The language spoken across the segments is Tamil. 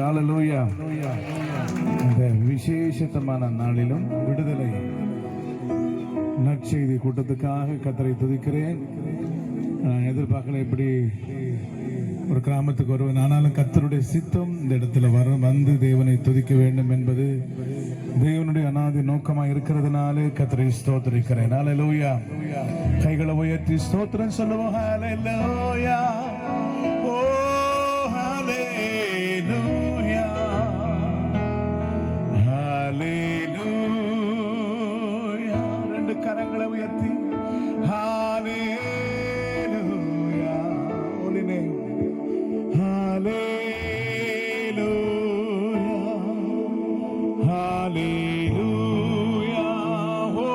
ஹல்லேலூயா. இந்த விசேஷமான நாளிலும் விடுதலை நற்செய்தி கூட்டத்துக்காக கர்த்தரை துதிக்கிறேன். நான் எதிர்பார்க்கல இப்படி ஒரு கிராமத்துக்கு வருவேன். ஆனாலும் கர்த்தருடைய சித்தம் இந்த இடத்துல வந்து தேவனை துதிக்க வேண்டும் என்பது தேவனுடைய அநாதி நோக்கமாக இருக்கிறதுனாலே கர்த்தரை ஸ்தோத்திரிக்கிறேன். ஹல்லேலூயா. கைகளை உயர்த்தி ஸ்தோத்திரம் சொல்லுவோம். ஹல்லேலூயா. ஓ ஹல்லேலூயா. ஹல்லேலூயா. ரெண்டு கரங்களை உயர்த்தி ஹல்லேலூயா. holy name. Hallelujah, hallelujah, oh,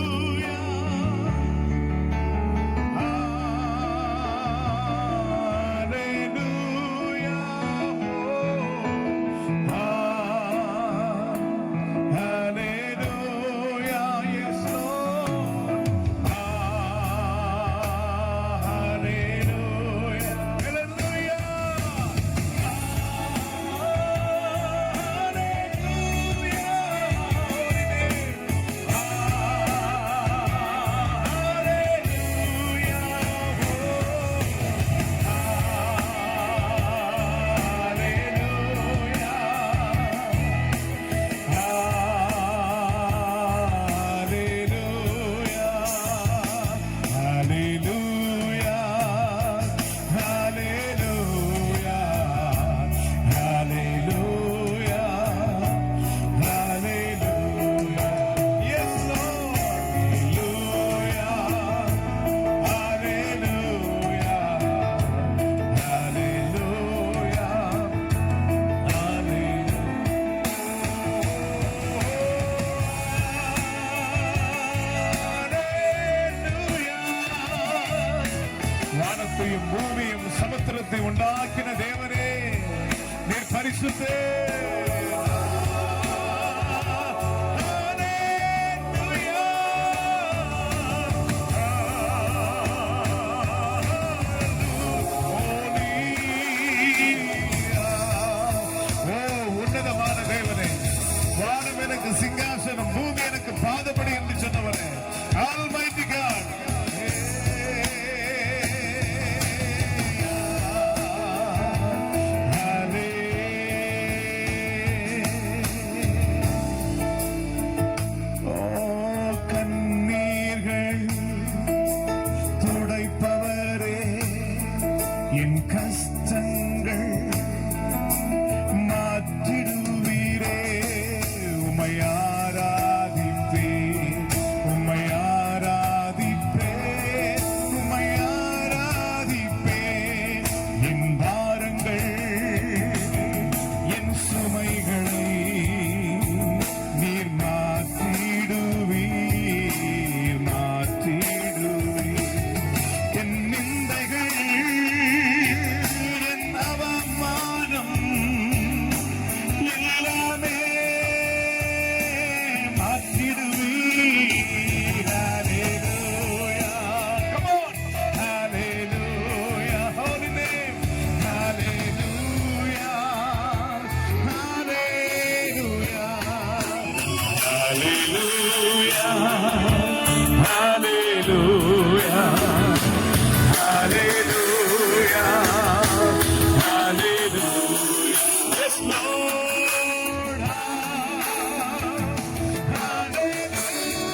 hallelujah, hallelujah, yes Lord, hallelujah, hallelujah, வானத்தையும் பூமியும் சமுத்திரத்தை உண்டாக்கின தேவனே, நீர் பரிசுத்தே. உன்னதமான தேவனே, வானம் எனக்கு சிங்காசனம், பூமி எனக்கு பாதபடி என்று சொன்னவரே, Almighty God. என் கஷ்டங்கள் மாற்றிடுவீரே, உம்மை ஆராதிப்பேன், உம்மை ஆராதிப்பேன், உம்மை ஆராதிப்பேன். என் பாரங்கள் என் சுமைகளை நீர் மாற்றிடுவீர், மாற்றிடுவீர். என் நிந்தைகள் எல்லாமே மாற்றிடுவீர். Hallelujah. Come on. Hallelujah. Holy name. Hallelujah. Hallelujah. Hallelujah. Hallelujah. Hallelujah. Hallelujah. Yes, Lord. Hallelujah.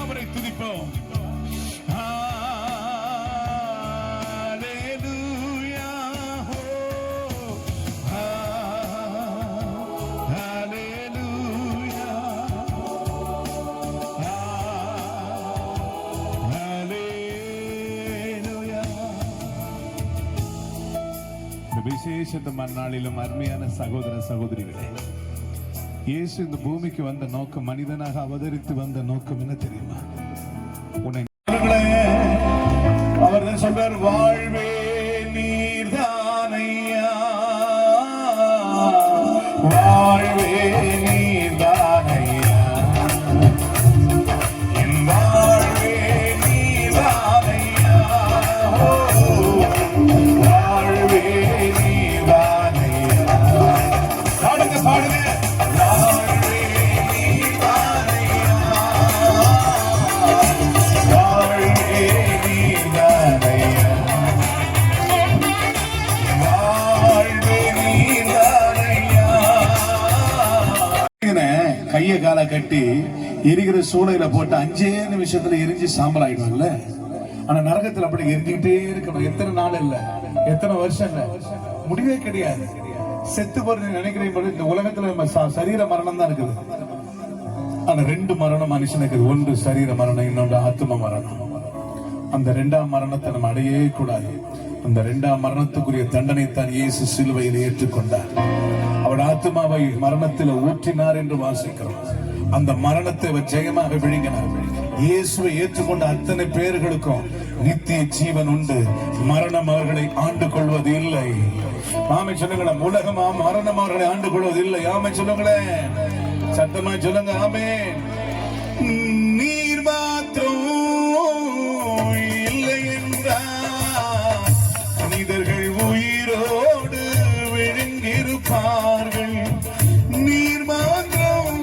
அவரை துதிப்போம். Hallelujah. Oh. Hallelujah. Hallelujah. இந்த விசேஷமான நாளிலும் அருமையான சகோதர சகோதரிகளே, இயேசு இந்த பூமிக்கு வந்த நோக்கம், மனிதனாக அவதரித்து வந்த நோக்கம் என்ன தெரியுமா? உன்னை அவர் சொல்றார், வாழ்வே நீர்தானையா வாழ்வே நீதானையா, என் வாழ்வே நீதானையா, வாழ்வே நீதானையா. பாடுங்க பாடுங்க. வாழ்வே நீதானையா, வாழ்வே நீதானையா, வாழ்வே நீதானையா. கைய கால கட்டி எரிகிற சூளையில போட்டு 5 நிமிஷத்துல எரிஞ்சு சாம்பல் ஆயிடும்ல. ஆனா நரகத்துல அப்படி எரிஞ்சுக்கிட்டே இருக்கணும். எத்தனை நாள் இல்ல, எத்தனை வருஷம் இல்ல, முடிவே கிடையாது. செத்து போறது நினைக்கிறீங்க. இந்த உலகத்துல நம்ம சரீர மரணம் தான் இருக்குது. ஆனா 2 மரணம் மனுஷனுக்கு. ஒன்று சரீர மரணம், இன்னொன்று ஆத்ம மரணம். அந்த 2ஆம் மரணத்தை நம்ம அடையவே கூடாது. அந்த 2ஆம் மரணத்துக்குரிய தண்டனை தான் இயேசு சிலுவையில் ஏற்றுக்கொண்டார். அவர் ஆத்மாவை மரணத்தில் ஊற்றினார் என்று வாசிக்கிறோம். அந்த மரணத்தை ஜெயமாக விழுங்கினார். இயேசுவை ஏற்றுக்கொண்ட அத்தனை பேர்களுக்கும் நித்திய ஜீவன் உண்டு. மரணம் அவர்களை ஆண்டு கொள்வது இல்லை. ஆமை சொல்லுங்களேன். உலகமா மரணம் அவர்களை ஆண்டு கொள்வது இல்லை. ஆமை சொல்லுங்களேன். சத்தமா சொல்லுங்க. ஆமே. நீர் மாத்திரம் இல்லை என்றார் மனிதர்கள் உயிரோடு விழுங்கிருப்பார்கள். நீர் மாத்திரம்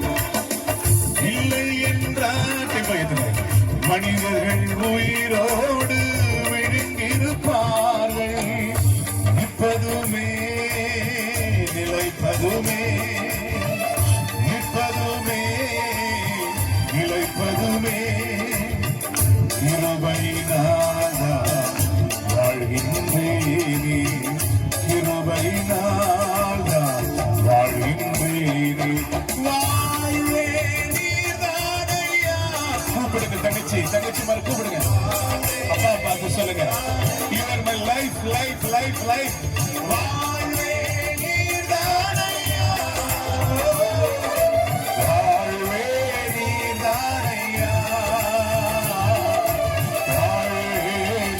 இல்லை என்றார் மனிதர்கள் உயிரோடு விழுங்கிருப்பார்கள். நிற்பதுமே நிலைப்பதுமே, நிற்பதுமே நிலைப்பதுமே கிருபையினாலா வாழ்கின்றேனே, கிருபையினாலா வாழ்கின்றேனே. வாழ்வே நீதானையா. கூப்பிடுங்க தங்கச்சி, தங்கச்சி மாதிரி கூப்பிடுங்க. அப்பா பார்த்து சொல்லுங்க. You are my life, life, life, life. வாழ்வே நீதானையா, வாழ்வே நீதானையா, வாழ்வே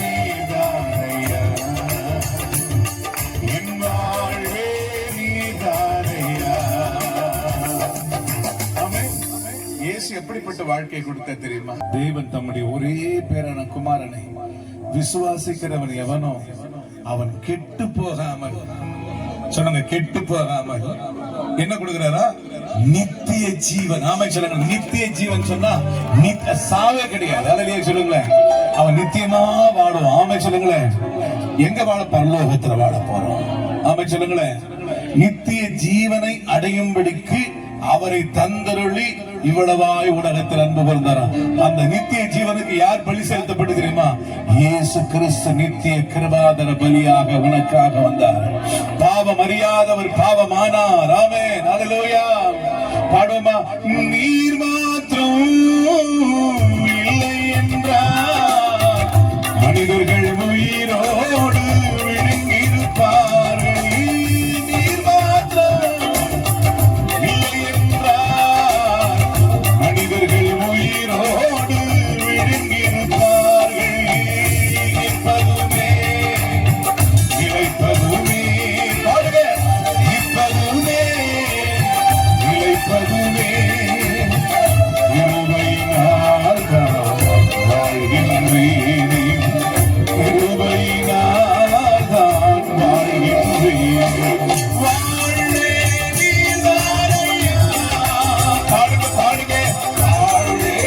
நீதானையா, என் வாழ்வே நீதானையா. ஆமென். இயேசு எப்படிப்பட்ட வாழ்க்கை கொடுத்த தெரியுமா? தேவன் தம்முடைய ஒரே பேரான குமாரனை விசுவாசிக்கிறவன் எவனோ அவன் கெட்டு போகாமல், சொல்லுங்க, கெட்டு போகாமல் என்ன கொடுக்கிறாரா? நித்திய ஜீவன். ஆமை சொல்லுங்க. நித்திய ஜீவன் சொன்னா சாவே கிடையாது. அல்லையே சொல்லுங்களேன். அவன் நித்தியமா வாழும். ஆமை சொல்லுங்களேன். எங்க வாழ? பரலோகத்துல வாழ போறோம். ஆமை சொல்லுங்களேன். நித்திய ஜீவனை அடையும்படிக்கு அவரை தந்தருளி இவ்வளவாய் உலகத்தில் அன்பு கூர்ந்தாராம். அந்த நித்திய ஜீவனுக்கு யார் பலி செலுத்தப்பட்டு தெரியுமா? இயேசு கிறிஸ்து நித்திய கிருபாதர பலியாக உனக்காக வந்தார். பாவம் அறியாதவர் பாவமானார். ஆமென். ஹல்லேலூயா. பாடுமா. நீர் மாத்திரம் இல்லை என்றார் மனிதர்கள் உயிரோடு விழுங்கிருப்பார்கள். நீர் மாத்திரம் இல்லை என்றார் மனிதர்கள் உயிரோடு விழுங்கிருப்பார்கள். நிற்பதுமே நிலைப்பதுமே, பாடுக, நிற்பதுமே நிலைப்பதுமே கிருபையினால் தான் வாழ்கின்றேனே, கிருபையினால் தான் வாழ்கின்றேன். வாழ்வே நீதானையா. பாடுங்க பாடுங்க. வாழ்வே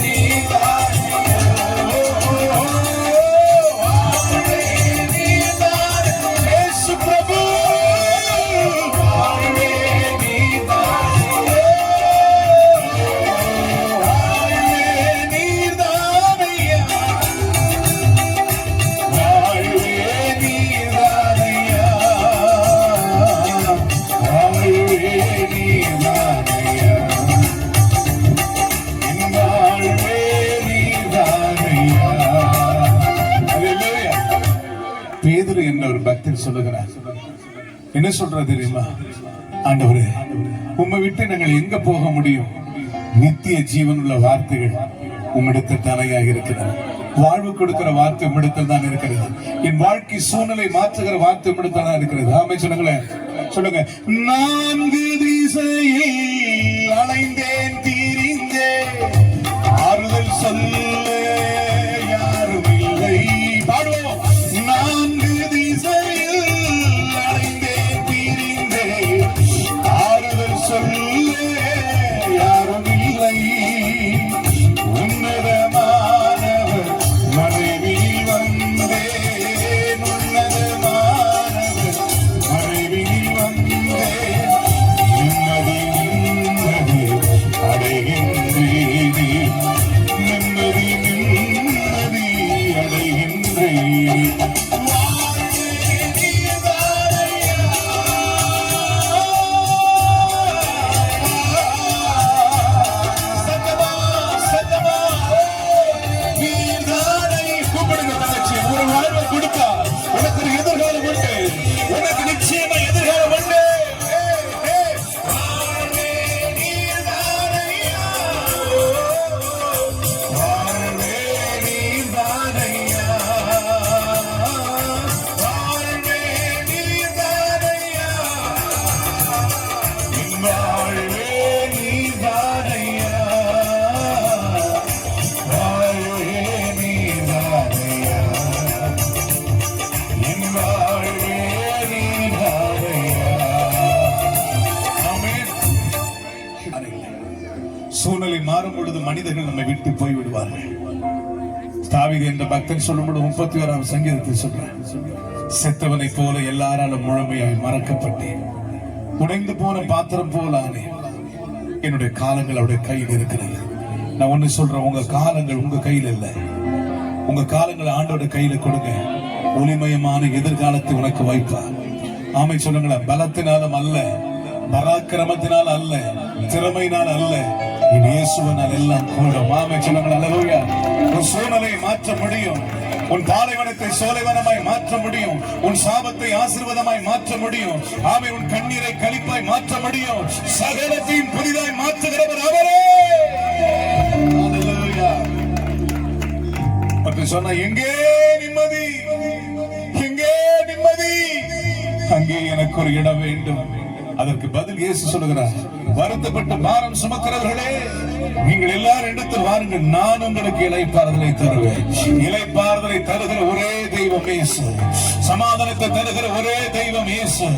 நீதானையா, வாழ்வே நீதானையா. இயேசு பிரபு. வாழ்வே நீதானையா, வாழ்வே நீதானையா, வாழ்வே நீதானையா, வாழ்வே நீதானையா, என் வாழ்வே நீதானையா. ஹல்லேலூயா. பேதுரு என்ற ஒரு பக்தர் சொல்லுகிறார். என்ன சொல்றது தெரியுமா? ஆண்டவரே, உம்மை விட்டு நாங்கள் எங்க போக முடியும்? நித்திய ஜீவனுள்ள வார்த்தைகள் உம்மிடத்தில் தலையாக இருக்கிறது. வாழ்வு கொடுக்கிற வார்த்தை உம்மிடத்தில் தான் இருக்கிறது. என் வாழ்க்கை சூழ்நிலை மாற்றுகிற வார்த்தை உம்மிடத்தில் தான் இருக்கிறது. ஆமென் சொல்லுங்களேன். சொல்லுங்க. நான்கு திசையில் அலைந்தேன் தீரிந்தேன், ஆறுதல் சொல்ல யாரும் இல்லை. பாடுவோம். நான்கு திசையில் அலைந்தேன் தீரிந்தேன், ஆறுதல் சொல்ல யாரும் இல்லை. உன்னதமானவர் மறைவில் வந்தேன், உன்னதமானவர் மறைவில் வந்தேன். நிம்மதி நிம்மதி அடைகின்றேன், நிம்மதி நிம்மதி அடைகின்றேன். உனக்கு ஒரு எதிர்காலம் உண்டு, உனக்கு நிச்சயமா எதிர்காலம் உண்டு. சூழ்நிலை மாறும் பொழுது மனிதர்கள் நம்மை விட்டு போய் விடுவார்கள். தாவீது என்ற பக்தன் சொல்லும்போது 31ஆம் சங்கீதத்தில் சொல்றார், செத்தவனை போல எல்லாராலும் முழுமையாய் மறக்கப்பட்டேன், உடைந்து போன பாத்திரம் போல ஆனேன், என்னுடைய காலங்கள் அவருடைய கையில் இருக்கிறது. நான் ஒண்ணு சொல்றேன், உங்க காலங்கள் உங்க கையில் இல்ல, உங்க காலங்களை ஆண்டோட கையில கொடுங்க. ஒளிமயமான எதிர்காலத்தை உனக்கு வைப்பார். ஆமை சொல்லுங்களேன். பலத்தினாலும் அல்ல, பராக்கிரமத்தினால் அல்ல, திறமையினால் அல்ல, இயேசுவினால் எல்லாம் கூடும். ஆமை சொல்லுங்களேன். அல்லேலூயா. உன் சூழ்நிலையை மாற்ற முடியும், உன் பாலைவனத்தை சோலைவனமாய் மாற்ற முடியும், உன் சாபத்தை ஆசீர்வாதமாய் மாற்ற முடியும். ஆமை உன் கண்ணீரை களிப்பாய் மாற்ற முடியும். சகலத்தையும் புதிதாய் மாற்றுகிறவர் அவரே. அல்லேலூயா. அப்படி சொன்னா எங்கே நிம்மதி, எங்கே நிம்மதி, அங்கே எனக்கு ஒரு இடம் வேண்டும். அதற்கு பதில் இயேசு சொல்லுகிறார், வருத்தப்பட்டு பாரம் சுமக்கிறவர்களே நீங்கள் எல்லாரும் இடத்தில் வாருங்கள், நான் உங்களுக்கு இளைப்பாறுதலை தருவேன். இளைப்பாறுதலை தருகிற ஒரே தெய்வம் இயேசு, சமாதானத்தை தருகிற ஒரே தெய்வம் இயேசு,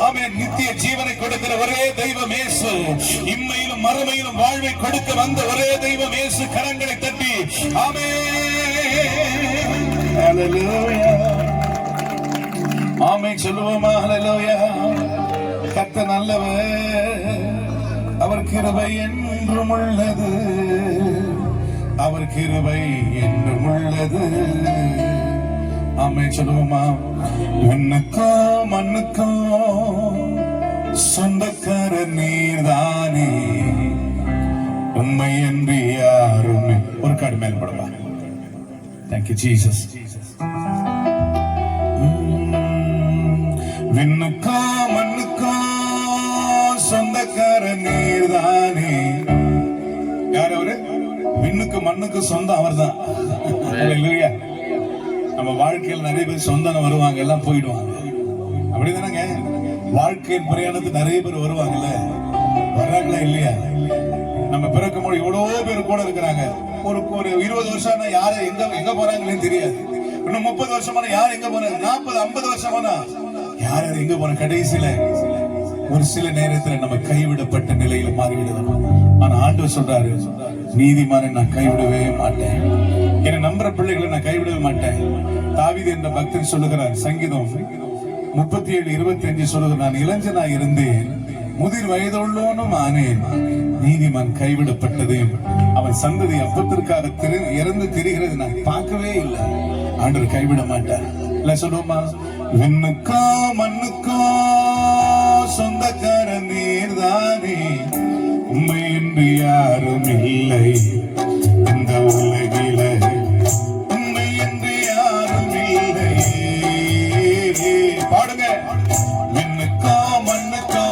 ஆமென். நித்திய ஜீவனை கொடுக்கிற ஒரே தெய்வம் இயேசு, இம்மையிலும் மறுமையிலும் வாழ்வை கொடுக்க வந்த ஒரே தெய்வம் இயேசு. கரங்களை தட்டி ஆமென், ஹல்லேலூயா, ஆமென் சொல்லுவோமா? ஹல்லேலூயா. கர்த்தர் நல்லவர், அவர் கிருபை என்றும் உள்ளது, அவர் கிருபை என்றும் உள்ளது. ஆமென் சொல்லுவோமா? உன்னுக்கோ மண்ணுக்கோ சொந்தக்கார நீர்தானே, உண்மை என்று யாருமே. ஒரு காடு மேல் படலாம். Thank you Jesus. விண்ணுக்கோ மண்ணுக்கோ சொந்தக்கார நீர்தானே. யார் அவரு? விண்ணுக்கு மண்ணுக்கு சொந்தம் அவர் தான். நம்ம வாழ்க்கையில் நிறைய பேர் சொந்தம் வருவாங்க, எல்லாம் போயிடுவாங்க. அப்படிதானங்க வாழ்க்கையின் பிரயாணத்துக்கு நிறைய பேர் வருவாங்கல்ல, வர்றாங்களா இல்லையா? நம்ம பிறக்கும் போது எவ்வளவோ பேர் கூட இருக்கிறாங்க. ஒரு 20 வருஷம் யாரு எங்க போறாங்களே தெரியாது. இன்னும் 30 வருஷமான யார் எங்க போறாங்க, 40 50 வருஷமானா யார் எங்க போற. கடைசியில ஒரு சில நேரத்தில் நம்ம கைவிடப்பட்ட நிலையில மாறிவிடுவோம். ஆனா ஆண்டவர் சொல்றாரு, நீதிமானை நான் கைவிடவே மாட்டேன், என்னை நம்புற பிள்ளைகளை நான் கைவிடவே மாட்டேன். தாவீது என்ற பக்தன் சொல்லுகிறார், சங்கீதம் 37:25 சொல்லுகிறார், நான் இளைஞனா இருந்தேன், முதிர் வயதுள்ளவனும் ஆனேன், நீதிமான் கைவிடப்பட்டதையும் அவன் சந்ததி அப்பத்திற்காக இறந்து திரிகிறது நான் பார்க்கவே இல்லை. ஆண்டவர் கைவிட மாட்டார். இல்ல சொல்லுவோமா? விண்ணுக்கோ மண்ணுக்கோ சொந்தக்கார நீர்தானே, உண்மை என்று யாரும் இல்லை இந்த உலகில, உண்மை என்று யாரும் இல்லை. பாடுங்க. விண்ணுக்கோ மண்ணுக்கோ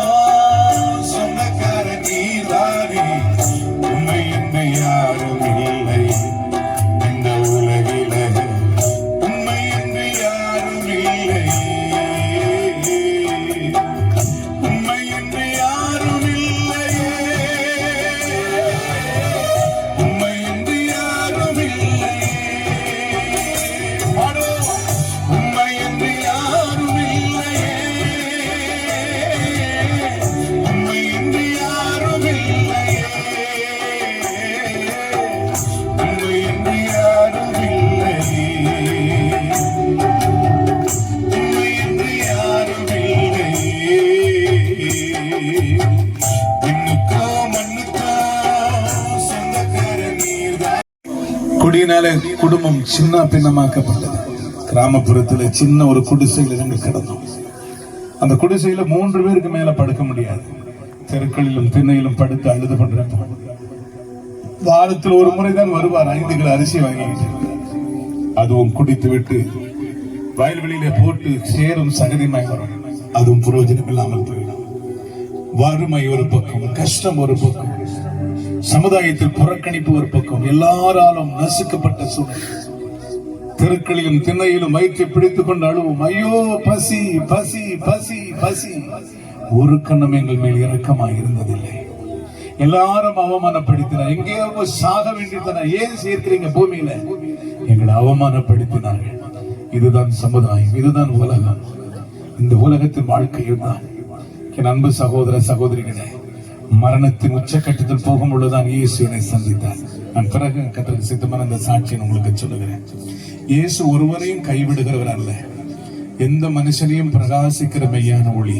சொந்தக்கார நீர்தானே, உண்மை என்று யாரும் இல்லை இந்த உலகில, உண்மை என்று யாரும் இல்லை. இன்னுக்கா மண்ணுக்கா சொந்தக்கார நீர்தான். குடியினாலே குடும்பம் சின்ன பின்னமாக்கப்பட்டது. கிராமப்புறத்துல சின்ன ஒரு குடிசையில இருந்து கிடந்தோம். அந்த குடிசையில 3 பேருக்கு மேல படுக்க முடியாது. தெருக்களிலும் திண்ணையிலும் படுத்து அழுது கொண்டிருப்போம். வாரத்தில் ஒரு முறைதான் வருவார் 5 கிலோ அரிசி வாங்கிட்டு. அதுவும் குடித்து விட்டு வயல்வெளியில போட்டு சேரும் சகதியுமாய் வரும். அதுவும் புரோஜனம் இல்லாமல் போயிடும். வறுமை ஒரு பக்கம், கஷ்டம் ஒரு பக்கம், சமுதாயத்தில் புறக்கணிப்பு ஒரு பக்கம், எல்லாராலும் நசுக்கப்பட்ட சூழல். தெருக்களிலும் திண்ணையிலும் வயிற்றை பிடித்துக் கொண்டு அழுவோம். ஐயோ பசி பசி பசி பசி. ஒரு கண்ணம் எங்கள் மேல் இரக்கமாக இருந்ததில்லை. எல்லாரும் அவமானப்படுத்தினார். எங்கேயோ சாக வேண்டியதான ஏன் சேர்க்கிறீங்க பூமியில? எங்களை அவமானப்படுத்தினார்கள். இதுதான் சமுதாயம், இதுதான் உலகம். இந்த உலகத்தின் வாழ்க்கையில் தான் என் அன்பு சகோதர சகோதரிகளே, மரணத்தின் உச்சக்கட்டத்தில் போகும் பொழுதுதான் இயேசு என்னை சந்தித்தார். நான் பிறகு கத்தருக்கு சித்தமான இந்த சாட்சியை உங்களுக்கு சொல்லுகிறேன். இயேசு ஒருவரையும் கைவிடுகிறவர் அல்ல. எந்த மனுஷனையும் பிரகாசிக்கிற மெய்யான ஒளி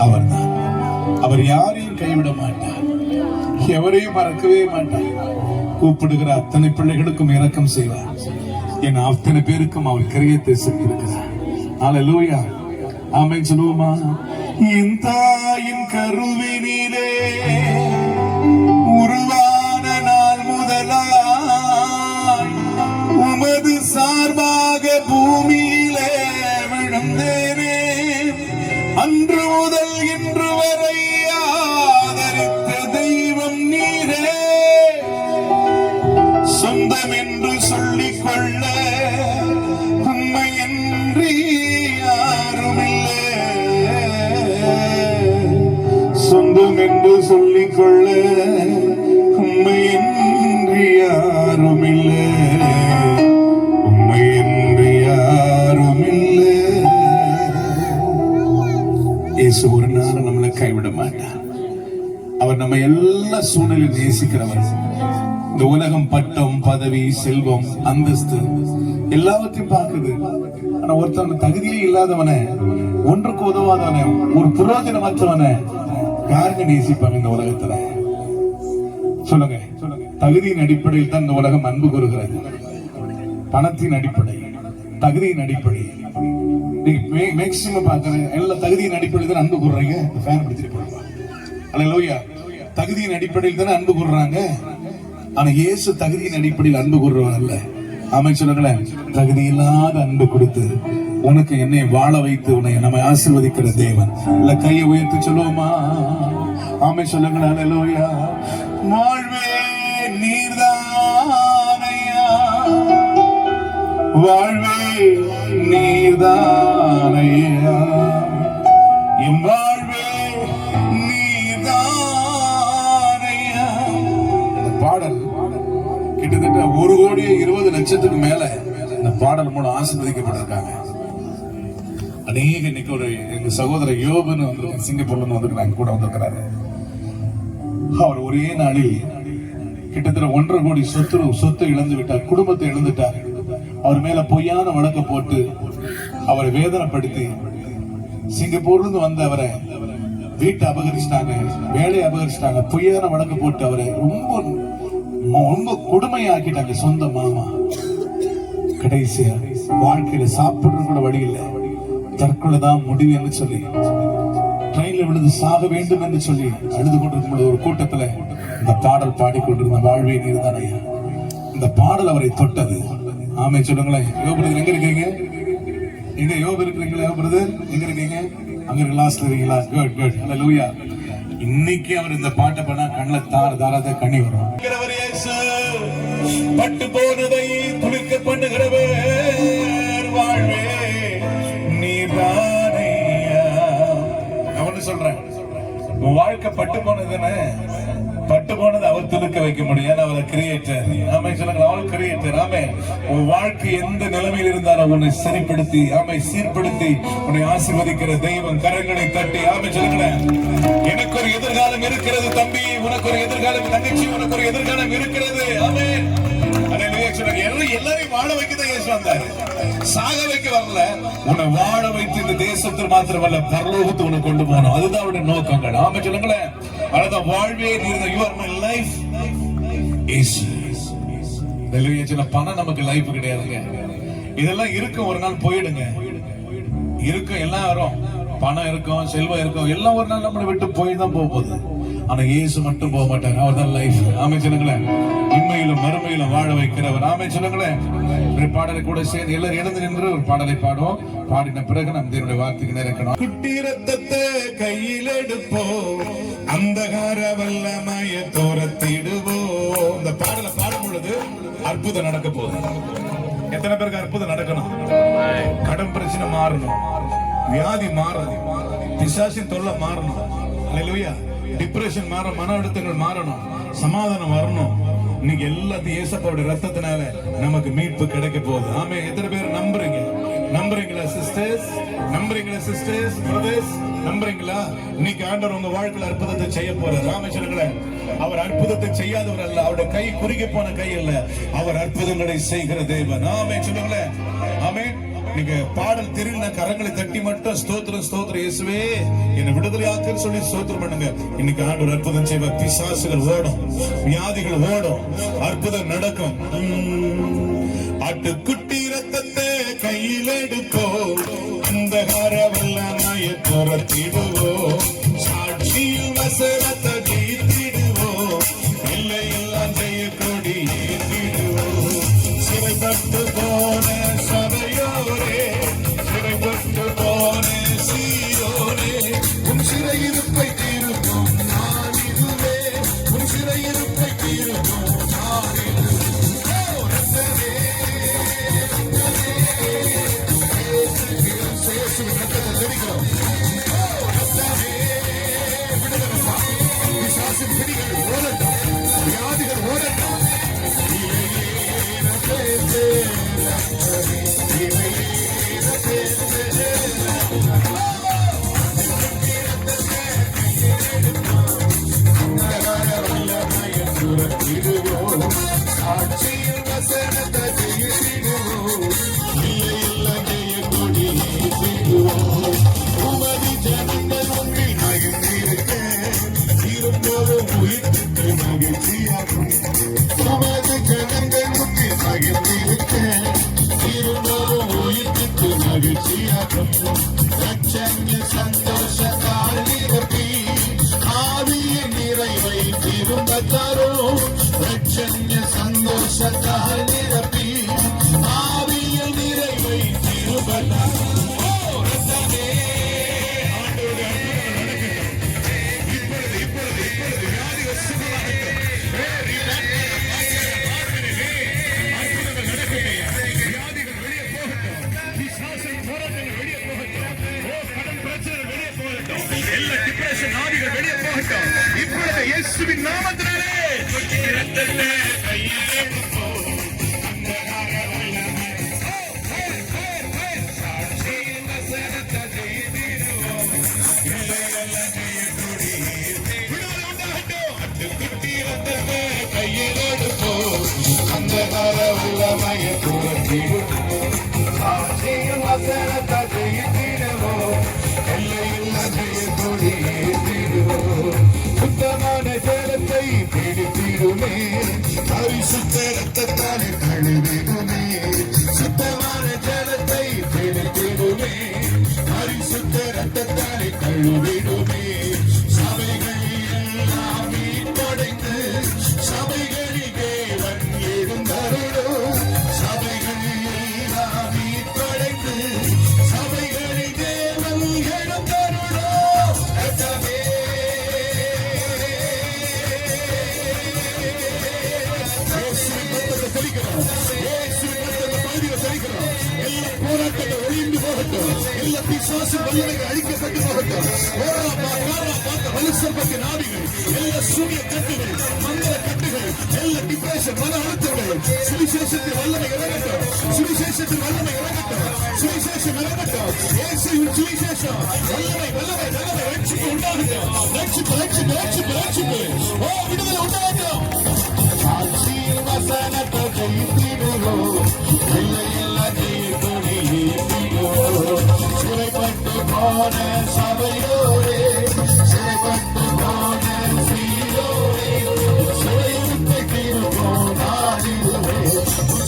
அவர்தான். அவர் யாரையும் கைவிட மாட்டார், எவரையும் மறக்கவே மாட்டார். கூப்பிடுகிற அத்தனை பிள்ளைகளுக்கும் இரக்கம் செய்வார். என் அத்தனை பேருக்கும் அவர் கிரியத்தை செய்திருக்கிறார். அல்லேலூயா, ஆமென் சொல்லுவோமா? என் தாயின் கருவினிலே உருவான நாள் முதலாய் உமது சார்பாக பூமியிலே விழுந்தேனே. அன்று முதல் இன்று வரை ஆதரித்த தெய்வம் நீரே. சொந்தம் என்று சொல்லிக் கொள்ள உண்மையின்றி யாருமில்லை. சொந்தம் என்று சொல்லிக் கொள்ள உண்மையின்றி யாருமில்லை. உண்மையின்றி யாருமில்லை. இயேசு ஒரு நாள் நம்மளை கைவிட மாட்டார். அவர் நம்ம எல்லா சூழ்நிலையும் நேசிக்கிறவர். இந்த உலகம் பட்டம், பதவி, செல்வம், அந்தஸ்து எல்லாவற்றையும் பார்க்குது. ஆனா ஒருத்தன் தகுதியே இல்லாதவனை, ஒன்றுக்கு உதவாதவனை, ஒரு புரோஜனமற்றவனை யாருங்க நேசிப்பாங்க இந்த உலகத்துல? சொல்லுங்க. தகுதியின் அடிப்படையில் தான் இந்த உலகம் அன்பு கூறுகிறது. பணத்தின் அடிப்படை, தகுதியின் அடிப்படை. நீங்க மேக்சிமம் பாக்குறேன், எல்லா தகுதியின் அடிப்படையில் தான் அன்பு கூறுறீங்க. ஃபேன் பிடிச்சிட்டு போறாங்க. அல்லேலூயா. தகுதியின் அடிப்படையில் தானே அன்பு கூறுறாங்க. ஆனா இயேசு தகுதியின் அடிப்படையில் அன்பு கூறுறவர் அல்ல. ஆமென் சொல்லுங்களேன். தகுதி இல்லாத அன்பு கொடுத்து உனக்கு என்னை வாழ வைத்து உன்னை நம்மை ஆசீர்வதிக்கிற தேவன். இல்ல கையை உயர்த்தி சொல்லுவோமா? ஆமென் சொல்லுங்களேன். அல்லேலூயா. வாழ்வே நீர்தானையா, வாழ்வே நீர்தானையா, என் வாழ்வே நீர்தானையா. இந்த பாடல் கிட்டத்தட்ட 1,20,00,000 மேல இந்த பாடல் மூலம் ஆசீர்வதிக்கப்பட்டிருக்காங்க. அநேக இன்னைக்கு ஒரு எங்க சகோதரர் யோபுன்னு வந்திருக்காங்க, சிங்கப்பூர்ல இருந்து வந்திருக்காங்க, கூட வந்திருக்கிறாரு. அவர் ஒரே நாளில் கிட்டத்தட்ட 1.5 கோடி சொத்தை இழந்து விட்டார், குடும்பத்தை இழந்துட்டார். அவர் மேல பொய்யான வழக்க போட்டு அவரை வேதனைப்படுத்தி சிங்கப்பூர்ல இருந்து வந்த அவரை வீட்டை அபகரிச்சிட்டாங்க, வேலையை அபகரிச்சிட்டாங்க, பொய்யான வழக்கு போட்டு அவரை ரொம்ப ரொம்ப கொடுமையாக்கிட்டாங்க சொந்த மாமா. கடைசியா வாழ்க்கையில சாப்பிடுறது கூட வழி இல்லை, தற்கொலைதான் முடிவு என்று சொல்லி ட்ரெயின்ல விழுந்து சாக வேண்டும் என்று சொல்லி அழுது கொண்டிருக்கும் ஒரு கூட்டத்துல இந்த பாடல் பாடிக்கொண்டிருந்த வாழ்வே நீர்தானையா. இந்த பாடல் அவரை தொட்டது. ஆமே சொல்லுங்களேன். யோபுரதர் எங்க இருக்கீங்க? எங்க யோபு இருக்கிறீங்களா? யோபுரதர் எங்க இருக்கீங்க? அங்க லாஸ்ட்ல இருக்கீங்களா? Good good. அல்லேலூயா. இன்னைக்கு அவர் இந்த பாட்டை பண்ணா கண்ணுல தாராத கண்ணி வரும். பட்டு போனதை துளிக்க பண்ணுகிறவர் வாழ்வே நீர்தானையா. நான் ஒண்ணு சொல்றேன், உன் வாழ்க்கை பட்டு போனதுன்னு, பட்டு போனது அவர் துளுக்க வைக்க முடியாது. அவர் கிரியேட்டர். ஆமே சொல்லுங்க. அவர் கிரியேட்டர். ஆமே. உன் வாழ்க்கை எந்த நிலைமையில் இருந்தாலும் உன்னை சரிப்படுத்தி, ஆமை சீர்படுத்தி உன்னை ஆசீர்வதிக்கிற தெய்வம். கரங்களை தட்டி ஆமே சொல்லுங்க. எனக்கு ஒரு எதிர்காலம் இருக்கிறது தம்பி, உனக்கு ஒரு எதிர்காலம் தங்கச்சி, உனக்கு ஒரு எதிர்காலம் இருக்கிறது. ஆமே. எல்லாரையும் வாழ வைக்க தான் இயேசு வந்தாரு. சாக வைக்க வரல. உன்னை வாழ வைத்து இந்த தேசத்தில் மாத்திரமல்ல பரலோகத்தை உனக்கு கொண்டு போகணும். அதுதான் அவருடைய நோக்கங்கள். ஆமா சொல்லுங்களேன். அதுதான் வாழ்வே நீர். You are my life. சில பணம் நமக்கு லைஃப் கிடையாதுங்க. இதெல்லாம் இருக்கும், ஒரு நாள் போயிடுங்க. இருக்கும், எல்லாரும் பணம் இருக்கும், செல்வம் இருக்கும், எல்லாம் ஒரு நாள் நம்மளை விட்டு போய் தான் போகுது. ஆனா இயேசு மட்டும் போக மாட்டாங்க. அவர் தான் லைஃப். ஆமே சொல்லுங்களேன். உண்மையிலும் மறுமையிலும் வாழ வைக்கிறவர். ஆமே சொல்லுங்களேன். ஒரு பாடலை கூட சேர்ந்து எல்லாரும் எழுந்து நின்று ஒரு பாடலை பாடுவோம். பாடின பிறகு நம்ம தேவனுடைய வார்த்தைக்கு நினைக்கணும். குட்டி ரத்தத்தை கையில் எடுப்போம், அந்தகார வல்லமையை துரத்திடுவோம். இந்த பாடலை பாடும் பொழுது அற்புதம் நடக்க போகுது. எத்தனை பேருக்கு அற்புதம் நடக்கணும்? கடன் பிரச்சனை மாறணும், வியாதி மாறணும், பிசாசின் தொல்லை மாறணும், அல்லேலூயா, டிப்ரெஷன் மாற, மன அழுத்தங்கள் மாறணும், சமாதானம் வரணும். இன்னைக்கு எல்லாத்தையும் இயேசுவோட ரத்தத்தினால நமக்கு மீட்பு கிடைக்க போகுது. ஆமே. எத்தனை பேர் நம்புறீங்க? நம்புறீங்களா சிஸ்டர்ஸ்? நம்புறீங்களா சிஸ்டர்ஸ், பிரதர்ஸ்? நம்புறீங்களா? இன்னைக்கு ஆண்டவர் உங்க வாழ்க்கையில அற்புதத்தை செய்ய போறார். ராமச்சந்திரன் அவர் அற்புதத்தை செய்யாதவர் அல்ல. அவருடைய கை குறுகி போன கை அல்ல. அவர் அற்புதங்களை செய்கிற தேவன். ஆமே சொல்லுங்களேன். ஆமே. நீங்க பாடல் தெரிந்த கரங்களை தட்டி மட்டும் ஸ்தோத்திரம் ஸ்தோத்திரம் இயேசுவே என்னை விடுதலை ஆக்குன்னு சொல்லி ஸ்தோத்திரம் பண்ணுங்க. இன்னைக்கு ஆண்டவர் அற்புதம் செய்வார். பிசாசுகள் ஓடும், வியாதிகள் ஓடும், அற்புதம் நடக்கும். ஆட்டுக்குட்டி ரத்தத்தை கையில் எடுப்போம், அந்தகார வல்லமையை துரத்திடுவோம், சாட்சியில் வசனத்தை ஜெயித்திடுவோம், இல்லை எல்லாம் செய்யக்கூடி ஏற்றிடுவோம். சிறைப்பட்டு போன சபையோரே, சிறைப்பட்டு போன சீரோரே, உன் சிறையிருப்பை தீர்க்கும் நான் இதுவே, உன் சிறையிருப்பை தீர்க்கும் நான் இதுவே. சந்தோஷ காலிரப்பி ஆவிய நிறைவை திரும்ப தரும். சந்தோஷ காலிரப்பி ஆவிய நிறைவை திரும்ப தரும். இப்பொழுது இயேசுவின் நாமத்தினாலே ரத்தத்தை கையில் எடுப்போம், அந்தகார வல்லமை சாட்சியின் வசனத்தை ஜெயித்திடுவோம், எல்லையெல்லாம் ஜெயக்கொடி விடுதலை உண்டாகட்டும். ஆட்டுக்குட்டி ரத்தத்தை கையில் எடுப்போம், அந்தகார வல்லமையை துரத்திடுவோம், சாட்சியின் வசனத்தை ஜெயித்திடுவோம், எல்லையெல்லாம் ஜெயக்கொடி சுத்தமான ஜலத்தை பிடித்திடுமே, பரிசுத்த ரத்தத்தாலே கழுவிடுமே. சுத்தமான ஜலத்தை பிடித்திடுமே, பரிசுத்த ரத்தத்தாலே கழுவிடுமே. சபைகளில் எல்லாம் மீட்படைந்து சபைகளில் தேவன் எழுந்தருளும். சபைகளில் எல்லாம் மீட்படைந்து சபைகளில் தேவன் எழுந்தருளும். ரத்தமே போராட்டங்கள் ஒளிந்து போகட்டும். எல்லா பிசாசு வல்லமைகள் அழிக்கப்பட்டு போகட்டும். வலுசற்பத்தின் ஆவிகள், எல்லா சூரிய கட்டுகள், மந்திர கட்டுகள், எல்லா டிப்ரெஷன், மன அழுத்தங்கள், சுவிசேஷத்தின் வல்லமை இறங்கட்டும். சுவிசேஷத்தின் வல்லமை இறங்கட்டும். சுவிசேஷம் இறங்கட்டும். இயேசுவின் சுவிசேஷம் வல்லமை வல்லமை வல்லமை ரட்சிப்பு உண்டாகட்டும். ரட்சிப்பு ரட்சிப்பு ரட்சிப்பு ரட்சிப்பு. ஓ விடுதலை உண்டாகட்டும். சாட்சியின் வசனத்தை ஜெயித்திடுவோம், போன சபையோரே, சிறைப்பட்டு போன சீயோரே, சிறையிருப்பை தீர்ப்போ நாடிடுவே,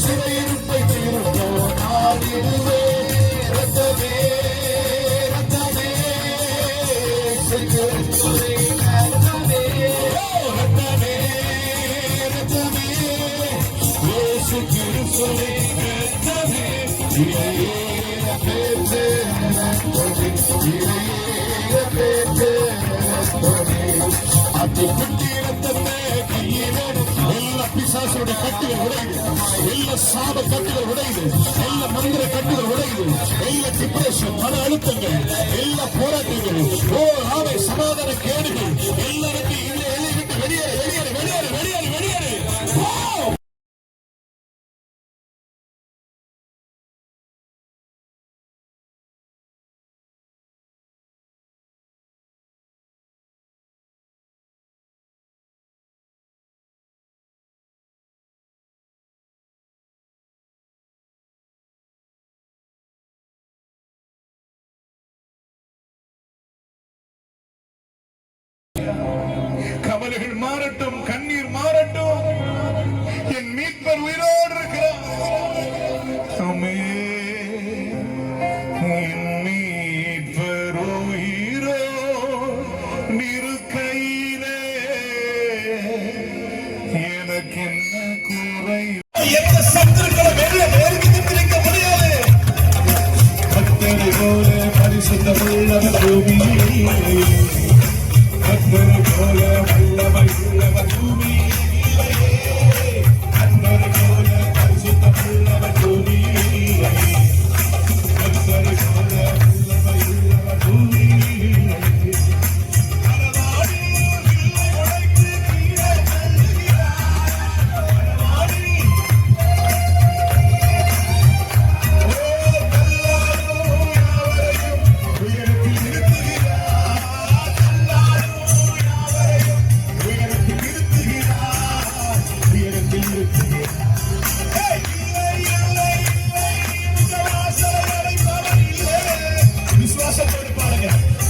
சிறையிருப்பை தீர்ப்போ நாடிடுவே. ரத்தமே ரத்தமே சிறையிருப்பை ரத்தமே, ரத்தமே ரத்தமே இயேசு கிறிஸ்துவே ரத்தமே. இளையேற பெற்று ரத்தமே, இளையேற பெற்று ரத்தமே. ஆட்டுக்குட்டி ரத்தமே கையில் எல்லா பிசாசோட கட்டுகள் உடையுது, எல்லா சாப கட்டுகள் உடையுது, எல்லா மந்திர கட்டுகள் உடையுது, எல்லா டிப்ரெஷன், மன அழுத்தங்கள், எல்லா போராட்டங்கள், ஓ ஆவை சமாதான கேடுகள் எல்லாருக்கும் எழுதிவிட்டு வெளியேறு வெளியேறு வெளியேறு வெளியேறு வெளியேறு. கவலைகள் மாறட்டும், கண்ணீர் மாறட்டும், என் மீட்பர் உயிரோடு இருக்கிறார். ஆமென். என் மீட்பர் உயிரோடு இருக்கையிலே எனக்கு என்ன குறை? எந்த சத்துருக்களை வெளியே நெருங்கி நிற்க முடியாது. கர்த்தரை போல பரிசுத்தமுள்ளவர் பூமியிலே, கர்த்தரை போல வல்லமை உள்ளவர் பூமியிலே, கர்த்தரை போல பரிசுத்தமுள்ளவர் பூமியிலே, கர்த்தரை போல வல்லமை உள்ளவர் பூமியிலே. பரவாடி வில்லை உடைத்து கீழே தள்ளுகிறார். பரவாடி ஓ கல்லாரோ யாவரையும் உயரத்தில் நிறுத்துகிறார். விசுவாசத்தோடு பாருங்க.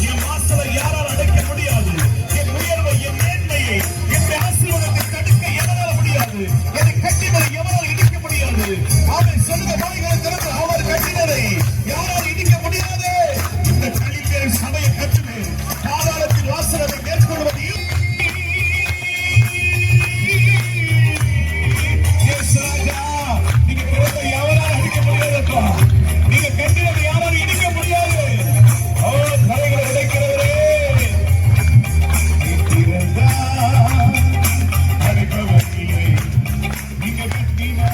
என் வாசலை யாரால் அடைக்க முடியாது. என் உயர்வை, என் மேன்மையை, என் ஆசீர்வாதத்தை தடுக்க எவரால் முடியாது. என்னை கட்டினதை எவரால் இடிக்க முடியாது. அவன் சொல்லுங்க வாய்களை திறந்து அவர் கட்டினதை யாரால் இடிக்க முடியாது. இந்த கலிப்பேர் சபையை கட்டுமே பாதாளத்தின் வாசலை மேற்கொள்வது நீங்க திறந்த யாரால் அடிக்க முடியாதப்பா. நீங்க கட்டினதை யாரால் இடிக்க முடியாது. கரைகளை உடைக்கிறவரே, அடிப்பவர் இல்லை. நீங்க கட்டினா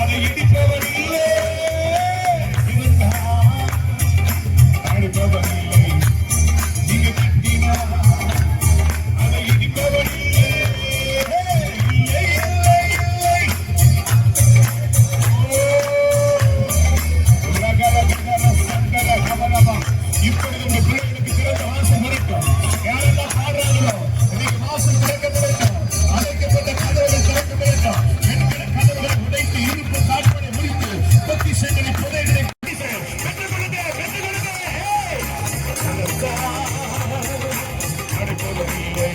அதை இடிப்பவர் இல்லை. அடிப்பவர் இல்லை. நீங்க கட்டினா அதை இடிப்பவர் இல்லை. இல்லை இல்லை இல்லை. இப்பொழுது உங்க பிள்ளைகளுக்கு திறந்த வாசம் இருக்கும். யாரெல்லாம் பாடுறாங்களோ இன்னைக்கு வாசம் திறக்கப்படட்டும். அழைக்கப்பட்ட கதவுகள் திறக்கப்படட்டும். என்கிற கதவுகளை உடைத்து இருப்பு காட்பனை முடித்து பொக்கிஷங்களை புதைகளை பெற்றுக் கொடுங்க பெற்றுக் கொடுங்க. அடைப்பவரில்லை.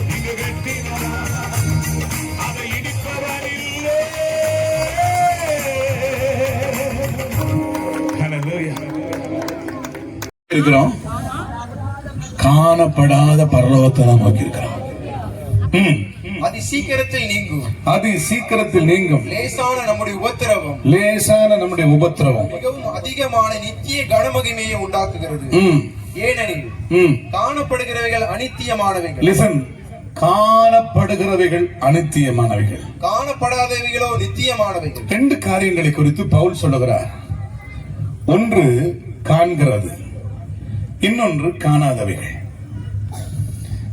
நீங்க வெட்டினா அதை இடிப்பவர் இல்லை. ஹல்லேலூயா. இருக்கிறோம். காணப்படாத பரலோகத்தை நாம் நோக்கி இருக்கிறோம். அதி சீக்கிரத்தில் நீங்கும், அது சீக்கிரத்தில் நீங்கும். லேசான நம்முடைய உபத்திரவம், லேசான நம்முடைய உபத்திரவம் மிகவும் அதிகமான நித்திய கனமகிமையை உண்டாக்குகிறது. ஏனெனில் காணப்படுகிறவைகள் அனித்தியமானவைகள். லிசன், காணப்படுகிறவைகள் அனித்தியமானவைகள், காணப்படாதவைகளோ நித்தியமானவைகள். ரெண்டு காரியங்களை குறித்து பவுல் சொல்லுகிறார். ஒன்று காண்கிறது, இன்னொன்று காணாதவைகள்.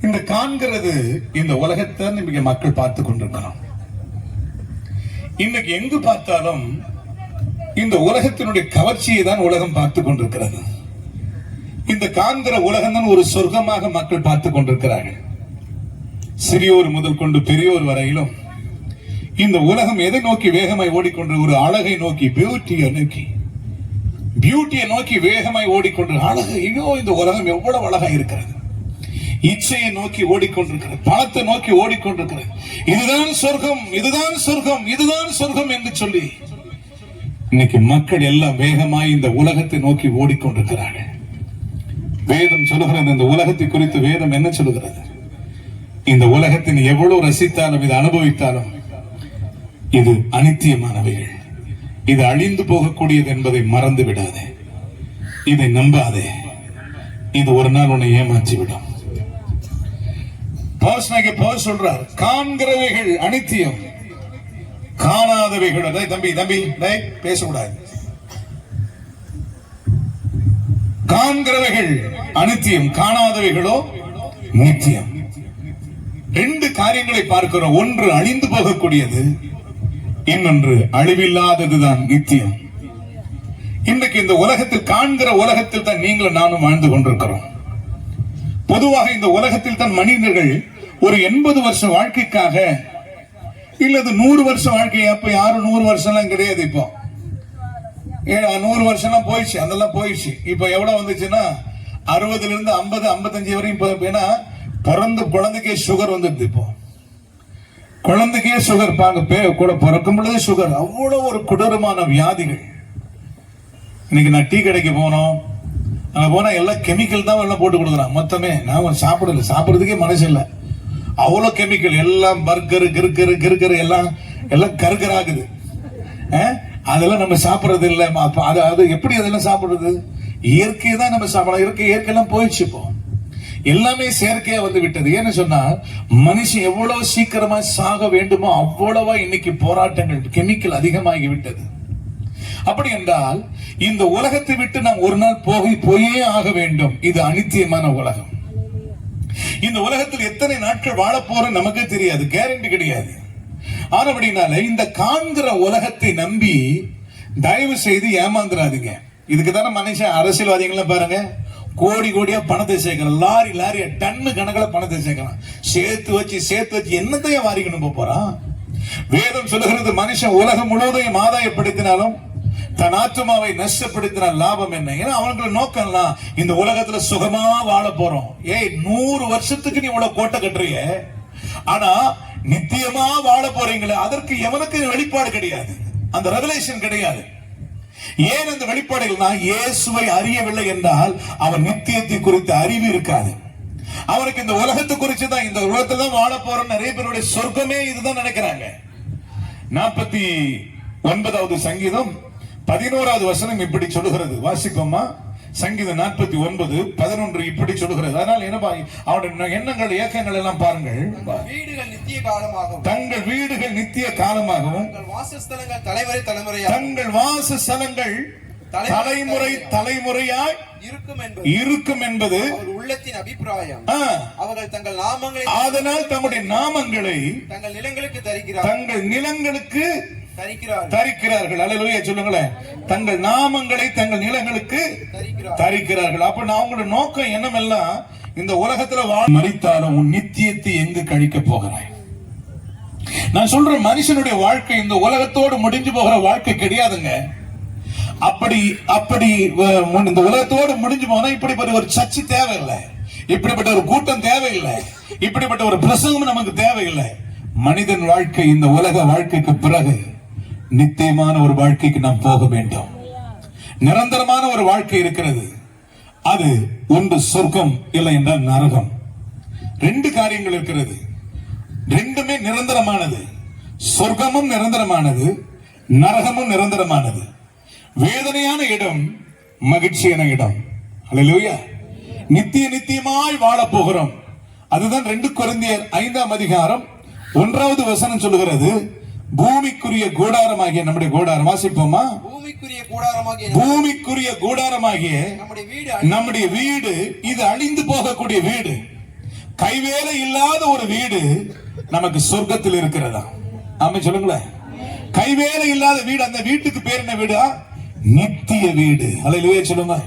இந்த காண்கிறது இந்த உலகத்தை மிக மக்கள் பார்த்து கொண்டிருக்கிறோம். இன்னைக்கு எங்கு பார்த்தாலும் இந்த உலகத்தினுடைய கவர்ச்சியை தான் உலகம் பார்த்து கொண்டிருக்கிறது. இந்த காண்கிற உலகம் தான் ஒரு சொர்க்கமாக மக்கள் பார்த்து கொண்டிருக்கிறார்கள். சிறியோர் முதல் கொண்டு பெரியோர் வரையிலும் இந்த உலகம் எதை நோக்கி வேகமாய் ஓடிக்கொண்டு ஒரு அழகை நோக்கி, பியூட்டியை நோக்கி, பியூட்டியை நோக்கி வேகமாய் ஓடிக்கொண்டு அழகு, ஐயோ இந்த உலகம் எவ்வளவு அழகா இருக்கிறது. இச்சையை நோக்கி ஓடிக்கொண்டிருக்கிறது, பணத்தை நோக்கி ஓடிக்கொண்டிருக்கிறது. இதுதான் சொர்க்கம், இதுதான் சொர்க்கம், இதுதான் சொர்க்கம் என்று சொல்லி இன்னைக்கு மக்கள் எல்லாம் வேகமாய் இந்த உலகத்தை நோக்கி ஓடிக்கொண்டிருக்கிறார்கள். வேதம் சொல்லுகிறது, இந்த உலகத்தை குறித்து வேதம் என்ன சொல்லுகிறது? இந்த உலகத்தின் எவ்வளவு ரசித்தாலும் இதை அனுபவித்தாலும் இது அனித்தியமானவைகள், இது அழிந்து போகக்கூடியது என்பதை மறந்து விடாதே, இதை நம்பாதே. இது ஒரு நாள் உன்னை ஏமாற்றிவிடும். பவுல் சொல்றார், காண்கிறவைகள் அனித்தியம், காணாதவைகள். தம்பி தம்பி பேசக்கூடாது. காண்கிறவைகள் அனித்தியம், காணாதவைகளோ நித்தியம். ரெண்டு காரியங்களை பார்க்கிறோம். ஒன்று அழிந்து போகக்கூடியது, இன்னொன்று அழிவில்லாததுதான் நித்தியம். இன்றைக்கு இந்த உலகத்தில் காண்கிற உலகத்தில் தான் நீங்களும் நானும் வாழ்ந்து கொண்டிருக்கிறோம். பொதுவாக இந்த உலகத்தில் தான் மனிதர்கள் ஒரு 80 வருஷ வாழ்க்கைக்காக இல்லது 100 வருஷ வாழ்க்கை. அப்ப யாரும் 100 வருஷம் எல்லாம் கிடையாது. இப்போ 100 வருஷம் எல்லாம் போயிடுச்சு, அதெல்லாம் போயிடுச்சு. இப்ப எவ்வளவு வந்துச்சுன்னா 60ல இருந்து 50, 55 வரையும். ஏன்னா பிறந்த குழந்தைக்கே சுகர் வந்துடுது. இப்போ குழந்தைக்கே சுகர், கூட பிறக்கும் பொழுது சுகர். அவ்வளவு ஒரு கொடூரமான வியாதிகள். இன்னைக்கு நான் டீ கடைக்கு போனோம், அங்க போனா எல்லாம் கெமிக்கல் தான் எல்லாம் போட்டு கொடுக்குறான் மொத்தமே. நான் சாப்பிடுறதுக்கே மனசு இல்லை, அவ்வளவு கெமிக்கல். எல்லாம் பர்கர் கிறுக்கரு எல்லாம் கருக்கர் ஆகுது. அதெல்லாம் நம்ம சாப்பிடுறது இல்லை. அது எப்படி அதெல்லாம் சாப்பிடுறது? இயற்கையை தான் நம்ம சாப்பிடலாம். இயற்கையெல்லாம் போயிடுச்சு. இப்போ எல்லாமே செயற்கையா வந்து விட்டது. ஏன்னு சொன்னா மனுஷன் எவ்வளவு சீக்கிரமா சாக வேண்டுமோ அவ்வளவா இன்னைக்கு போராட்டங்கள், கெமிக்கல் அதிகமாகி விட்டது. அப்படி என்றால் இந்த உலகத்தை விட்டு நாம் ஒரு நாள் போயே ஆக வேண்டும். இது அனித்தியமான உலகம். இந்த உலகத்தில் எத்தனை நாட்கள் வாழ போறோம் நமக்கு தெரியாது, கேரண்டி கிடையாது. ஆனபடினால இந்த காண்கிற உலகத்தை நம்பி தயவு செய்து ஏமாந்துடாதீங்க. இதுக்கு தானே மனுஷன் அரசியல்வாதிகள் பாருங்க, கோடி கோடியா பணத்தை சேர்க்கலாம், லாரியா டன்னு கணக்கில் பணத்தை சேர்க்கலாம். சேர்த்து வச்சு என்னத்தையும் வாரிக்கணும் போறான். வேதம் சொல்லுகிறது, மனுஷன் உலகம் முழுவதையும் ஆதாயப்படுத்தினாலும் தன் ஆத்மாவை நஷ்டப்படுத்தினால் லாபம் என்ன? ஏன்னா அவங்களுக்கு நோக்கம்லாம் இந்த உலகத்துல சுகமா வாழ போறோம். 100 வருஷத்துக்கு நீ இவ்வளவு கோட்டை கட்டுறிய, ஆனா நித்தியமா வாழ போறீங்களே, அதற்கு எவனுக்கு வெளிப்பாடு கிடையாது, அந்த ரெவலேஷன் கிடையாது. ஏன் அந்த வெளிப்பாடுகள்னா, இயேசுவை அறியவில்லை என்றால் அவன் நித்தியத்தை குறித்த அறிவு இருக்காது. அவனுக்கு இந்த உலகத்தை குறித்து தான், இந்த உலகத்தை தான் வாழ போறோம். நிறைய பேருடைய சொர்க்கமே இதுதான் நினைக்கிறாங்க. 49வது சங்கீதம் 11வது வசனம் இப்படி சொல்லுகிறது. வாசிப்போமா? சங்கீதம் 49:11 இப்படி சொல்லுகிறது. அதனால என்ன, அவருடைய எண்ணங்கள், ஏக்கங்கள் எல்லாம் பாருங்கள். வீடுகள் நித்திய காலமாகவும், தங்கள் வீடுகள் நித்திய காலமாகவும், தங்கள் வாசஸ்தலங்கள் தங்கள் வாசஸ்தலங்கள் தலைமுறையாய் இருக்கும் என்பது உள்ளத்தின் அபிப்பிராயம். அவர்கள் தங்கள் நாமங்களை, அதனால் தம்முடைய நாமங்களை தங்கள் நிலங்களுக்கு தரிக்கிறார்கள். அல்லேலூயா சொல்லுங்களேன். தங்கள் நாமங்களை தங்கள் நிலங்களுக்கு தரிக்கிறார்கள். அப்ப அவங்களோட நோக்கம் என்னமெல்லாம், இந்த உலகத்துல மரித்தாலும் உன் நித்தியத்தை எங்கு கழிக்க போகிறாய்? நான் சொல்றேன், மனுஷனுடைய வாழ்க்கை இந்த உலகத்தோடு முடிஞ்சு போகிற வாழ்க்கை கிடையாதுங்க. அப்படி இந்த உலகத்தோடு முடிஞ்சு போனா இப்படிப்பட்ட ஒரு சர்ச்சை தேவையில்லை, இப்படிப்பட்ட ஒரு கூட்டம் தேவையில்லை, இப்படிப்பட்ட ஒரு பிரசங்கம் நமக்கு தேவையில்லை. மனிதன் வாழ்க்கை இந்த உலக வாழ்க்கைக்கு பிறகு நித்தியமான ஒரு வாழ்க்கைக்கு நாம் போக வேண்டும். நிரந்தரமான ஒரு வாழ்க்கை இருக்கிறது. அது ஒன்று சொர்க்கம், இல்லை என்றால் நரகம். 2 காரியங்கள் இருக்கிறது. ரெண்டுமே நிரந்தரமானது. சொர்க்கமும் நிரந்தரமானது, நரகமும் நிரந்தரமானது. வேதனையான இடம், மகிழ்ச்சியான இடம். அல்லேலூயா. நித்தியமாய் வாழ போகிறோம். அதுதான் 2 கொரிந்தியர் 5ஆம் அதிகாரம் 1வது வசனம் சொல்லுகிறது. பூமிக்குரிய கூடாரமாகிய நம்முடைய கூடாரம். வாசிப்போமா? பூமிக்குரிய கூடாரமாகிய நம்முடைய வீடு இது அழிந்து போகக்கூடிய வீடு, கைவேலை இல்லாத ஒரு வீடு நமக்கு சொர்க்கத்தில் இருக்கிறதா? ஆமா சொல்லுங்களேன். கைவேலை இல்லாத வீடு, அந்த வீட்டுக்கு பேர் என்ன வீடா? நித்திய வீடு. அல்லேலூயா சொல்லுங்க.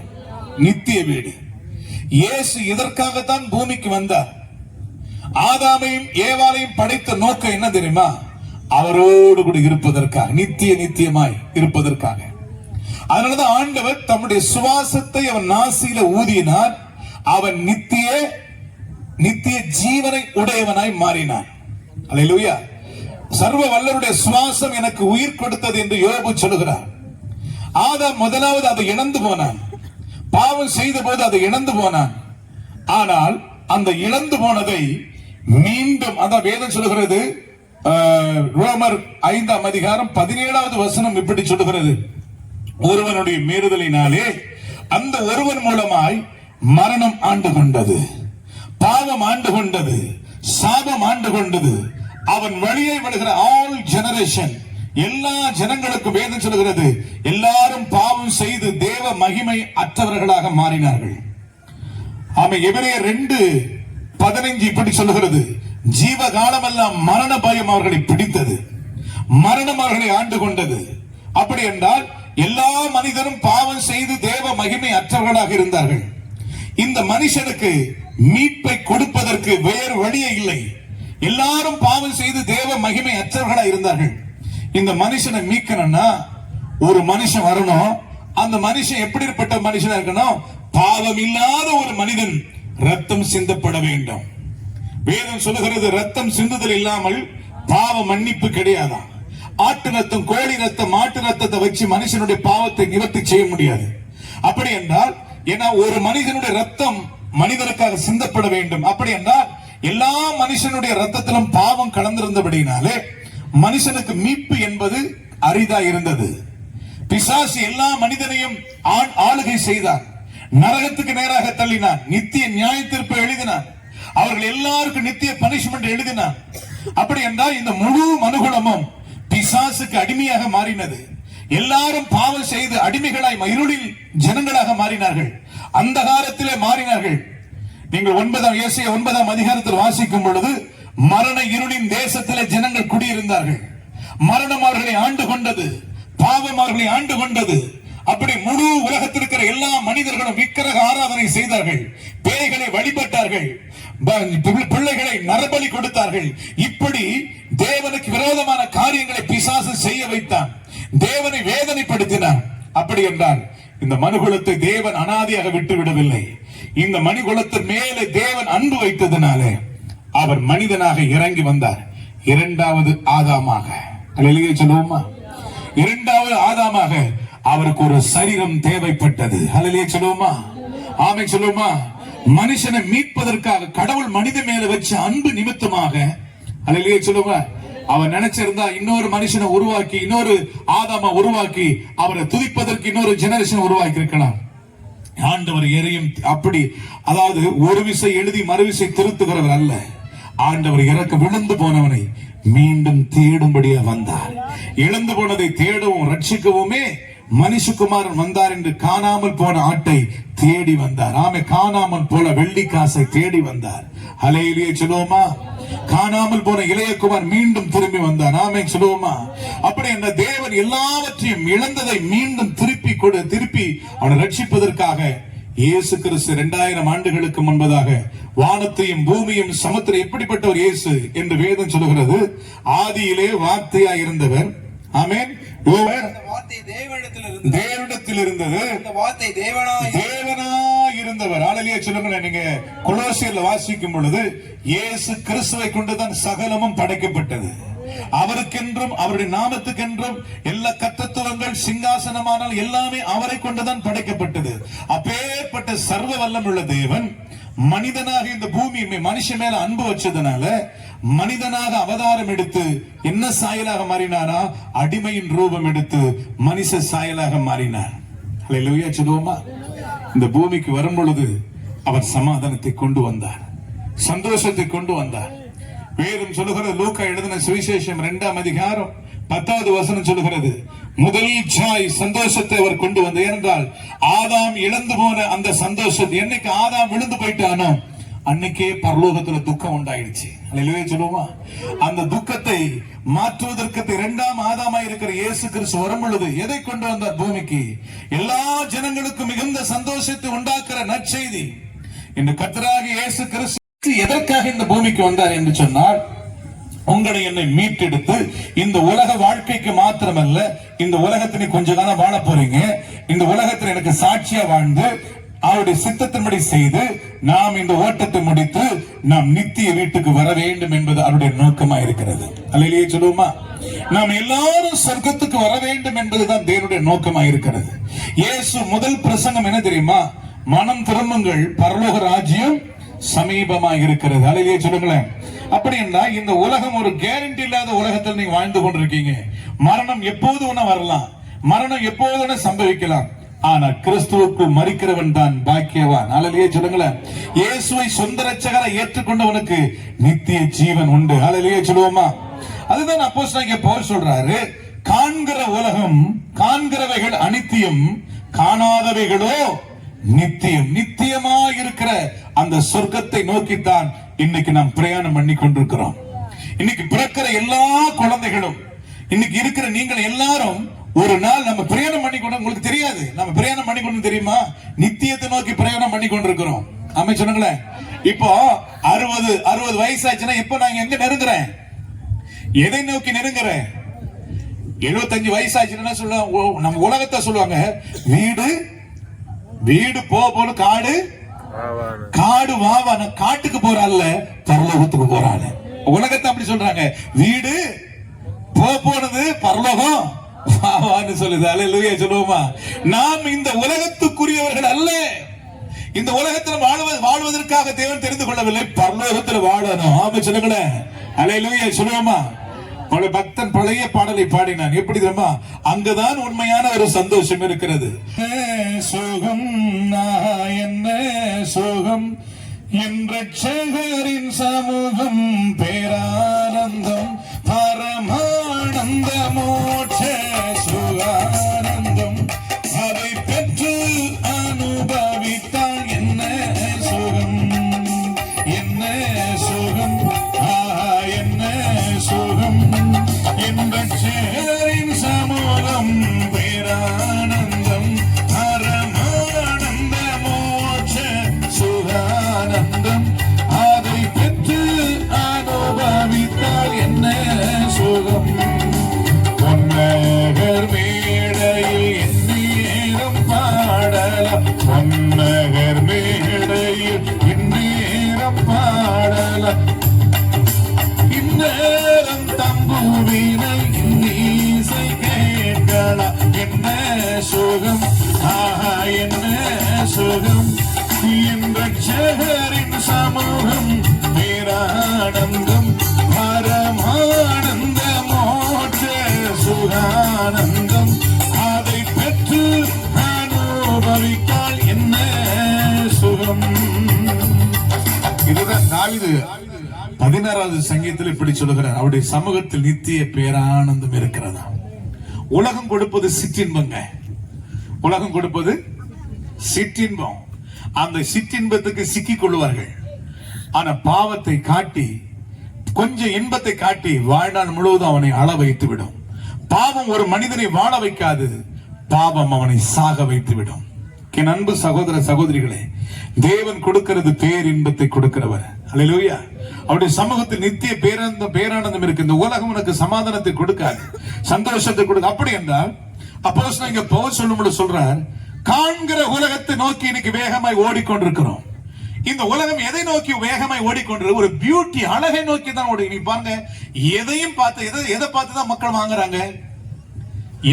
நித்திய வீடு. இயேசு இதற்காகத்தான் பூமிக்கு வந்தார். ஆதாமையும் ஏவாளையும் படைத்த நோக்கம் என்ன தெரியுமா? அவரோடு கூட இருப்பதற்காக, நித்தியமாய் இருப்பதற்காக. அதனாலதான் ஆண்டவர் தம்முடைய சுவாசத்தை அவன் நாசியில ஊதினார், அவன் நித்திய ஜீவனை உடையவனாய் மாறினான். அல்லேலூயா. சர்வ வல்லருடைய சுவாசம் எனக்கு உயிர் கொடுத்தது என்று யோபு சொல்லுகிறார். ஆதாம் முதலாவது அதை இழந்து போனான், பாவம் செய்த போது அதை இழந்து போனான். ஆனால் அந்த இழந்து போனதை மீண்டும், அதான் வேதம் சொல்லுகிறது, ரோமர் 5ஆம் அதிகாரம் 17வது வசனம் இப்படி சொல்லுகிறது, ஒருவனுடைய மீறுதலினாலே அந்த ஒருவன் மூலமாய் மரணம் ஆண்டு கொண்டது, பாவம் ஆண்டு கொண்டது, சாபம் ஆண்டு கொண்டது. அவன் வழியை விடுகிற ஆல் ஜெனரேஷன், எல்லா ஜனங்களுக்கும் வேதம் சொல்லுகிறது, எல்லாரும் பாவம் செய்து தேவ மகிமை அற்றவர்களாக மாறினார்கள். ஆமை எபிரேயர் 2:15 இப்படி சொல்லுகிறது, ஜீவகாலமெல்லாம் மரண பயம் அவர்களை பிடித்தது, மரணம் அவர்களை ஆண்டு கொண்டது. அப்படி என்றால் எல்லா மனிதரும் பாவம் செய்து தேவ மகிமை அற்றவர்களாக இருந்தார்கள். இந்த மனுஷனுக்கு மீட்பை கொடுப்பதற்கு வேறு வழியே இல்லை. எல்லாரும் பாவம் செய்து தேவ மகிமை அற்றவர்களாக இருந்தார்கள். இந்த மனுஷனை மீட்கணும்னா ஒரு மனுஷன் வரணும். அந்த மனுஷன் எப்படிப்பட்ட மனுஷனா இருக்கணும்? பாவம் இல்லாத ஒரு மனிதன், ரத்தம் சிந்தப்பட வேண்டும். வேதம் சொல்லுகிறது, ரத்தம் சிந்துதல் இல்லாமல் பாவ மன்னிப்பு கிடையாதான். ஆட்டு ரத்தம், கோழி ரத்தம், மாட்டு ரத்தத்தை வச்சு மனுஷனுடைய பாவத்தை நிவர்த்தி செய்ய முடியாது. அப்படி என்றால், ஏன்னா ஒரு மனிதனுடைய ரத்தம் மனிதனுக்காக சிந்தப்பட வேண்டும். அப்படி என்றால் எல்லா மனுஷனுடைய ரத்தத்திலும் பாவம் கலந்திருந்தபடினாலே மனுஷனுக்கு மீட்பு என்பது அரிதா இருந்தது. பிசாசு எல்லா மனிதனையும் ஆளுகை செய்தார், நரகத்துக்கு நேராக தள்ளினான், நித்திய நியாய தீர்ப்பை எழுதினான், அவர்கள் எல்லாருக்கும் நித்திய பனிஷ்மெண்ட் எழுதினான். அப்படி என்றால் இந்த முழு மனுகுலமும் பிசாசுக்கு அடிமையாக மாறினது. எல்லாரும் பாவம் செய்து அடிமைகளாய் இருளில் ஜனங்களாக மாறினார்கள், அந்தகாரத்திலே மாறினார்கள். நீங்கள் 9ஆம் அதிகாரத்தில் வாசிக்கும் பொழுது, மரண இருளின் தேசத்திலே ஜனங்கள் குடியிருந்தார்கள். மரணம் அவர்களை ஆண்டு கொண்டது, பாவம் அவர்களை ஆண்டு கொண்டது. அப்படி முழு உலகத்தில் இருக்கிற எல்லா மனிதர்களும் விக்கிரக ஆராதனை செய்தார்கள், பேய்களை வழிபட்டார்கள், பிள்ளைகளை நரபலி கொடுத்தார்கள். இப்படி தேவனுக்கு விரோதமான காரியங்களை பிசாசு செய்ய வைத்தான், தேவனை வேதனைப்படுத்தினான். அப்படி என்றால் இந்த மனுகுலத்தை தேவன் அனாதியாக விட்டு விடவில்லை. இந்த மனுகுலத்தின் மேலே தேவன் அன்பு வைத்ததினாலே அவர் மனிதனாக இறங்கி வந்தார், இரண்டாவது ஆதாமாக. அல்லேலூயா சொல்லுவோமா? இரண்டாவது ஆதாமாக அவருக்கு ஒரு சரீரம் தேவைப்பட்டது. அல்லேலூயா சொல்லுவோமா? ஆமென் சொல்லுவோமா? மனுஷனை மீட்பதற்காக கடவுள் மனித மேல வச்ச அன்பு நிமித்தமாக, அல்லேலூயா சொல்லுவோமா, அவர் நினைச்சிருந்தா இன்னொரு மனுஷனை உருவாக்கி, இன்னொரு ஆதாம உருவாக்கி அவரை துதிப்பதற்கு இன்னொரு ஜெனரேஷன் உருவாக்கி இருக்கலாம். ஆண்டவர் எரையும் அப்படி, அதாவது ஒரு விசை எழுதி மறுவிசை திருத்துகிறவர் அல்ல. ஆண்டவர் இறக்க விழுந்து போனவனை மீண்டும் தேடும்படியா வந்தார். இழந்து போனதை தேடவும் ரட்சிக்கவுமே மனுஷகுமாரன் வந்தார் என்று காணாமல் போன ஆட்டை தேடி வந்தார். ஆமே, காணாமல் போல வெள்ளி காசை தேடி வந்தார். ஹல்லேலூயா சொல்லுவோமா? காணாமல் போன இளையகுமார் மீண்டும் திரும்பி வந்தார். ஆமே சொல்லுவோமா? அப்படி என்ற தேவன் எல்லாவற்றையும் இழந்ததை மீண்டும் திருப்பி அவனை ரட்சிப்பதற்காக இயேசு கிறிஸ்து 2000 ஆண்டுகளுக்கு முன்பதாக வானத்தையும் பூமியும் சமுத்திரம் எப்படிப்பட்ட ஒரு இயேசு என்று வேதம் சொல்லுகிறது. ஆதியிலே வார்த்தையாய் இருந்தவர். ஆமென். தேவனிடத்தில் இருந்தது, வார்த்தை தேவனாய் இருந்தவர். ஹல்லேலூயா சொல்லுங்க. நீங்க கொலோசியர்ல வாசிக்கும் பொழுது, இயேசு கிறிஸ்துவை கொண்டுதான் சகலமும் படைக்கப்பட்டது. அவருக்கென்றும் அவருடைய நாமத்துக்கென்றும் எல்லா கர்த்தத்துவங்கள் சிங்காசனமானால் எல்லாமே அவரை கொண்டுதான் படைக்கப்பட்டது. அப்பேற்பட்ட சர்வ வல்லம் உள்ள தேவன் மனிதனாக இந்த பூமி மனுஷன் மேல அன்பு வச்சதுனால மனிதனாக அவதாரம் எடுத்து என்ன சாயலாக மாறினாரா? அடிமையின் ரூபம் எடுத்து மனுஷ சாயலாக மாறினார். ஹல்லேலூயா சொல்லுவோமா? இந்த பூமிக்கு வரும் பொழுது அவர் சமாதானத்தை கொண்டு வந்தார், சந்தோஷத்தை கொண்டு வந்தார். வேதம் சொல்லுகிறது, லூக்கா எழுதின சுவிசேஷம் 2ஆம் அதிகாரம் 10வது வசனம் சொல்லுகிறது, முதல் ஜாய் சந்தோஷத்தை அவர் கொண்டு வந்தார். ஏனென்றால் ஆதாம் இழந்து போன அந்த சந்தோஷத்தை, என்னைக்கு ஆதாம் விழுந்து போயிட்டானோ அன்னைக்கே பரலோகத்துல துக்கம் உண்டாயிடுச்சு. அல்லேலூயா சொல்லுவோமா? அந்த துக்கத்தை மாற்றுவதற்கு 2ஆம் ஆதாமா இருக்கிற இயேசு கிறிஸ்து வரும் பொழுது எதை கொண்டு வந்தார் பூமிக்கு? எல்லா ஜனங்களுக்கும் மிகுந்த சந்தோஷத்தை உண்டாக்குற நற்செய்தி. இந்த கர்த்தராகிய இயேசு கிறிஸ்து எதற்காக இந்த பூமிக்கு வந்தார் என்று சொன்னால், உங்களை என்னை மீட்டெடுத்து இந்த உலக வாழ்க்கைக்கு மாத்திரமல்ல, இந்த உலகத்தினை கொஞ்ச காலம் வாழ போறீங்க. இந்த உலகத்தில் எனக்கு சாட்சியா வாழ்ந்து அவருடைய சித்தத்தின்படி செய்து நாம் இந்த ஓட்டத்தை முடித்து நாம் நித்திய வீட்டுக்கு வர வேண்டும் என்பது அவருடைய நோக்கமா இருக்கிறது. அல்லேலூயா சொல்லுவோமா? நாம் எல்லாரும் சொர்க்கத்துக்கு வர வேண்டும் என்பதுதான் தேவனுடைய நோக்கமா இருக்கிறது. இயேசு முதல் பிரசங்கம் என்ன தெரியுமா? மனம் திரும்புங்கள், பரலோக ராஜ்யம் சமீபமா இருக்கிறது. அல்லேலூயா சொல்லுங்களேன். அப்படி என்றால் இந்த உலகம் ஒரு கேரண்டி இல்லாத உலகத்தில் நீங்க வாழ்ந்து கொண்டிருக்கீங்க. மரணம் எப்போது வேணா வரலாம், மரணம் எப்போது வேணா சம்பவிக்கலாம். ஆனா கிறிஸ்துவுக்குள் மரிக்கிறவன் தான் பாக்கியவான். அல்லேலூயா சொல்லுங்களேன். இயேசுவை சொந்த இரட்சகரை ஏற்றுக்கொண்டவனுக்கு நித்திய ஜீவன் உண்டு. அல்லேலூயா சொல்லுவோமா? அதுதான் அப்போஸ்தலனாகிய பவுல் சொல்றாரு, காண்கிற உலகம் காண்கிறவைகள் அனித்தியம், காணாதவைகளோ நித்தியம். நித்தியமா இருக்கிற அந்த சொர்க்கத்தை நோக்கித்தான் இன்னைக்கு நாம் பிரயாணம் பண்ணி கொண்டிருக்கிறோம். இன்னைக்கு பிறக்கிற எல்லா குழந்தைகளும், இன்னைக்கு இருக்கிற நீங்கள் எல்லாரும் ஒரு நாள் நம்ம பிரயாணம் பண்ணி கொண்டு, உங்களுக்கு தெரியாது நம்ம பிரயாணம் பண்ணி கொண்டு தெரியுமா? நித்தியத்தை நோக்கி பிரயாணம் பண்ணி கொண்டிருக்கிறோம். ஆமே சொன்னங்களேன். இப்போ 60 வயசாச்சுன்னா இப்போ நாங்க எங்க நெருங்குறேன்? எதை நோக்கி நெருங்குறேன்? 75 வயசாச்சுன்னா சொல்லுவாங்க, நம்ம உலகத்தை சொல்லுவாங்க, வீடு வீடு போன காடு காடு வாவான, காட்டுக்கு போறாள் பரலோகத்துக்கு போறாள். உலகத்தை அப்படி சொல்றாங்க, வீடு போனது பரலோகம் வாவான்னு சொல்லுது. அல்லேலூயா சொல்லுவோமா? நாம் இந்த உலகத்துக்குரியவர்கள் அல்ல. இந்த உலகத்தில் வாழ்வதற்காக தேவன் தெரிந்து கொள்ளவில்லை, பரலோகத்தில் வாழணும். ஆமா சொல்லுங்களேன். அல்லேலூயா சொல்லுவோமா? பல பக்தன் பழைய பாடலை பாடினான். எப்படி தெரியுமா? அங்கதான் உண்மையான ஒரு சந்தோஷம் இருக்கிறது. சோகம் என்ன சோகம், என் ரட்சகரின் சமூகம், பேரானந்தம், பரமானந்த மோட்ச சுகானந்தம், அதை பெற்று அனுபவித்தால் என்ன சுகம், என்ன சுகம், என்ன சுகம், என் ரட்சகரின் சமூகம், பேரானந்தம், பரமானந்த மோட்ச சுகானந்தம், அதை பெற்று அனுபவித்தால் என்ன சுகம். பொன்னகர் மேடையில் எந்நேரம் பாடலாம், பொன்னகர் மேடையில் எந்நேரம் பாடலாம், இந்நேரம் தம்புவினை இன்னிசை கேட்கலாம். என்ன சுகம், ஆஹா என்ன சுகம், என் ரட்சகரின் சமூகம், பேரானந்தம், பரமானந்த மோட்ச சுகானந்தம், அதை பெற்று அனுபவித்தால் என்ன சுகம். இதுதான் தாவீது 16வது சங்கீதத்தில் இப்படி சொல்லுகிறார், அவருடைய சமூகத்தில் நித்திய பேரானந்தம் இருக்கிறதா. உலகம் கொடுப்பது சிற்றின்பங்க, உலகம் கொடுப்பது சிற்றின்பம். அந்த சிற்றின்பத்துக்கு சிக்கிக் கொள்வார்கள். ஆனா பாவத்தை காட்டி, கொஞ்சம் இன்பத்தை காட்டி வாழ்நாள் முழுவதும் அவனை அள வைத்து விடும். பாவம் ஒரு மனிதனை வாழ வைக்காது, பாவம் அவனை சாக வைத்து விடும். என் அன்பு சகோதர சகோதரிகளே, தேவன் கொடுக்கிறது பேரின்பத்தை கொடுக்கிறவர். அல்லேலூயா. அவருடைய சமூகத்தில் நித்திய பேரானந்தம் இருக்கு. இந்த உலகம் உனக்கு சமாதானத்தை கொடுக்காது, சந்தோஷத்தை கொடுக்க. அப்படி என்றால் அப்போஸ்தலன் பவுல் சொல்லும்போது சொல்றார், காண்கிற உலகத்தை நோக்கி இன்னைக்கு வேகமாய் ஓடிக்கொண்டிருக்கிறோம். இந்த உலகம் எதை நோக்கி வேகமாய் ஓடிக்கொண்டிருக்கு? ஒரு பியூட்டி, அழகை நோக்கி தான் ஓடி. நீ பாருங்க, எதையும் பார்த்து எதை பார்த்து தான் மக்கள் வாங்குறாங்க?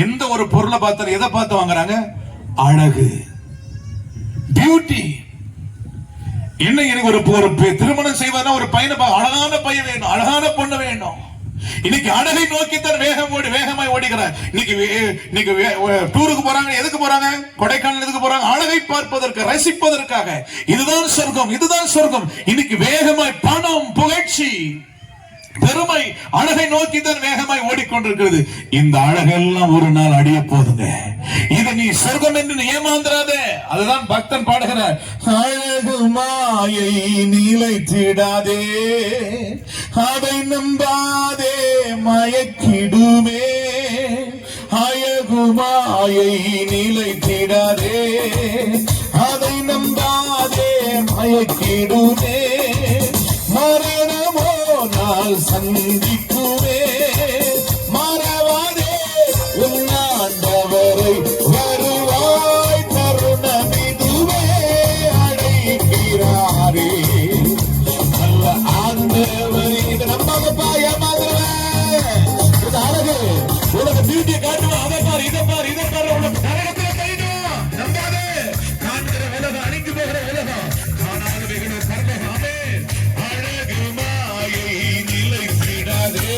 எந்த ஒரு பொருளை பார்த்தாலும் எதை பார்த்து வாங்குறாங்க? அழகு, பியூட்டி. என்ன, எனக்கு ஒரு திருமணம் செய்வதா ஒரு பையனை அழகான பையன் வேணும், அழகான பொண்ணு வேணும். இன்னைக்கு அழகை நோக்கித்தான் வேகமாய் ஓடுகிறார். இன்னைக்கு டூருக்கு போறாங்க, எதுக்கு போறாங்க? கொடைக்கானல் எதுக்கு போறாங்க? அழகை பார்ப்பதற்கு, ரசிப்பதற்காக. இதுதான் சொர்க்கம், இதுதான் சொர்க்கம். இன்னைக்கு வேகமாய் பணம், புகழ்ச்சி, பெருமை, அழகை நோக்கி தான் வேகமாய் ஓடிக்கொண்டிருக்கிறது. இந்த அழகெல்லாம் ஒரு நாள் அடிய போதுங்க. இது நீ சொர்க்கம் என்று நீ ஏமாந்திராதே. அதுதான் பக்தன் பாடுகிறார், அழகு மாயை நிலைத்திடாதே, அதை நம்பாதே மயக்கிடுமே, அழகு மாயை நிலைத்திடாதே, அதை நம்பாதே மயக்கிடுமே, மரணமோ நாள் நாள் சந்திக்குவே மறவாதே உன்னாண்டவரை வருவாய் தருணமிதுவே அழைக்கிறாரே நல்ல ஆண்டவரே இதை நம்பாதப்பா ஏமாத்துறேன் இது அழகு உலக பியூட்டியை காட்டுவா அதை பாரு இதை பாரு இதை பாரு உனக்கு நரகத்துல கைதுவா நம்பாதே காண்கிற உலகம் அழிந்து போகிற உலகம் காணாதவைகளும் பரலோகமே அழகு மாயை நிலைத்திடாதே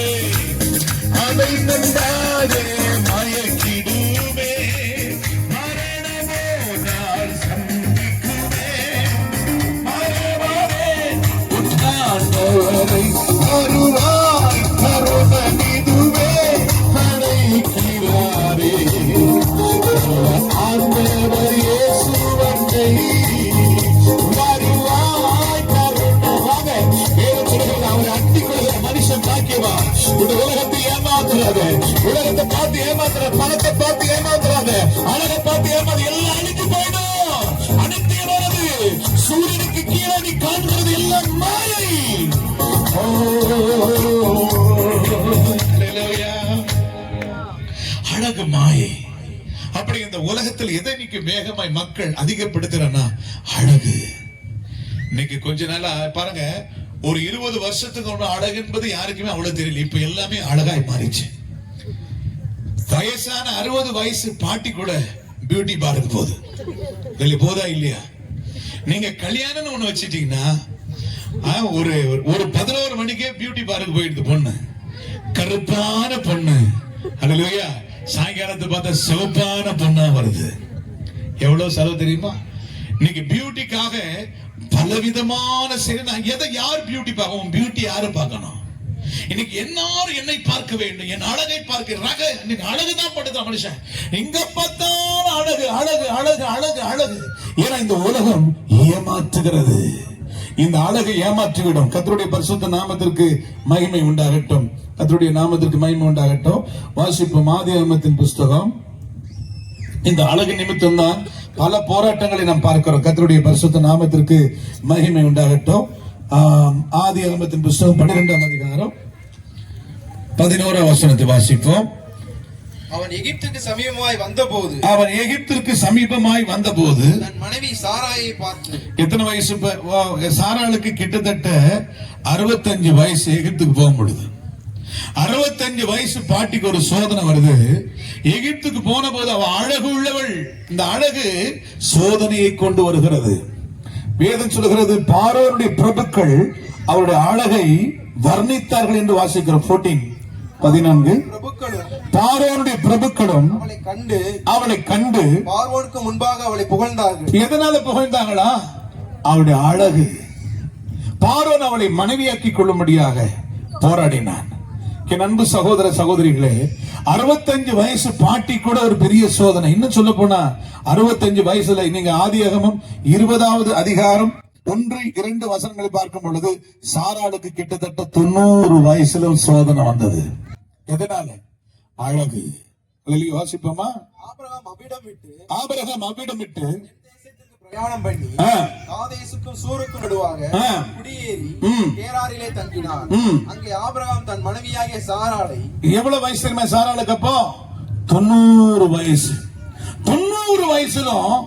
அதை நம்பாதே மயக்கிடுமே மரணமோ நாள் சந்திக்குமே மறவாதே உன்னாண்டவரை வருவாய் தருணமிதுவே அழைக்கிறாரே ஆண்டவர் இயேசு வந்தே வருவாய் தருணமாக தேவன் சொல்லுகிறது அவரை அட்டிக் கொள்கிற மனுஷன் பாக்கியவான் இந்த உலகத்தை ஏமாத்துறாத உலகத்தை பார்த்து ஏமாத்துற பணத்தை பார்த்து ஏமாத்துறாத அழகை பார்த்து ஏமாத்து எல்லாம் அழித்து போயிடும் அனைத்தையானது சூரியனுக்கு கீழே நீ காண்கிறது எல்லாம் மாயை அழகு மாயை அப்படி இந்த உலகத்தில் எதை இன்னைக்கு வேகமாய் மக்கள் அதிகப்படுத்துறனா அழகு இன்னைக்கு கொஞ்ச நாளா பாருங்க ஒரு 20 வருஷத்துக்கு ஒண்ணு அழகு என்பது யாருக்குமே அவ்வளவு தெரியல இப்ப எல்லாமே அழகாய் மாறிச்சு வயசான 60 வயசு பாட்டி கூட பியூட்டி பார்க்கு போகுது வெளியே போதா இல்லையா நீங்க கல்யாணம்னு ஒண்ணு வச்சிட்டீங்கன்னா ஒரு 11 மணிக்கே பியூட்டி பார்க்கு போயிடுது பொண்ணு கருப்பான பொண்ணு அல்லேலூயா சாயங்காலத்தை பார்த்தா சிவப்பான பொண்ணா வருது எவ்வளவு செலவு தெரியுமா இன்னைக்கு பியூட்டிக்காக பலவிதமான எதை யார் பியூட்டி பார்க்கணும் பியூட்டி யாரும் பார்க்கணும் இன்னைக்கு எல்லாரும் என்னை பார்க்க வேண்டும் என் அழகை பார்க்க இன்னைக்கு அழகுதான் படுத்த மனுஷன் எங்க பார்த்தாலும் அழகு அழகு அழகு அழகு அழகு ஏன்னா இந்த உலகம் ஏமாற்றுகிறது இந்த அழகை ஏமாற்றிவிடும் கர்த்தருடைய பரிசுத்த நாமத்திற்கு மகிமை உண்டாகட்டும் கர்த்தருடைய நாமத்திற்கு மகிமை உண்டாகட்டும் வாசிப்போம் ஆதியாகமத்தின் புஸ்தகம் இந்த அழகு நிமித்தம் தான் பல போராட்டங்களை நாம் பார்க்கிறோம் கர்த்தருடைய பரிசுத்த நாமத்திற்கு மகிமை உண்டாகட்டும் ஆதியாகமத்தின் புஸ்தகம் 12ஆம் அதிகாரம் 11ஆம் வசனத்தை வாசிப்போம் அவன் எகிப்துக்கு சமீபமாய் வந்தபோது தன் மனைவி சாராயை பார்த்து எத்தனை வயசு சாராளுக்கு கிட்டத்தட்ட 65 வயசு எகிப்துக்கு போகும் பொழுது 65 வயசு பாட்டிக்கு ஒரு சோதனை வருது எகிப்துக்கு போன போது அவ அழகு உள்ளவள் இந்த அழகு சோதனையை கொண்டு வருகிறது வேதம் சொல்கிறது பார்வோனுடைய பிரபுக்கள் அவருடைய அழகை வர்ணித்தார்கள் என்று வாசிக்கிறோம் 14 பார்வோனுடைய பிரபுக்களும் அவளை கண்டு பார்வோனுக்கு முன்பாக அவளை புகழ்ந்தார்கள் எதனால புகழ்ந்தாங்களா அவளுடைய அழகு பார்வோன் அவளை மனைவியாக்கி கொள்ளும்படியாக போராடினான் என் அன்பு சகோதர சகோதரிகளே 65 வயசு பாட்டி கூட ஒரு பெரிய சோதனை இன்னும் சொல்ல போனா 65 வயசுல நீங்க ஆதியாகமம் 20வது அதிகாரம் 1-2 வசனங்களை பார்க்கும் பொழுது சாராளுக்கு கிட்டத்தட்ட 90 வயசுல சோதனை வந்தது எதனால அழகு வாசிப்போமா ஆபிரகாம் அவ்விடமிட்டு பிரயாணம் பண்ணி காதேசுக்கும் சூருக்கும் நடுவாக குடியேறி கேராரிலே தங்கினான் அங்கே ஆபிரகாம் தன் மனைவியாகிய சாராளை எவ்வளவு வயசு தெரியுமா சாராளுக்கு அப்போ 90 வயசு 90 வயசுலும்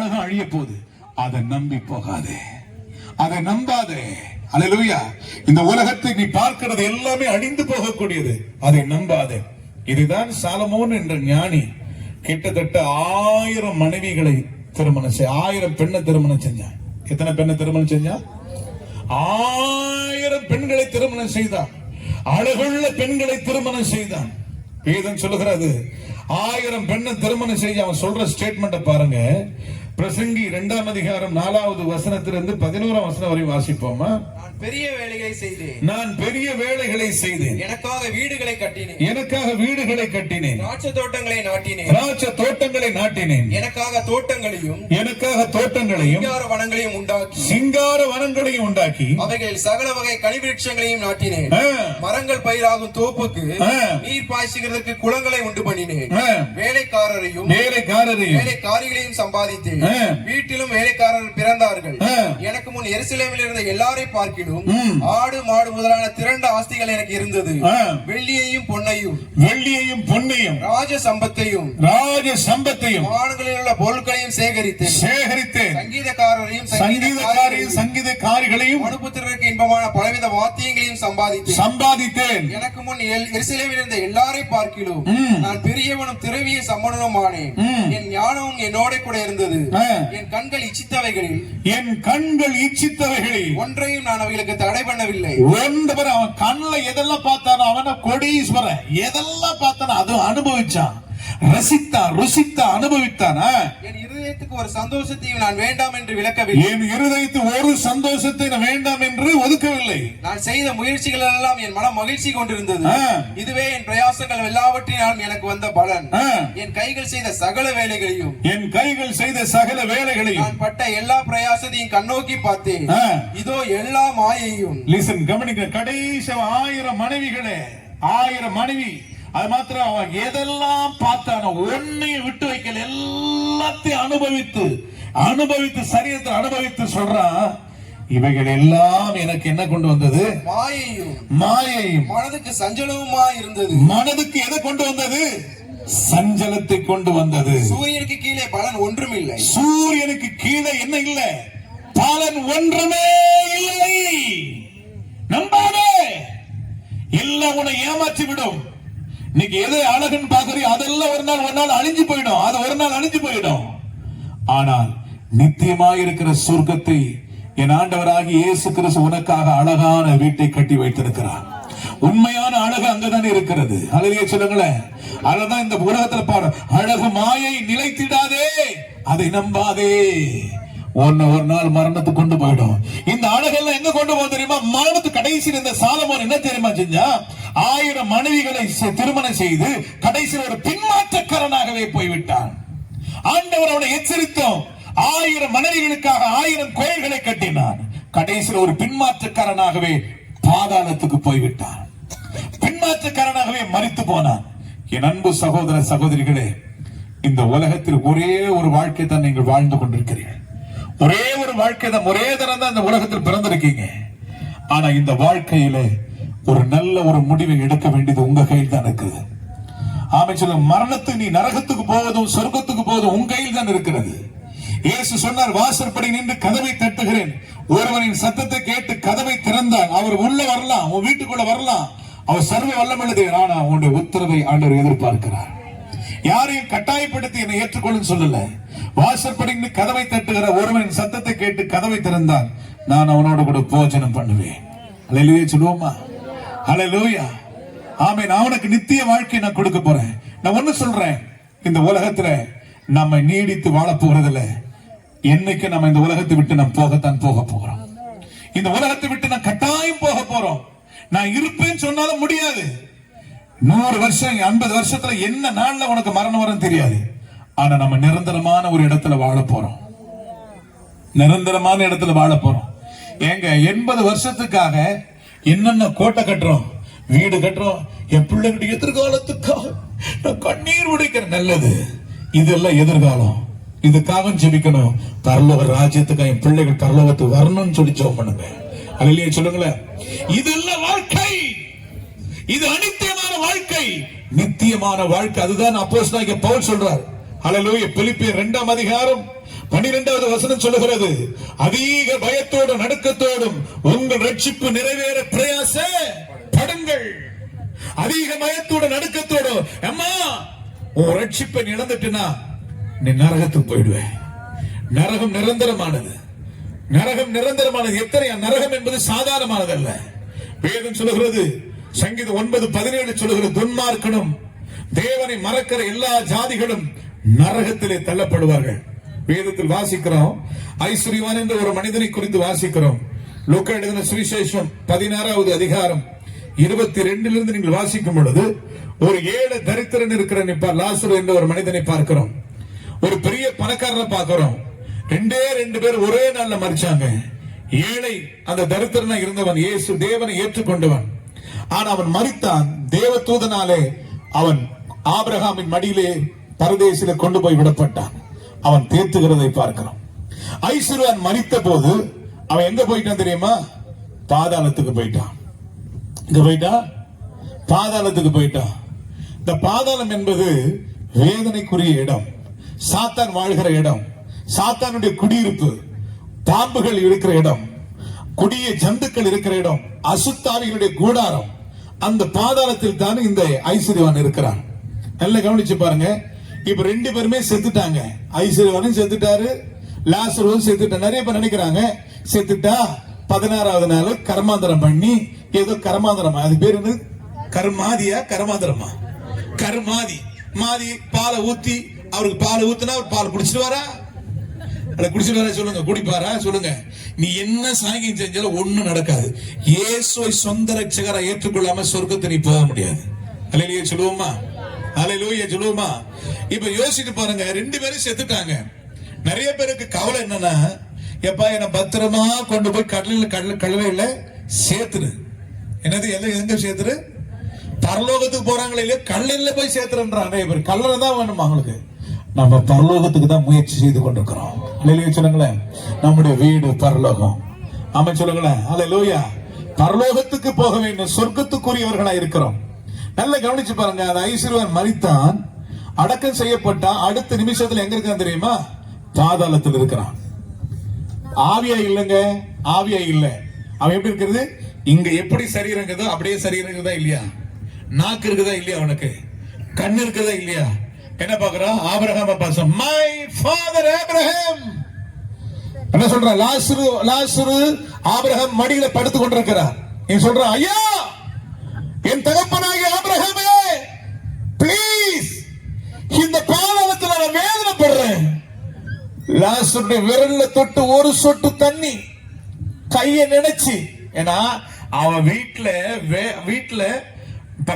உலகம் அழிய போகுது, அதை நம்பி போகாதே, அதை நம்பாதே. அல்லேலூயா. இந்த உலகத்தை நீ பார்க்கிறது எல்லாமே அழிந்து போகக்கூடியது, அதை நம்பாதே. இதுதான் சாலமோன் என்ற ஞானி கிட்டத்தட்ட 1000 மனைவிகளை திருமணம் 1000 பெண்ணை திருமணம் செஞ்சான். எத்தனை பெண்ணை திருமணம் செஞ்சான்? 1000 பெண்களை திருமணம் செய்தான். அழகுள்ள பெண்களை திருமணம் செய்தான். வேதம் சொல்லுகிறது 1000 பெண்ணை திருமணம் செய்ய அவன் சொல்ற ஸ்டேட்மெண்ட்டை பாருங்க. பிரசங்கி 2ஆம் அதிகாரம் 4வது வசனத்திலிருந்து 11ஆம் வசனம் வரை வாசிப்போமா? நான் பெரிய வேலைகளை செய்தேன், நான் பெரிய வேலைகளை செய்தேன், எனக்காக வீடுகளை கட்டினேன், எனக்காக வீடுகளை கட்டினேன், திராட்சை தோட்டங்களை நாட்டினேன், திராட்சை தோட்டங்களை நாட்டினேன், எனக்காக தோட்டங்களையும் எனக்காக தோட்டங்களையும் சிங்கார வனங்களையும் உண்டாக்கி, சிங்கார வனங்களையும் உண்டாக்கி, அவைகளில் சகல வகை கனிவிருட்சங்களையும் நாட்டினேன், ஆ, மரங்கள் பயிராகும் தோப்புக்கு ஆ, நீர் பாய்ச்சுகிறதற்கு குளங்களை உண்டு பண்ணினேன், ஆ, வேலைக்காரரையும் வேலைக்காரரையும் வேலைக்காரிகளையும் சம்பாதித்தேன், ஆ, வீட்டிலும் வேலைக்காரர் பிறந்தார்கள். ஆ, எனக்கு முன் எருசலேமில் இருந்த எல்லாரை பார்க்கிலும் ம், ஆடு மாடு முதலான திரண்ட ஆஸ்திகள் எனக்கு இருந்தது. ஆ, வெள்ளியையும் பொன்னையும் வெள்ளியையும் பொன்னையும் ராஜ சம்பத்தையும் ராஜ சம்பத்தையும் வானங்களில் உள்ள பொருட்களையும் சேகரித்தேன். சேகரித்தேன். சங்கீதக்காரரையும் சங்கீதக்காரையும் சங்கீதக்காரிகளையும் அனுபவத்திற்கு இன்பமான பலவித வாத்தியங்களையும் சம்பாதித்தேன். சம்பாதித்தேன். எனக்கு முன் எருசலேமில் இருந்த எல்லாரை பார்க்கிலும் ம், நான் பெரியவனும் திரவிய சம்பனனும் ஆனேன். ம், என் ஞானமும் என்னோட கூட இருந்தது. ஆ, என் கண்கள் இச்சித்தவைகளில் என் கண்கள் இச்சித்தவைகளில் ஒன்றையும் நான் அவைகளுக்கு தடை பண்ணவில்லை. அவன் கண்ணுல எதெல்லாம் பார்த்தானோ அவன கோடீஸ்வரன், எதெல்லாம் பார்த்தானோ அது அனுபவிச்சான், ரசித்தான், ருசித்தான், அனுபவித்தான். என் இருதயத்துக்கு ஒரு சந்தோஷத்தையும் நான் வேண்டாம் என்று விளக்கவில்லை. என் இருதயத்துக்கு ஒரு சந்தோஷத்தை நான் வேண்டாம் என்று ஒதுக்கவில்லை. நான் செய்த முயற்சிகள் எல்லாம் என் மனம் மகிழ்ச்சி கொண்டிருந்தது. ஆ, இதுவே என் பிரயாசங்கள் எல்லாவற்றினாலும் எனக்கு வந்த பலன். ஆ, என் கைகள் செய்த சகல வேலைகளையும் என் கைகள் செய்த சகல வேலைகளையும் நான் பட்ட எல்லா பிரயாசத்தையும் கண்ணோக்கி பார்த்தேன். ஆ, இதோ எல்லா மாயையும். லிசன், கவனிக்க. கடைசி 1000 மனைவிகளே, 1000 மனைவி. அது மாத்திரம் அவன் எதெல்லாம் பார்த்தானோ ஒன்னையும் விட்டு வைக்கல, எல்லாத்தையும் அனுபவித்து சரீரத்தை அனுபவித்து சொல்றான், இவைகள் எல்லாம் எனக்கு என்ன கொண்டு வந்தது? மாயையும் மனதுக்கு சஞ்சலவுமா இருந்தது. மனதுக்கு எதை கொண்டு வந்தது? சஞ்சலத்தை கொண்டு வந்தது. சூரியனுக்கு கீழே பலன் ஒன்றும் இல்லை. சூரியனுக்கு கீழே என்ன இல்லை? பலன் ஒன்றுமே இல்லை. நம்பாதே, எல்லாம் உன்னை ஏமாற்றி விடும். இன்னைக்கு எது அழகுன்னு பாக்குறியோ அதெல்லாம் ஒரு நாள் அழிஞ்சு போயிடும். அது ஒரு நாள் அழிஞ்சு போயிடும். ஆனால் நித்தியமாய் இருக்கிற சொர்க்கத்தை என் ஆண்டவராகி இயேசு கிறிஸ்து உனக்காக அழகான வீட்டை கட்டி வைத்திருக்கிறார். உண்மையான அழகு அங்கதான் இருக்கிறது. அல்லேலூயா சொல்லுங்களேன். அதுதான் இந்த உலகத்துல பாரு, அழகு மாயை நிலைத்திடாதே, அதை நம்பாதே, ஒரு நாள் மரணத்துக்கு கொண்டு போயிடும். இந்த அழகெல்லாம் எங்க கொண்டு போக தெரியுமா? மரணத்துக்கு. கடைசியில் இந்த சாலமோன் என்ன தெரியுமா செஞ்சா? 1000 மனைவிகளை திருமணம் செய்து கடைசியில் ஒரு பின்மாற்றக்காரனாகவே போய்விட்டான். ஆண்டவர் அவனை எச்சரித்தோம். 1000 மனைவிகளுக்காக 1000 கோயில்களை கட்டினான். கடைசியில் ஒரு பின்மாற்றக்காரனாகவே பாதாளத்துக்கு போய்விட்டான். பின்மாற்றக்காரனாகவே மரித்து போனான். என் அன்பு சகோதர சகோதரிகளே, இந்த உலகத்தில் ஒரே ஒரு வாழ்க்கை தான் நீங்கள் வாழ்ந்து கொண்டிருக்கிறீர்கள். ஒரே ஒரு வாழ்க்கை தான், ஒரே தரம் தான் இந்த உலகத்தில் பிறந்திருக்கீங்க. ஆனா இந்த வாழ்க்கையில ஒரு நல்ல ஒரு முடிவை எடுக்க வேண்டியது உங்க கையில் தான் இருக்குது. ஆமென் சொல்லுங்க. மரணத்துக்கு, நீ நரகத்துக்கு போவதும் சொர்க்கத்துக்கு போவதும் உங்க கையில் தான் இருக்கிறது. இயேசு சொன்னார், வாசற்படி நின்று கதவை தட்டுகிறேன், ஒருவனின் சத்தத்தை கேட்டு கதவை திறந்தால் அவர் உள்ள வரலாம், உன் வீட்டுக்குள்ள வரலாம். அவர் சர்வ வல்லமையுள்ளது. ஆனா உன்னுடைய உத்தரவை ஆண்டவர் எதிர்பார்க்கிறார். யாரையும் கட்டாயப்படுத்தி என்னை ஏற்றுக்கொள்ளுன்னு சொல்லல. வாசற்படி கதவை தட்டுகிற ஒருவனின் சத்தத்தை கேட்டு கதவை திறந்தால் நான் அவனோடு கூட போஜனம் பண்ணுவேன். அல்லேலூயா சொல்லுவோமா? அல்லேலூயா. ஆமென். அவனுக்கு நித்திய வாழ்க்கை நான் கொடுக்க போறேன். நான் ஒண்ணு சொல்றேன், இந்த உலகத்துல நம்ம நீடித்து வாழ போறதில்ல. என்னைக்கு நம்ம இந்த உலகத்தை விட்டு நம்ம போகத்தான் போக போறோம். இந்த உலகத்தை விட்டு நான் கட்டாயம் போக போறோம். நான் இருப்பேன்னு சொன்னாலும் முடியாது. 100 வருஷம் 50 வருஷத்துல என்ன நாள்ல உனக்கு மரணம் வரும் தெரியாது. ஆனா நம்ம நிரந்தரமான ஒரு இடத்துல வாழ போறோம். நிரந்தரமான இடத்துல வாழ போறோம். ஏங்க 80 வருஷத்துக்காக என்னென்ன கோட்டை கட்டுறோம், வீடு கட்டுறோம், என் பிள்ளைகளுடைய எதிர்காலத்துக்காக நான் கண்ணீர் உடைக்கிறேன். நல்லது, இதெல்லாம் எதிர்காலம். இதுக்காக ஜெபிக்கணும். பரலோக ராஜ்யத்துக்கு என் பிள்ளைகள் பரலோகத்துக்கு வரணும்னு சொல்லி ஜெபம் பண்ணுங்க. அல்லேலூயா சொல்லுங்களேன். இதெல்லாம் வாழ்க்கை, இது அனித்தியமான வாழ்க்கை, நித்தியமான வாழ்க்கை. அதுதான் அப்போஸ்தலனாகிய பவுல் சொல்றார். அல்லேலூயா. பிலிப்பியர் 2ஆம் அதிகாரம் 12வது வசனம் சொல்லுகிறது, அதிக பயத்தோடும் நடுக்கத்தோடும் உங்கள் ரட்சிப்பு நிறைவேற பிரயாசப்படுங்கள். அதிக பயத்தோட நடுக்கத்தோடும், அம்மா உன் ரட்சிப்பை இழந்துட்டுனா நீ நரகத்துக்கு போயிடுவேன். நரகம் நிரந்தரமானது. நரகம் நிரந்தரமானது. எத்தனை நரகம் என்பது சாதாரணமானது அல்ல. வேதம் சொல்லுகிறது, சங்கீதம் 9:17 சொல்லுகிறது, துன்மார்க்கனும் தேவனை மறக்கிற எல்லா ஜாதிகளும் நரகத்திலே தள்ளப்படுவார்கள். வேதத்தில் வாசிக்கிறோம், ஐஸ்வர்யவான் என்ற ஒரு மனிதனை குறித்து வாசிக்கிறோம். லூக்கா எழுதின சுவிசேஷம் 16வது அதிகாரம் 22 நீங்கள் வாசிக்கும் பொழுது, ஒரு ஏழை தரித்திரன் இருக்கிற லாசரு என்ற ஒரு மனிதனை பார்க்கிறோம். ஒரு பெரிய பணக்காரரை பார்க்கிறோம். ரெண்டு பேர் ஒரே நாள்ல மரிச்சாங்க. ஏழை அந்த தரித்திரனா இருந்தவன் இயேசு தேவனை ஏற்றுக்கொண்டவன். ஆனா அவன் மரித்தான். தேவதூதனாலே அவன் ஆபிரகாமின் மடியிலே பரதேசிலே கொண்டு போய் விடப்பட்டான். அவன் தேற்றுகிறதை பார்க்கிறோம். ஐஸ்வர்யவான் மரித்த போது அவன் எங்க போயிட்டான் தெரியுமா? பாதாளத்துக்கு போயிட்டான். இங்க போயிட்டான், பாதாளத்துக்கு போயிட்டான். இந்த பாதாளம் என்பது வேதனைக்குரிய இடம், சாத்தான் வாழ்கிற இடம், சாத்தானுடைய குடியிருப்பு, பாம்புகள் இருக்கிற இடம், கொடிய ஜந்துக்கள் இருக்கிற இடம், அசுத்தாவிகளுடைய கூடாரம். அந்த பாதாளத்தில் தான் இந்த ஐஸ்வர்யவான் இருக்கிறான். நல்லா கவனிச்சு பாருங்க. இப்ப 2 பேருமே செத்துட்டாங்க. ஐஸ்வர்யவானும் செத்துட்டாரு, லாசருவும் செத்துட்டாரு. நிறைய பேர் நினைக்கிறாங்க செத்துட்டா 16வது நாள் கர்மாந்தரம் பண்ணி, ஏதோ கர்மாந்தரம், அது பேரு என்ன, கர்மாதியா கர்மாந்தரமா? கர்மாதி. மாதி பாலை ஊத்தி, அவருக்கு பால் ஊத்துனா அவர் பால் குடிச்சிட்டு வரா? குடிச்சிட்டு வர சொல்லுங்க, குடிப்பாரா சொல்லுங்க? நீ என்ன சாங்கியம் செஞ்சாலும் ஒண்ணும் நடக்காது. இயேசுவை சொந்த ரட்சகரா ஏற்றுக்கொள்ளாம சொர்க்கத்தை நீ போக முடியாது. அல்லேலூயா சொல்லுவோமா? அல்லேலூயா சொல்லுவோமா? இப்ப யோசிச்சு பாருங்க, 2 பேரும் செத்துட்டாங்க. நிறைய பேருக்கு கவலை என்னன்னா, எப்பா என்ன பத்திரமா கொண்டு போய் கடலையில சேர்த்துரு. என்னது, எங்க சேர்த்துரு? பரலோகத்துக்கு போறாங்களே இல்லையா, கல்லறையில போய் சேர்த்துறன்றாங்க நிறைய பேர். கல்லறை தான் வேணுமா அவங்களுக்கு? நம்ம பரலோகத்துக்கு தான் முயற்சி செய்து கொண்டிருக்கிறோம். அல்லேலூயா சொல்லுங்களேன். நம்முடைய வீடு பரலோகம். ஆமா சொல்லுங்களேன். அல்லேலூயா. பரலோகத்துக்கு போக வேண்டும், சொர்க்கத்துக்குரியவர்களா இருக்கிறோம். நல்ல கவனிச்சு பாருங்க. அந்த ஐஸ்வர்யவான் மரித்தான், அடக்கம் செய்யப்பட்டான். அடுத்த நிமிஷத்துல எங்க இருக்கான் தெரியுமா? பாதாளத்தில் இருக்கிறான். ஆவியா இல்லங்க, ஆவியா இல்ல. அவன் எப்படி இருக்கிறது? இங்க எப்படி சரீரம் இருக்குதோ அப்படியே சரீரம் இருக்குதா இல்லையா? நாக்கு இருக்குதா இல்லையா? அவனுக்கு கண்ணு இருக்குதா இல்லையா? என்ன பாக்குறான்? ஆபிரகாம பாசம். மை ஃபாதர் ஆபிரகாம் என்ன சொல்றான்? லாசரு ஆபிரகாம் மடியில படுத்து கொண்டிருக்கிறார். நீ சொல்றான், ஐயா என் தகப்பனாகிய ஆபிரகாமே, ப்ளீஸ் இந்த பாதாளத்தில் நான் வேதனைப்படுறேன். லாசருடைய விரல்ல தொட்டு ஒரு சொட்டு தண்ணி கையை நினைச்சு, ஏன்னா அவன் வீட்டுல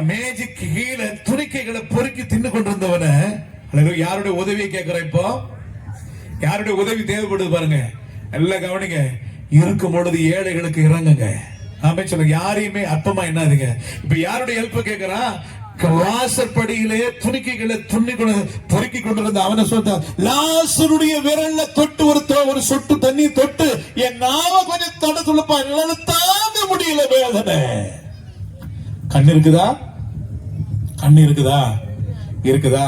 மேஜிக்கு கீழே துணிக்கைகளை பொறுக்கி தின்னு கொண்டிருந்தவன யாருடைய உதவியை கேட்கிற? இப்போ யாருடைய உதவி தேவைப்படுது பாருங்க. எல்லாம் கவனிங்க. இருக்கும் பொழுது ஏழைகளுக்கு இறங்குங்க. ஆமே சொல்லுங்க. யாரையுமே அற்பமா என்னாதுங்க. இப்ப யாருடைய ஹெல்ப் கேட்கிறான்? வாசற்படியிலே துணிக்கைகளை பொறுக்கி கொண்டிருந்த அவனை சொல்ற, லாசருடைய விரல்ல தொட்டு ஒரு சொட்டு தண்ணி தொட்டு என் நாவ கொஞ்சம் தொட துளப்பா, என்னால தாங்க முடியல வேதனை. கண்ணு இருக்குதா? கண்ணு இருக்குதா? இருக்குதா?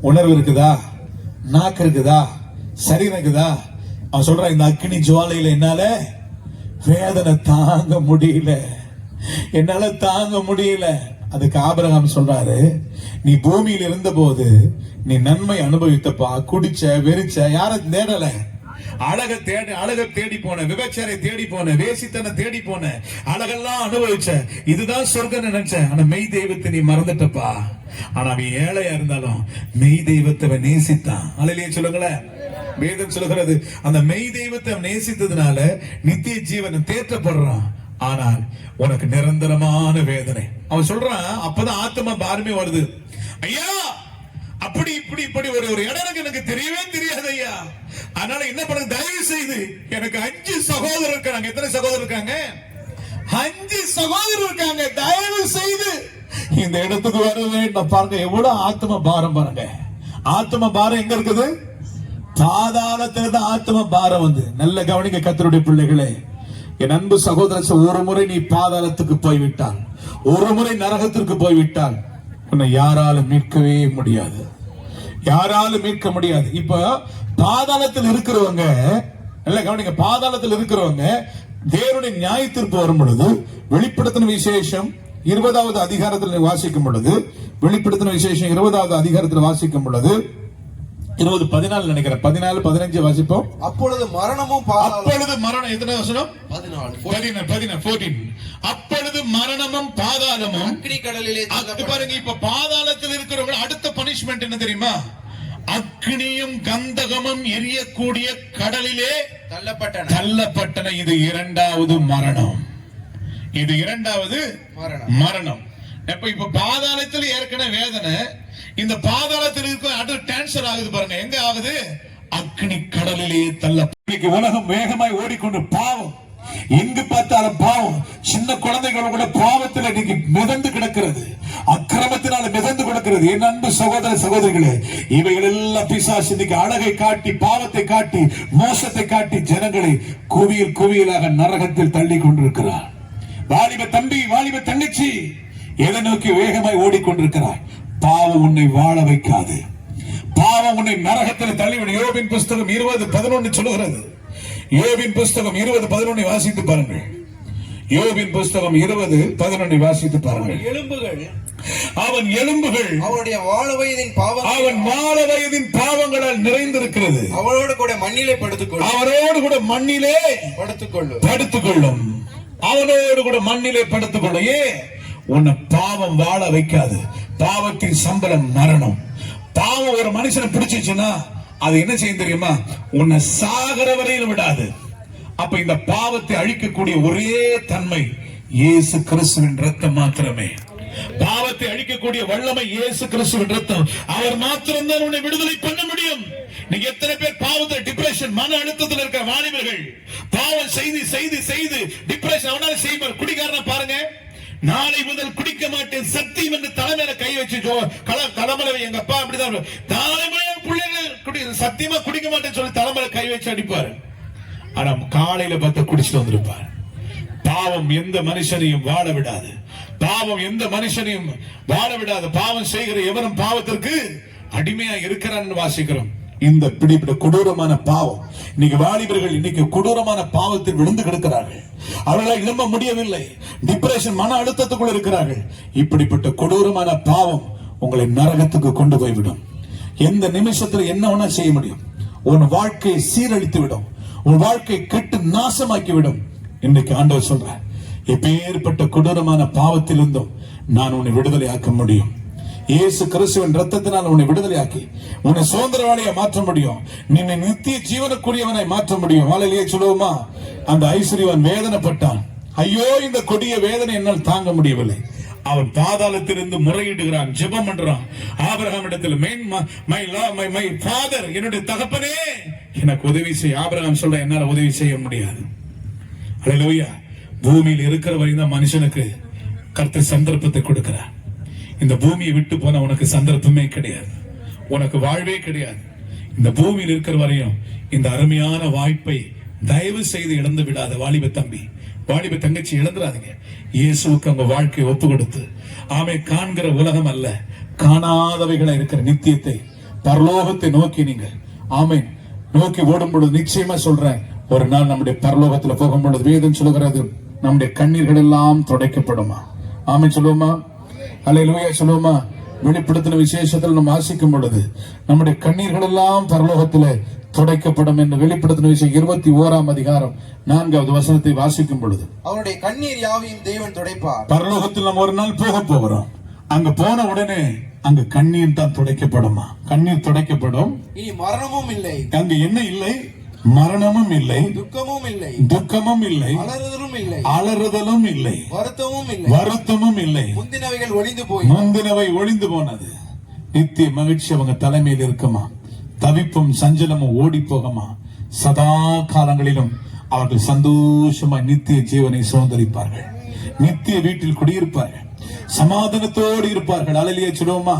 உணர்வு இருக்குதா? நாக்கு இருக்குதா? சரீரம் இருக்குதா? அவன் சொல்றான், இந்த அக்கினி ஜுவாலையில என்னால வேதனை தாங்க முடியல, என்னால தாங்க முடியல. அதுக்கு ஆபிரகாம் சொல்றாரு, நீ பூமியில் இருந்த போது நீ நன்மை அனுபவித்தப்பா, குடிச்ச, வெறிச்ச, யார தேடல, அழக தேடி போன, விபச்சாரை தேடி போன, வேசித்தனை தேடி போன, அழகெல்லாம் அனுபவிச்ச, இதுதான் சொர்க்கம் நினைச்ச. ஆனா மெய் தெய்வத்தை நீ மறந்துட்டப்பா. ஆனா அவன் ஏழையா இருந்தாலும் மெய் தெய்வத்தை நேசித்தான். அல்லேலூயா சொல்லுங்களேன். வேதம் சொல்லுகிறது, அந்த மெய் தெய்வத்தை நேசித்ததுனால நித்திய ஜீவனை தேற்றப்படுறான். ஆனால் உனக்கு நிரந்தரமான வேதனை. அவன் சொல்றான், அப்பதான் ஆத்மா பாரமே வருது. ஐயா அப்படி இப்படி ஒரு இடம் எனக்கு தெரியவே தெரியாது ஐயா. அதனால என்ன பண்ண, தயவு செய்து எனக்கு 5 சகோதரர் இருக்காங்க. எத்தனை சகோதரர் இருக்காங்க? 5 சகோதரர் இருக்காங்க. தயவு செய்து இந்த இடத்துக்கு வர வேண்டும். பாருங்க எவ்வளவு ஆத்ம பாரம் பாருங்க. ஆத்ம பாரம் எங்க இருக்குது? பாதாளத்துல தான் ஆத்ம பாரம் வந்து. நல்ல கவனிக்க கர்த்தருடைய பிள்ளைகளே, என் அன்பு சகோதரர், ஒரு முறை நீ பாதாளத்துக்கு போய்விட்டால், ஒரு முறை நரகத்திற்கு போய்விட்டால் உன்னை யாராலும் மீட்கவே முடியாது. யாராலும் மீட்க முடியாது. இப்ப பாதாளத்தில் இருக்கிறவங்க இல்ல கவனிங்க, பாதாளத்தில் இருக்கிறவங்க தேவனுடைய நியாய தீர்ப்பு வரும் பொழுது வெளிப்படுத்தின விசேஷம் 20வது அதிகாரத்தில் வாசிக்கும் பொழுது, வெளிப்படுத்தின விசேஷம் 20வது அதிகாரத்தில் வாசிக்கும் பொழுது 20:14 நினைக்கிறேன், 14-15 வாசிப்போம். அப்பொழுது மரணமும் அப்பொழுது மரணம் எத்தனை வசனம்? 14. அப்பொழுது மரணமும் பாதாளமும் அக்கினி கடலிலே பாருங்க. இப்ப பாதாளத்தில் இருக்கிறவங்க அடுத்த பனிஷ்மெண்ட் என்ன தெரியுமா? அக்னியும் கந்தகமும் எரியக்கூடிய கடலிலே தள்ளப்பட்டன. இது இரண்டாவது மரணம். இது இரண்டாவது மரணம். இப்ப பாதாளத்தில் ஏற்கனவே வேதனை, இந்த பாதாளத்தில் இருக்க அது டிரான்ஸ்பர் ஆகுது பாருங்க. எங்க ஆகுது? அக்னி கடலிலே தள்ளப்பட்ட. உலகம் வேகமாய் ஓடிக்கொண்டு பாவம், எங்கு பார்த்தாலும் பாவம். சின்ன குழந்தைகள் கூட பாவத்தில் இன்னைக்கு மிதந்து கிடக்கிறது, அக்கிரமத்தினால மிதந்து கிடக்கிறது. என் அன்பு சகோதர சகோதரிகளே, இவைகள் எல்லாம் பிசாசு இன்னைக்கு அழகை காட்டி, பாவத்தை காட்டி, மோசத்தை காட்டி ஜனங்களை குவியல் குவியலாக நரகத்தில் தள்ளி கொண்டிருக்கிறார். வாலிப தம்பி, வாலிப தங்கச்சி, எதை நோக்கி வேகமாய் ஓடிக்கொண்டிருக்கிறாய்? பாவம் உன்னை வாழ வைக்காது, பாவம் உன்னை நரகத்தில் தள்ளிவிடும். யோபின் புஸ்தகம் 20:11 சொல்லுகிறது. யோபின் புஸ்தகம் 20:11 வாசித்து பாருங்கள். யோபின் புஸ்தகம் 20:11 வாசித்து பாருங்கள். அவன் எலும்புகள் அவனுடைய வாழ வயதின் பாவங்களால் நிறைந்திருக்கிறது. அவரோடு கூட மண்ணிலே படுத்துக்கொள்ளும். அவனோடு கூட மண்ணிலே படுத்துக்கொள்ளும். உன்னை பாவம் வாழ வைக்காது. பாவத்தின் சம்பளம் மரணம். பாவம் ஒரு மனுஷனை பிடிச்சிச்சுன்னா அது என்ன செய்யும் தெரியுமா? உன்னை சாகர வரையில் விடாது. அப்ப இந்த பாவத்தை அழிக்கக்கூடிய ஒரே தன்மை இயேசு கிறிஸ்துவின் ரத்தம் மாத்திரமே. பாவத்தை அழிக்கக்கூடிய வல்லமை இயேசு கிறிஸ்துவின் ரத்தம். அவர் மாத்திரம்தான் உன்னை விடுதலை பண்ண முடியும். நீங்க எத்தனை பேர் பாவத்தில் டிப்ரெஷன், மன அழுத்தத்தில் இருக்கிற வாலிபர்கள், பாவம் செய்து செய்து செய்து டிப்ரெஷன் அவனால செய்வார். குடிகாரனை பாருங்க, நாளை முதல் குடிக்க மாட்டேன் சத்தியம் என்று தலைமையில கை வச்சு தலைமையில, எங்க அப்பா அப்படிதான் தலைமையில பிள்ளைங்க சத்தியமா குடிக்க மாட்டேன்னு சொல்லி தலைமையில கை வச்சு அடிப்பாரு. ஆனா காலையில பார்த்து குடிச்சிட்டு வந்திருப்பார். பாவம் எந்த மனுஷனையும் வாழ விடாது. பாவம் எந்த மனுஷனையும் வாழ விடாது. பாவம் செய்கிற எவரும் பாவத்திற்கு அடிமையா இருக்கிறான்னு வாசிக்கிறோம். இந்த பிடிப்பட கொடூரமான பாவம், இன்னைக்கு வாலிபர்கள் இன்னைக்கு கொடூரமான பாவத்தில் விழுந்து கிடக்கிறார்கள். அவர்களால் எழும்ப முடியவில்லை. டிப்ரெஷன், மன அழுத்தத்துக்குள் இருக்கிறார்கள். இப்படிப்பட்ட கொடூரமான பாவம் உங்களை நரகத்துக்கு கொண்டு போய்விடும். எந்த நிமிஷத்துல என்ன வேணா செய்ய முடியும். உன் வாழ்க்கையை சீரழித்து விடும். உன் வாழ்க்கையை கெட்டு நாசமாக்கி விடும். இன்னைக்கு ஆண்டவர் சொல்ற, எப்பேற்பட்ட கொடூரமான பாவத்திலிருந்தும் நான் உன்னை விடுதலை ஆக்க முடியும். இயேசு கிறிஸ்துவின் ரத்தத்தினால் உன்னை விடுதலையாக்கி உன்னை சுதந்திரவாளியா மாற்ற முடியும். நின்னை நித்திய ஜீவனுக்குரியவனை மாற்ற முடியும். ஹல்லேலூயா சொல்லுவோமா? அந்த ஐஸ்வரியவன் வேதனைப்பட்டான். ஐயோ, இந்த கொடிய வேதனை என்னால் தாங்க முடியவில்லை. அவன் பாதாளத்திலிருந்து முறையிடுகிறான், ஜெபம் பண்றான். ஆபிரகாம் இடத்தில் மை ஃபாதர், என்னுடைய தகப்பனே எனக்கு உதவி செய்ய. ஆபிரகாம் சொல்ற, என்னால உதவி செய்ய முடியாது. ஹல்லேலூயா. பூமியில் இருக்கிற வரையும் தான் மனுஷனுக்கு கர்த்தர் சந்தர்ப்பத்தை கொடுக்கிறார். இந்த பூமியை விட்டு போன உனக்கு சந்தர்ப்பமே கிடையாது, உனக்கு வாழ்வே கிடையாது. இந்த பூமியில் இருக்கிற வரையும் இந்த அருமையான வாய்ப்பை தயவு செய்து இழந்து விடாத வாலிப தம்பி, வாலிப தங்கச்சி, இழந்துடாதீங்க. இயேசுவுக்கு அவங்க வாழ்க்கையை ஒப்பு கொடுத்து, ஆமே, காண்கிற உலகம் அல்ல, காணாதவைகளை இருக்கிற நித்தியத்தை, பரலோகத்தை நோக்கி நீங்க ஆமே நோக்கி ஓடும் பொழுது நிச்சயமா சொல்றேன், ஒரு நாள் நம்முடைய பரலோகத்துல போகும் பொழுது வேதம் சொல்லுகிறது, நம்முடைய கண்ணீர்கள் எல்லாம் துடைக்கப்படுமா? ஆமே சொல்லுவோமா? ஹல்லேலூயா சொல்லுவோமா? வெளிப்படுத்தின விசேஷத்தில் நாம் வாசிக்கும் பொழுது நம்முடைய கண்ணீர்கள் எல்லாம் பரலோகத்திலே துடைக்கப்படும் என்று வெளிப்படுத்தின விஷயம் 21ஆம் அதிகாரம் 4வது வசனத்தை வாசிக்கும் பொழுது, அவருடைய கண்ணீர் யாவையும் தேவன் துடைப்பார். பரலோகத்தில் நாம் ஒரு நாள் போக போகிறோம். அங்க போன உடனே அங்க கண்ணீர் தான் துடைக்கப்படுமா? கண்ணீர் துடைக்கப்படும். இனி மரணமும் இல்லை. அங்க என்ன இல்லை? மரணமும் இல்லை, துக்கமும் இல்லை, அலறுதலும் இல்லை, வருத்தமும் இல்லை. முந்தினவை ஒளிந்து போனது. நித்திய மகிழ்ச்சி அவங்க தலைமையில் இருக்குமா? தவிப்பும் சஞ்சலமும் ஓடி போகுமா? சதா காலங்களிலும் அவர்கள் சந்தோஷமாய் நித்திய ஜீவனை சுதந்திரிப்பார்கள். நித்திய வீட்டில் குடியிருப்பார்கள், சமாதானத்தோடு இருப்பார்கள். ஹல்லேலூயா சொல்லுவோமா?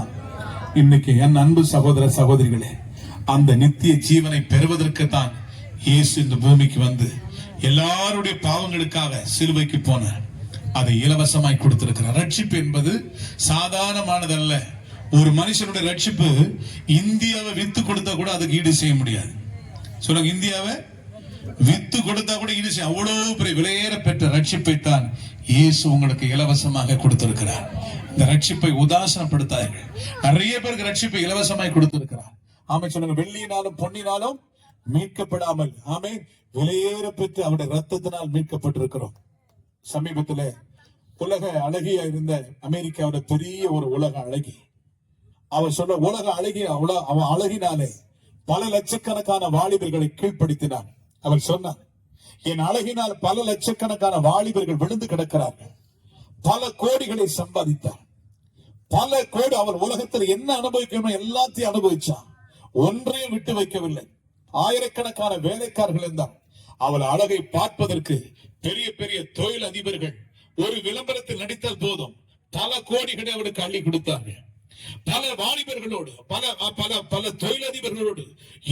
இன்னைக்கு என் அன்பு சகோதர சகோதரிகளே, அந்த நித்திய ஜீவனை பெறுவதற்கு தான் இயேசு இந்த பூமிக்கு வந்து எல்லாருடைய பாவங்களுக்காக சிலுவைக்கு போனார். அதை இலவசமாய் கொடுத்திருக்கிறார். ரட்சிப்பு என்பது சாதாரணமானதல்ல. ஒரு மனுஷனுடைய ரட்சிப்பு இந்தியாவை வித்து கொடுத்தா கூட அதுக்கு ஈடு செய்ய முடியாது. சொல்லுங்க, இந்தியாவை வித்து கொடுத்தா கூட ஈஸி. அவ்வளவு பெரிய விலையேற பெற்ற ரட்சிப்பை தான் இயேசு உங்களுக்கு இலவசமாக கொடுத்திருக்கிறார். இந்த ரட்சிப்பை உதாசனப்படுத்தார்கள். நிறைய பேருக்கு ரட்சிப்பை இலவசமாக கொடுத்திருக்கிறார். ஆமே சொல்லுங்க, வெள்ளியினாலும் பொன்னினாலும் மீட்கப்படாமல், ஆமே, விலையேற பெற்று அவருடைய ரத்தத்தினால் மீட்கப்பட்டிருக்கிறோம். சமீபத்துல உலக அழகியா இருந்த அமெரிக்காவோட பெரிய ஒரு உலக அழகி, அவர் சொல்ல உலக அழகி, அவன் அழகினாலே பல லட்சக்கணக்கான வாலிபர்களை கீழ்ப்படுத்தினார். அவர் சொன்னார், என் அழகினால் பல லட்சக்கணக்கான வாலிபர்கள் விழுந்து கிடக்கிறார்கள். பல கோடிகளை சம்பாதித்தார். பல கோடி. அவர் உலகத்தில் என்ன அனுபவிக்கணும் எல்லாத்தையும் அனுபவிச்சான். ஒன்றையும் விட்டு வைக்கவில்லை. ஆயிரக்கணக்கான வேலைக்காரர்கள் இருந்தார். அவள் அழகை பார்ப்பதற்கு பெரிய பெரிய தொழில் அதிபர்கள் ஒரு விளம்பரத்தில் நடித்தால் போதும் பல கோடிகளை அவருக்கு அள்ளி கொடுத்தார்கள். பல வாலிபர்களோடு பல பல பல தொழிலதிபர்களோடு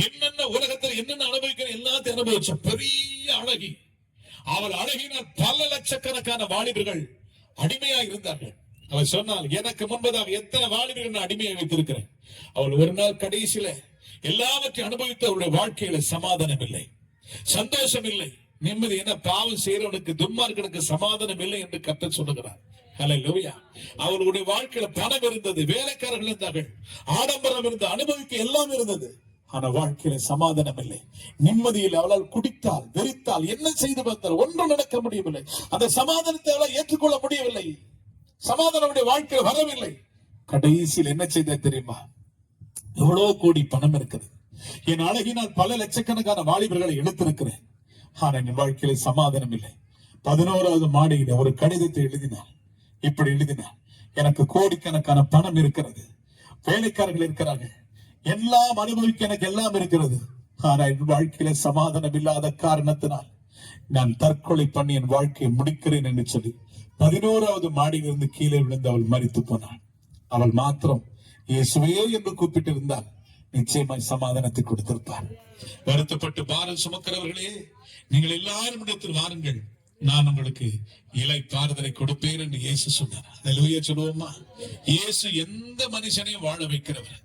என்னென்ன உலகத்தில் என்னென்ன அனுபவிக்கிற எல்லாத்தையும் அனுபவிச்ச பெரிய அழகி. அவள் அழகினால் பல லட்சக்கணக்கான வாலிபர்கள் அடிமையாக இருந்தார்கள். அவள் சொன்னால், எனக்கு முன்பதாக எத்தனை வாலிபர்கள் நான் அடிமையாக வைத்திருக்கிறேன். அவள் ஒரு நாள் கடைசியில எல்லாவற்றையும் அனுபவித்து அவருடைய வாழ்க்கையில சமாதானம் இல்லை, சந்தோஷம் இல்லை, நிம்மதி. என்ன பாவம் செய்யறவனுக்கு துன்மார்க்கனுக்கு சமாதானம் இல்லை என்று கர்த்தர் சொல்லுகிறார். ஹல்லேலூயா. அவளுடைய வாழ்க்கையில பணம் இருந்தது, வேலைக்காரர்கள் இருந்தார்கள், ஆடம்பரம் இருந்தது, அனுபவிக்க எல்லாம் இருந்தது. ஆனா வாழ்க்கையில சமாதானம் இல்லை, நிம்மதியில். அவளால் குடித்தால், வெறித்தால், என்ன செய்து பார்த்தால் ஒன்றும் நடக்க முடியவில்லை. அந்த சமாதானத்தை அவளால் ஏற்றுக்கொள்ள முடியவில்லை. சமாதானம் வாழ்க்கையில் வரவில்லை. கடைசியில் என்ன செய்த தெரியுமா? எவ்வளவு கோடி பணம் இருக்குது, என் அழகினால் பல லட்சக்கணக்கான வாலிபர்களை எடுத்திருக்கிறேன், ஆனா என் வாழ்க்கையில சமாதானம் இல்லை. 11வது மாடியில ஒரு கடிதத்தை எழுதினார். இப்படி எழுதினார், எனக்கு கோடிக்கணக்கான பணம் இருக்கிறது, வேலைக்காரர்கள் இருக்கிறார்கள், எல்லாம் அனுபவிக்க எனக்கு எல்லாம் இருக்கிறது, ஆனா என் வாழ்க்கையில சமாதானம் இல்லாத காரணத்தினால் நான் தற்கொலை பண்ணி என் வாழ்க்கையை முடிக்கிறேன் என்று சொல்லி 11வது மாடியிலிருந்து கீழே விழுந்து அவள் மரித்து போனாள். அவள் மாத்திரம் இயேசுவே என்று கூப்பிட்டு இருந்தால் நிச்சயமாய் சமாதானத்தை கொடுத்திருப்பார். வருத்தப்பட்டு பாரம் சுமக்கிறவர்களே, நீங்கள் எல்லாரும் இடத்தில் வாருங்கள், நான் உங்களுக்கு இலை பாறுதலை கொடுப்பேன் என்று இயேசு சொன்னார். அல்லேலூயா சொல்லுவோமா? இயேசு எந்த மனுஷனையும் வாழ வைக்கிறவர்,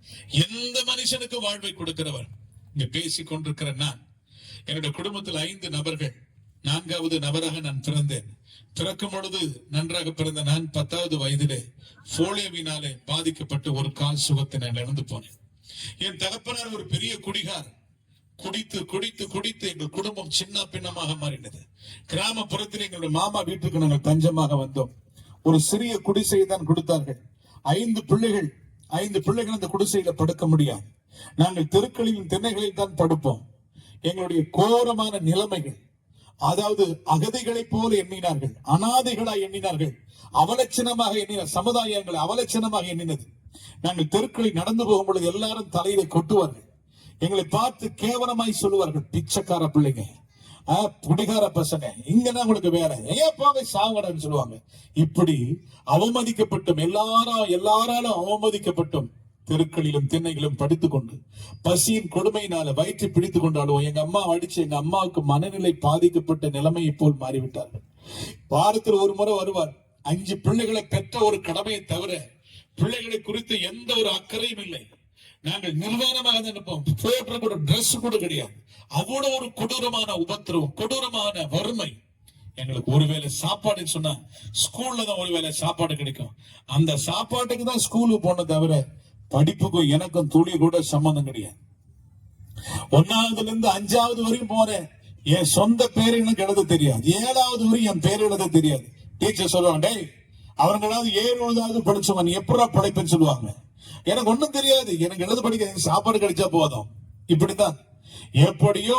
எந்த மனுஷனுக்கு வாழ்வை கொடுக்கிறவர். இங்க பேசிக் கொண்டிருக்கிற நான், என்னுடைய குடும்பத்தில் 5 நபர்கள், 4வது நபராக நான் பிறந்தேன். பிறக்கும் பொழுது நன்றாக பிறந்த நான் 10வது வயதிலே போலியோவினாலே பாதிக்கப்பட்டு ஒரு கால் சுகத்தை நான் இழந்து போனேன். என் தகப்பனார் ஒரு பெரிய குடிகார். குடித்து குடித்து குடித்து எங்கள் குடும்பம் சின்ன பின்னமாக மாறினது. கிராமப்புறத்தில் எங்களுடைய மாமா வீட்டுக்கு நாங்கள் தஞ்சமாக வந்தோம். ஒரு சிறிய குடிசையை தான் கொடுத்தார்கள். 5 பிள்ளைகள் அந்த குடிசையில படுக்க முடியாது. நாங்கள் தெருக்களிலும் திண்ணைகளில் தான் படுப்போம். எங்களுடைய கோரமான நிலைமைகள், அதாவது அகதிகளை போல எண்ணினார்கள், அனாதைகளாய் எண்ணினார்கள், அவலட்சணமாக எண்ணினார். சமுதாயங்களை அவலட்சணமாக எண்ணினது. நாங்கள் தெருக்களில் நடந்து போகும் பொழுது எல்லாரும் தலையில கொட்டுவார்கள். எங்களை பார்த்து கேவலமாய் சொல்லுவார்கள், பிச்சைக்கார பிள்ளைங்க, குடிகார பசங்க, இங்கன்னா உங்களுக்கு வேற ஏன் போங்க சாவடன்னு சொல்லுவாங்க. இப்படி அவமதிக்கப்பட்டும் எல்லாராலும் அவமதிக்கப்பட்டும் தெருக்களிலும் திண்ணைகளும் படித்துக் கொண்டு பசியின் கொடுமையினால வயிற்றை பிடித்துக் கொண்டாலும் எங்க அம்மா அடிச்சு எங்க அம்மாவுக்கு மனநிலை பாதிக்கப்பட்ட நிலைமையை போல் மாறிவிட்டார்கள். வாரத்தில் ஒரு முறை வருவார். 5 பிள்ளைகளை பெற்ற ஒரு கடமையை தவிர பிள்ளைகளை குறித்து எந்த ஒரு அக்கறையும் இல்லை. நாங்கள் நிர்வாணமாக நினைப்போம், போடுற ஒரு டிரெஸ் கூட கிடையாது. அவ்வளவு ஒரு கொடூரமான உபத்திரவம், கொடூரமான வறுமை. எங்களுக்கு ஒருவேளை சாப்பாடு சொன்னா ஸ்கூல்ல தான் ஒருவேளை சாப்பாடு கிடைக்கும். அந்த சாப்பாட்டுக்கு தான் ஸ்கூலுக்கு போன தவிர படிப்புக்கும் எனக்கும் துளி கூட சம்பந்தம் கிடையாது. 1வதுல இருந்து 5வது வரையும் போறேன். என் சொந்த பேரு எனக்கு எழுத தெரியாது. 7வது வரையும் என் பேர் எழுத தெரியாது. டீச்சர் சொல்லுவாங்க, டேய் அவங்களாவது 7வது படிச்சவங்க, நீ எப்படா படைப்புன்னு சொல்லுவாங்க. எனக்கு ஒண்ணும் தெரியாது, எனக்கு எழுத படிக்க சாப்பாடு கிடைச்சா போதும். இப்படித்தான் எப்படியோ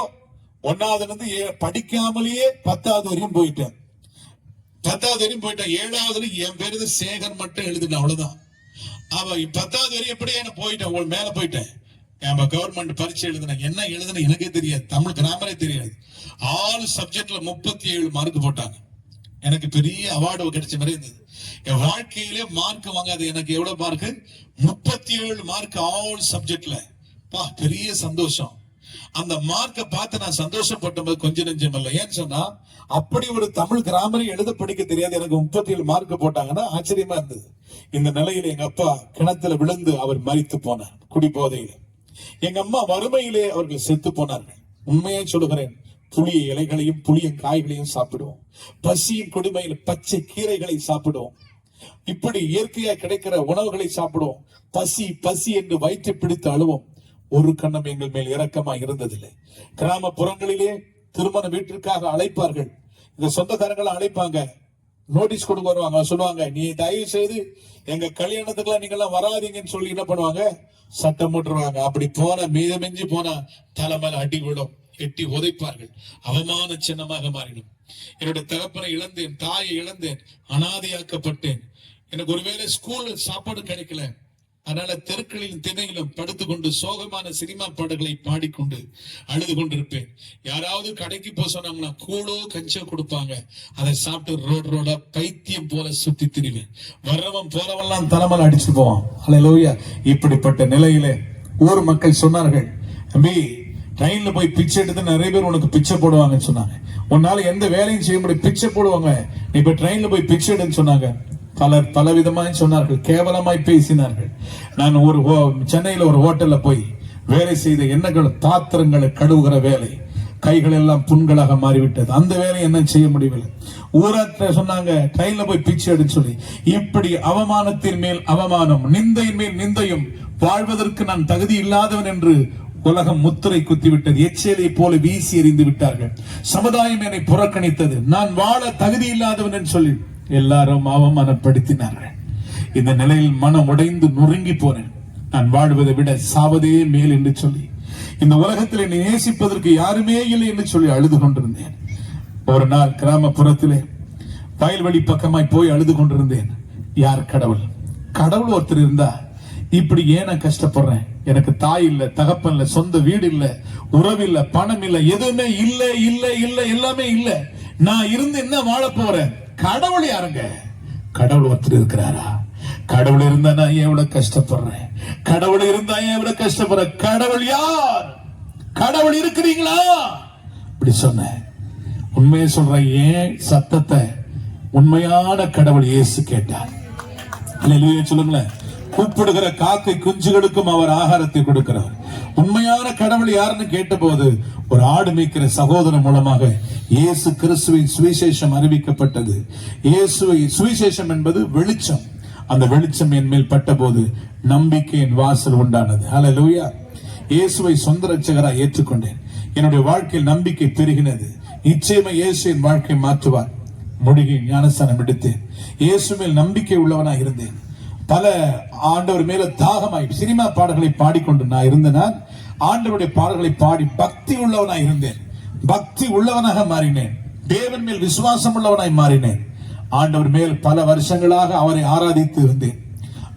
1வதுல இருந்து படிக்காமலேயே 10வது வரையும் போயிட்டேன். 7வதுல என் பேரு சேகர் மட்டும் எழுதினேன், அவ்வளவுதான். அவ 10வது வரையும் எப்படி என்ன போயிட்டேன், உங்க மேல போயிட்டேன். கவர்மெண்ட் பரீட்சை எழுதினேன். என்ன எழுதுன எனக்கே தெரியாது, தமிழ் கிராமரே தெரியாது. ஆல் சப்ஜெக்ட்ல 37 மார்க் போட்டாங்க. எனக்கு பெரிய அவார்டு கிடைச்ச மாதிரி இருந்தது. என் வாழ்க்கையிலே மார்க் வாங்காது எனக்கு எவ்வளவு மார்க், 37 மார்க் ஆல் சப்ஜெக்ட்ல. பெரிய சந்தோஷம். அந்த மார்க்கை பார்த்து நான் சந்தோஷப்பட்ட கொஞ்சம் நெஞ்சம் இல்லை. ஏன்னு சொன்னா அப்படி ஒரு தமிழ் கிராமரை எழுத படிக்க தெரியாது, எனக்கு 37 மார்க் போட்டாங்கன்னா ஆச்சரியமா இருந்தது. இந்த நிலையில எங்க அப்பா கிணத்துல விழுந்து அவர் மரித்து போனார் குடி போதையில. எங்க அம்மா வறுமையிலே அவர்கள் செத்து போனார்கள். உண்மையை சொல்லுகிறேன், புளிய இலைகளையும் புளிய காய்களையும் சாப்பிடுவோம். பசியின் கொடுமையில் பச்சை கீரைகளை சாப்பிடுவோம். இப்படி இயற்கையா கிடைக்கிற உணவுகளை சாப்பிடுவோம். பசி பசி என்று வயிற்றை பிடித்து அழுவோம். ஒரு கண்ணம் எங்கள் மேல் இரக்கமா இருந்ததில்லை. கிராமப்புறங்களிலே திருமண வீட்டிற்காக அழைப்பார்கள். இந்த சொந்தக்காரங்களை அழைப்பாங்க, நோட்டீஸ் கொடுக்க வருவாங்க. சொல்லுவாங்க, நீ தயவு செய்து எங்க கல்யாணத்துக்குலாம் நீங்க எல்லாம் வராதீங்கன்னு சொல்லி என்ன பண்ணுவாங்க, சட்டம் போட்டுருவாங்க. அப்படி போன மீதமெஞ்சி போனா தலைமையில அடி விடும், எட்டி உதைப்பார்கள். அவமான சின்னமாக மாறிடும். என்னுடைய தகப்பனை இழந்தேன், தாயை இழந்தேன், அனாதையாக்கப்பட்டேன். எனக்கு ஒருவேளை ஸ்கூல்ல சாப்பாடு கிடைக்கல, அதனால தெருக்களிலும் திணையிலும் படுத்துக்கொண்டு சோகமான சினிமா பாடல்களை பாடிக்கொண்டு அழுது கொண்டிருப்பேன். யாராவது கடைக்கு போக சொன்னாங்கன்னா கூழோ கஞ்சோ கொடுப்பாங்க, அதை சாப்பிட்டு ரோட பைத்தியம் போல சுத்தி திரிவேன். வர்றவன் போறவெல்லாம் தலைமையில அடிச்சு போவான். அல்லேலூயா. இப்படிப்பட்ட நிலையிலே ஊர் மக்கள் சொன்னார்கள், தம்பி ட்ரெயின்ல போய் பிச்சை எடுத்து நிறைய பேர் உனக்கு பிச்சை போடுவாங்கன்னு சொன்னாங்க. உன்னால எந்த வேலையும் செய்ய முடியும், பிச்சை போடுவாங்க, நீ இப்ப ட்ரெயின்ல போய் பிச்சை எடுன்னு சொன்னாங்க. பலர் பலவிதமாய் சொன்னார்கள், கேவலமாய் பேசினார்கள். நான் சென்னையில ஒரு ஹோட்டல்ல போய் வேலை செய்த எண்ணங்கள் பாத்திரங்களை கழுவுகிற வேலை, கைகள் எல்லாம் புண்களாக மாறிவிட்டது. அந்த வேலை என்ன செய்ய முடியவில்லை. ஊராட்ட சொன்னாங்க, ட்ரெயின்ல போய் பிச்சை எடுன்னு சொல்லி. இப்படி அவமானத்தின் மேல் அவமானம், நிந்தையின் மேல் நிந்தையும், வாழ்வதற்கு நான் தகுதி இல்லாதவன் என்று உலகம் முத்திரை குத்திவிட்டது. எச்சேலை போல வீசி எறிந்து விட்டார்கள். சமுதாயம் என்னை புறக்கணித்தது. நான் வாழ தகுதி இல்லாதவன் என்று சொல்லி எல்லாரும் அவமானப்படுத்தினார்கள். இந்த நிலையில் மனம் உடைந்து நொறுங்கி போனேன். நான் வாழ்வதை விட சாவதே மேல் என்று சொல்லி, இந்த உலகத்தில் என்னை நேசிப்பதற்கு யாருமே இல்லை என்று சொல்லி அழுது கொண்டிருந்தேன். ஒரு நாள் கிராமப்புறத்திலே வயல்வெளி பக்கமாய் போய் அழுது கொண்டிருந்தேன். யார் கடவுள்? கடவுள் ஒருத்தர் இருந்தா இப்படி ஏன் நான் கஷ்டப்படுறேன்? எனக்கு தாய் இல்ல, தகப்பன் இல்ல, சொந்த வீடு இல்ல, உறவு இல்ல, பணம் இல்ல, எதுவுமே இல்ல இல்ல இல்ல, எல்லாமே இல்ல. நான் இருந்து என்ன வாழ போறேன்? கடவுள் யாருங்க? கடவுள் ஒருத்தர் இருக்கிறாரா? கடவுள் இருந்தா நான் எவ்வளவு கஷ்டப்படுறேன்? கடவுள் இருந்தா எவ்வளவு கஷ்டப்படுறேன்? கடவுள் யார்? கடவுள் இருக்கிறீங்களா? இப்படி சொன்னேன். உண்மையை சொல்ற ஏன் சத்தத்தை உண்மையான கடவுள் இயேசு கேட்டார். அல்லேலூயா சொல்லுங்களேன். கூப்பிடுகிற காக்கை குஞ்சுகளுக்கும் அவர் ஆகாரத்தை கொடுக்கிறார். உண்மையான கடவுள் யாருன்னு கேட்டபோது ஒரு ஆடு மேய்க்கிற சகோதரன் மூலமாக இயேசு கிறிஸ்துவின் சுவிசேஷம் அறிவிக்கப்பட்டது. இயேசுவை சுவிசேஷம் என்பது வெளிச்சம். அந்த வெளிச்சம் என் மேல் பட்டபோது நம்பிக்கையின் வாசல் உண்டானது. அல்லேலூயா. இயேசுவை சொந்த ரட்சகராய் ஏற்றுக்கொண்டேன். என்னுடைய வாழ்க்கையில் நம்பிக்கை பெருகினது. நிச்சயமா இயேசு என் வாழ்க்கை மாற்றுவார். முடிகை ஞானஸ்தானம் எடுத்தேன். இயேசு மேல் நம்பிக்கை உள்ளவனாக இருந்தேன். பல ஆண்டவர் மேல தாகமாய் சினிமா பாடல்களை பாடிக்கொண்டு நான் இருந்தேன். ஆண்டவருடைய பாடல்களை பாடி பக்தி உள்ளவனாய் இருந்தேன். பக்தி உள்ளவனாக மாறினேன். தேவன் மேல் விசுவாசம் உள்ளவனாய் மாறினேன். ஆண்டவர் மேல் பல வருஷங்களாக அவரை ஆராதித்து இருந்தேன்.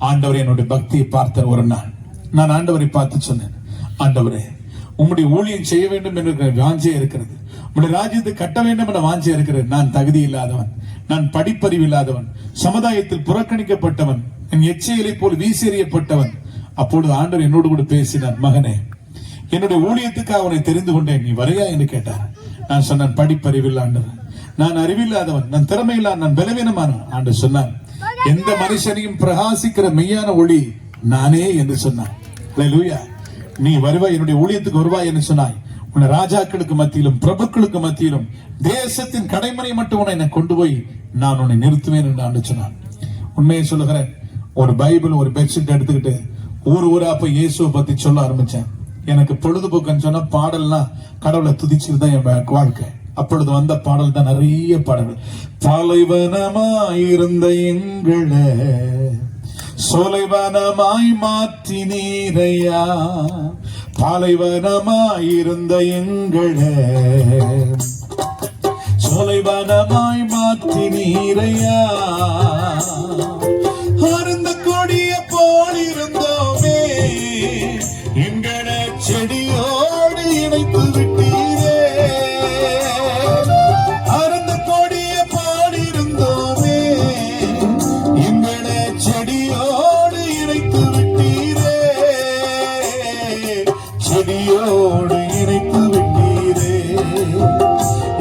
ஆண்டவர் என்னுடைய பக்தியை பார்த்த ஒரு நாள் நான் ஆண்டவரை பார்த்து சொன்னேன், ஆண்டவரே உம்முடைய ஊழியம் செய்ய வேண்டும் என்ற வாஞ்சை இருக்கிறது. உம்முடைய ராஜ்யத்தை கட்ட வேண்டும் என்ற வாஞ்சை இருக்கிறது. நான் தகுதி இல்லாதவன், நான் படிப்பறிவு இல்லாதவன், சமுதாயத்தில் புறக்கணிக்கப்பட்டவன், என் எச்சைகளை போல் வீசெறியப்பட்டவன். அப்பொழுது ஆண்டவர் என்னோடு கூட பேசினார், மகனே என்னுடைய ஊழியத்துக்கு அவனை தெரிந்து கொண்டேன், நீ வரையா என்று கேட்டார். நான் சொன்னேன், படிப்பறிவில்லை ஆண்டவர், நான் அறிவில்லாதவன், நான் திறமையில்லா, நான் பலவீனமானவன். ஆண்டவர் சொன்னார், எந்த மனுஷனையும் பிரகாசிக்கிற மெய்யான ஒளி நானே என்று சொன்னார். அல்லேலூயா. நீ வருவாய், என்னுடைய ஊழியத்துக்கு வருவாய் என்று சொன்னாய். உன்னை ராஜாக்களுக்கு மத்தியிலும் பிரபுக்களுக்கு மத்தியிலும் தேசத்தின் கடைமனை மட்டும் உன்னை கொண்டு போய் நான் உன்னை நிறுத்துவேன் என்று ஆண்டு சொன்னான். உண்மையை சொல்லுகிறேன், ஒரு பைபிள் ஒரு பெட்ஷீட் எடுத்துக்கிட்டு ஊர் ஊரா போய் இயேசுவை பத்தி சொல்ல ஆரம்பிச்சேன். எனக்கு பொழுதுபோக்குன்னு சொன்னா பாடல்லாம் கடவுளை துதிச்சுட்டு தான் என் வாழ்க்கை. அப்பொழுது வந்த பாடல் தான் நிறைய பாடல்கள். பாலைவனமாயிருந்த எங்களை சோலைவனமாய் மாற்றி நீரையா, பாலைவனமாயிருந்த எங்களை சோலைவனமாய் மாற்றி நீரையா, அருந்த கொடிய போல் இருந்தோமே எங்களை செடியோடு இணைத்து விட்டீரே, அருந்த கொடிய போல் இருந்தோமே எங்களை செடியோடு இணைத்து விட்டீரே, செடியோடு இணைத்து விட்டீரே,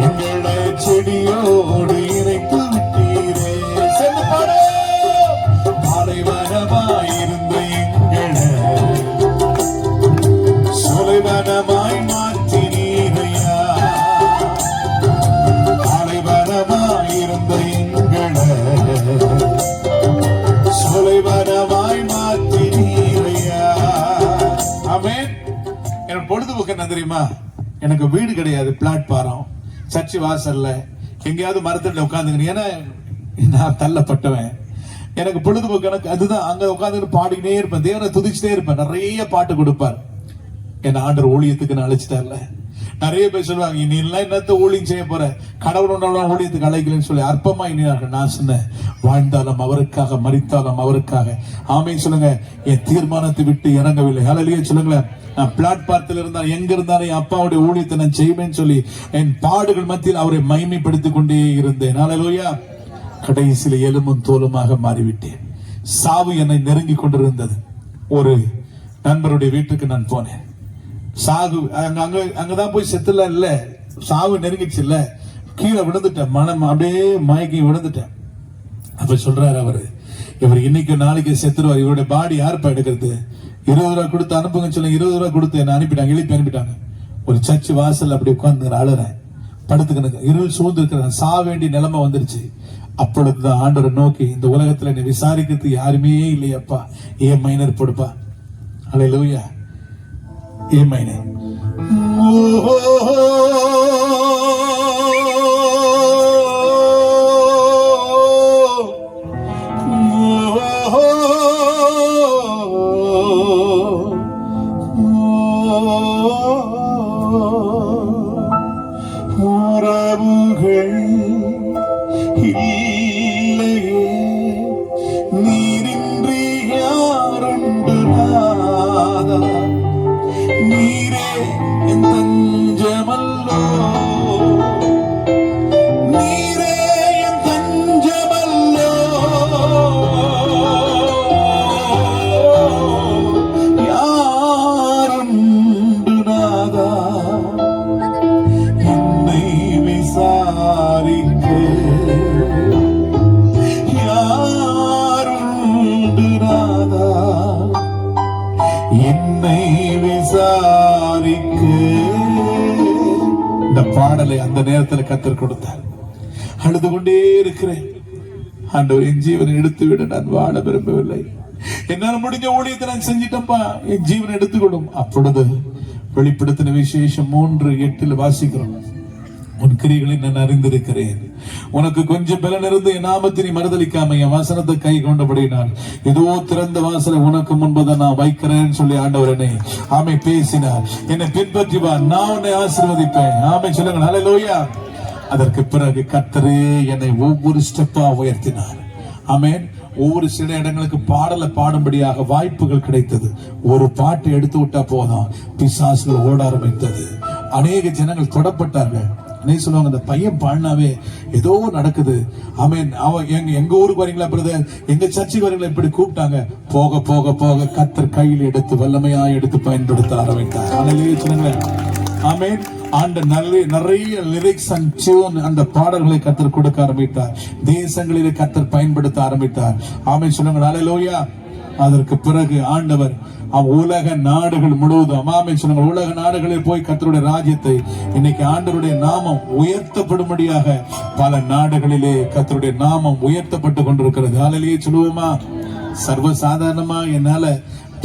எங்களை செடியோடு இணைத்து விட்டீரே. சென்று பாடு. பொழுதுபோக்கு என்ன தெரியுமா? எனக்கு வீடு கிடையாது, பிளாட்பாரம், சர்ச்சு வாசல்ல எங்கேயாவது மரத்தடியில் உட்காந்துக்கணும். ஏன்னா நான் தள்ளப்பட்டவன். எனக்கு பொழுதுபோக்கு எனக்கு அதுதான். அங்க உட்காந்துட்டு பாடிக்கிட்டே இருப்பேன், தேவனை துதிச்சுட்டே இருப்பேன். நிறைய பாட்டு கொடுப்பார். என்ன ஆண்டவர் ஊழியத்துக்கு நான் அழைச்சிட்டார்ல. நிறைய பேர் சொல்லுவாங்க, நீ எல்லாம் என்னத்த ஊழியம் செய்ய போற, கடவுள் ஒன்றாலும் ஊழியத்துக்கு அழைக்கலன்னு சொல்லி அற்பமா இனினார்கள். நான் சொன்னேன், வாழ்ந்தாலும் அவருக்காக, மரித்தாலும் அவருக்காக. ஆமென் சொல்லுங்க. என் தீர்மானத்தை விட்டு இறங்கவில்லை. ஹல்லேலூயா சொல்லுங்களேன். நான் பிளாட்பாரத்தில் இருந்தால் எங்க இருந்தாலும் என் அப்பாவுடைய ஊழியத்தை நான் செய்வேன்னு சொல்லி என் பாடுகள் மத்தியில் அவரை மகிமைப்படுத்திக் கொண்டே இருந்தேன். ஹல்லேலூயா. கடைசியில எலும்பும் தோலுமாக மாறிவிட்டேன். சாவு என்னை நெருங்கி கொண்டிருந்தது. ஒரு நண்பருடைய வீட்டுக்கு நான் போனேன். சாகு அங்கதான் போய் செத்துல இல்ல, சாவு நெருங்கிச்சு இல்ல, கீழே விழுந்துட்டேன். மனம் அப்படியே மயக்கி விழுந்துட்டேன். அப்ப சொல்றாரு அவரு, இவர் இன்னைக்கு நாளைக்கு செத்துருவார், இவருடைய பாடி யாருப்பா எடுக்கிறது, 20 ரூபாய் கொடுத்து அனுப்புங்க சொல்லி 20 ரூபாய் கொடுத்து என்ன அனுப்பிட்டாங்க, எழுப்பி அனுப்பிட்டாங்க. ஒரு சர்ச் வாசல் அப்படி உட்கார்ந்து அழுறேன், படுத்துக்கணும், இருள் சூழ்ந்து இருக்கிறேன், சாக வேண்டிய நிலைமை வந்துருச்சு. அப்பொழுதுதான் ஆண்டவரை நோக்கி, இந்த உலகத்துல நீ விசாரிக்கிறதுக்கு யாருமே இல்லையப்பா, ஏன் மைனர் போடுப்பா. ஹல்லேலூயா. ஏன் மைனர் உறவுகள் இல்லையே, நீரின்றி யாருண்டு நாதா, நீரே என் தஞ்சமல்லோ, நீரே என் தஞ்சமல்லோ, யாருண்டு நாதா என்னை விசாரிக்க, யாருண்டு நாதா என்னை விசாரிக்க. இந்த பாடலை அந்த நேரத்தில் கத்தர் கொடுத்தார். அழுது கொண்டே இருக்கிறேன். ஆண்டவர், என் ஜீவனை எடுத்து விட, நான் வாழ விரும்பவில்லை, என்னால முடிஞ்ச ஊழியத்தை நான் செஞ்சிட்டப்பா, என் ஜீவனை எடுத்துக்கொடும். அப்பொழுது வெளிப்படுத்தின விசேஷம் 3:8 வாசிக்கிறோம், உன் கிரிகளை நான் அறிந்திருக்கிறேன், உனக்கு கொஞ்சம் பலன் இருந்து என் நாமத்தை நீ மறுதலிக்காம என் வசனத்தை கை கொண்டபடினால் இதோ திறந்த வாசலை உனக்கு முன்பதான் நான் வைக்கிறேன்னு சொல்லி ஆண்டவர் என்னை ஆமை பேசினார். என்னை பின்பற்றி வா, நான் உன்னை ஆசீர்வதிப்பேன். ஆமை சொல்லுங்க. ஹல்லேலூயா. அதற்கு பிறகு கர்த்தரே என்னை ஒவ்வொரு ஸ்டெப்பா உயர்த்தினார். ஆமென். ஒவ்வொரு சில இடங்களுக்கு பாடலை பாடும்படியாக வாய்ப்புகள் கிடைத்தது. ஒரு பாட்டு எடுத்து விட்டா போதும், பிசாசுகள் ஓட ஆரம்பித்தது. அநேக ஜனங்கள் தொடப்பட்டார்கள். சொல்லுவாங்க, அந்த பையன் பாடினாவே ஏதோ நடக்குது. ஆமென். எங்க ஊருக்கு வரீங்களா பிரதர், எங்க சர்ச்சுக்கு வரீங்களா, இப்படி கூப்பிட்டாங்க. போக போக போக கர்த்தர் கையில் எடுத்து வல்லமையா எடுத்து பயன்படுத்த ஆரம்பித்தார். ஹல்லேலூயா. ஆமென். ஆண்ட நிறைய லிரிக்ஸ் அண்ட் டியூன் அந்த பாடல்களை கர்த்தர் கொடுக்க ஆரம்பித்தார். தேசங்களிலே கர்த்தர் பயன்படுத்த ஆரம்பித்தார். ஆமென் சொல்லுங்க. ஹல்லேலூயா. அதற்கு பிறகு ஆண்டவர் உலக நாடுகள் முழுவதும், ஆமென் சொல்லுங்க, உலக நாடுகளில் போய் கர்த்தருடைய ராஜ்யத்தை இன்னைக்கு ஆண்டவருடைய நாமம் உயர்த்தப்படும்படியாக பல நாடுகளிலே கர்த்தருடைய நாமம் உயர்த்தப்பட்டு கொண்டிருக்கிறது. ஹல்லேலூயா சொல்லுவோமா? சர்வசாதாரணமா என்னால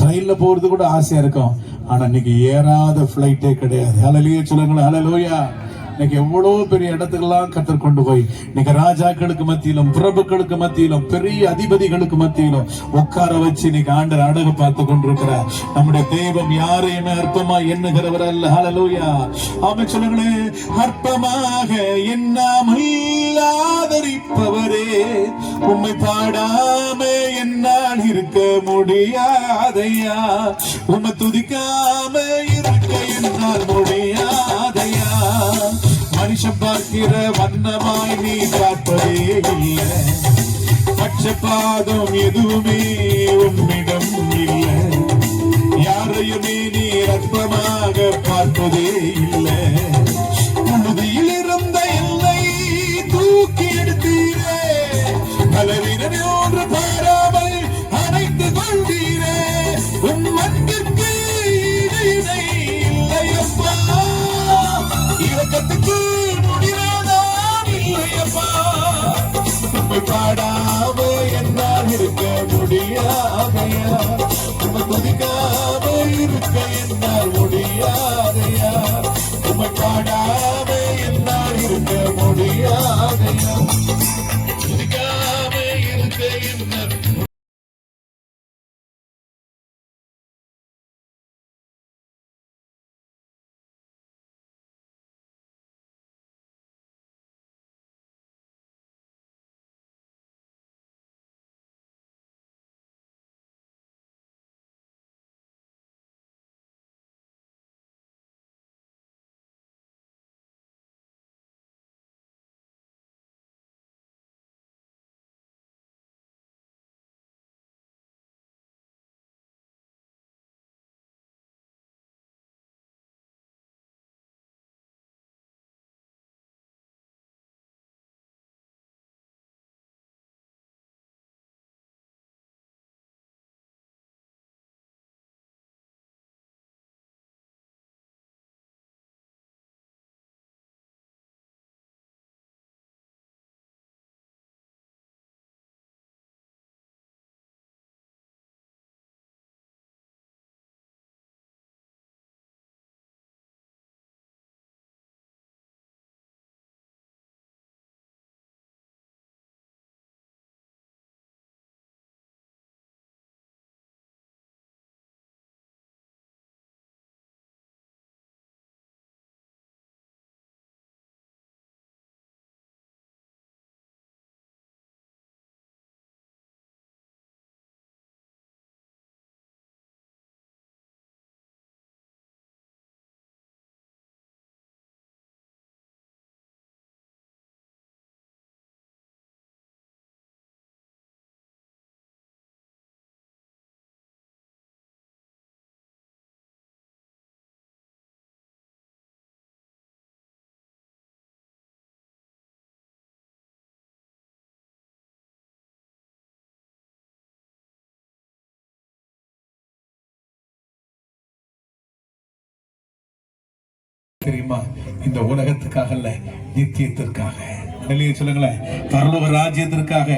ட்ரெயின்ல போறது கூட ஆசையா இருக்கும், ஆனா இன்னைக்கு ஏறாத பிளைட்டே கிடையாது. ஹல்லேலூயா சொல்லுங்களேன். ஹல்லேலூயா. இன்னைக்கு எவ்வளவு பெரிய இடத்துக்கெல்லாம் கர்த்தர் கொண்டு போய் இன்னைக்கு ராஜாக்களுக்கு மத்தியிலும் பிரபுக்களுக்கு மத்தியிலும் பெரிய அதிபதிகளுக்கு மத்தியிலும் உட்கார வச்சு இன்னைக்கு ஆண்டவர் அழகு பார்த்து கொண்டிருக்கிறார். நம்முடைய தெய்வம் யாரையுமே அற்பமா எண்ணுகிறவர் அல்ல. ஹல்லேலூயா. ஆமென் சொல்லுங்களேன். அற்பமாக எண்ணாமல் ஆதரிப்பவரே, உம்மை பாடாம என்னால் இருக்க முடியாதையா, உம்மை துதிக்காம இருக்க என்னால் முடியாதையா. மனுஷன் பார்க்கிற வண்ணமாய் நீ பார்ப்பதே இல்லை, பட்சபாதம் எதுவுமே உன்னிடம் இல்லை, யாரையுமே நீ அற்பமாக பார்ப்பதே இல்லை. புழுதியில் இருந்த என்னை தூக்கி எடுத்தீரே, பலவீனமே ஒன்று பாராமல் அணைத்து கொண்டீரே, உன் அன்பிற்கு இணை இல்லையப்பா, இரக்கத்துக்கு முடியாதான் இல்லையப்பா, உம்மை பாடாம என்னால் இருக்க முடியாதையா, உம்மை துதிக்காம இருக்க என்னால் முடியாதையா. தெரியுமா? இந்த உலகத்துக்காக அல்ல, நித்தியத்திற்காக. சொல்லுங்களேன், பரலோக ராஜ்யத்திற்காக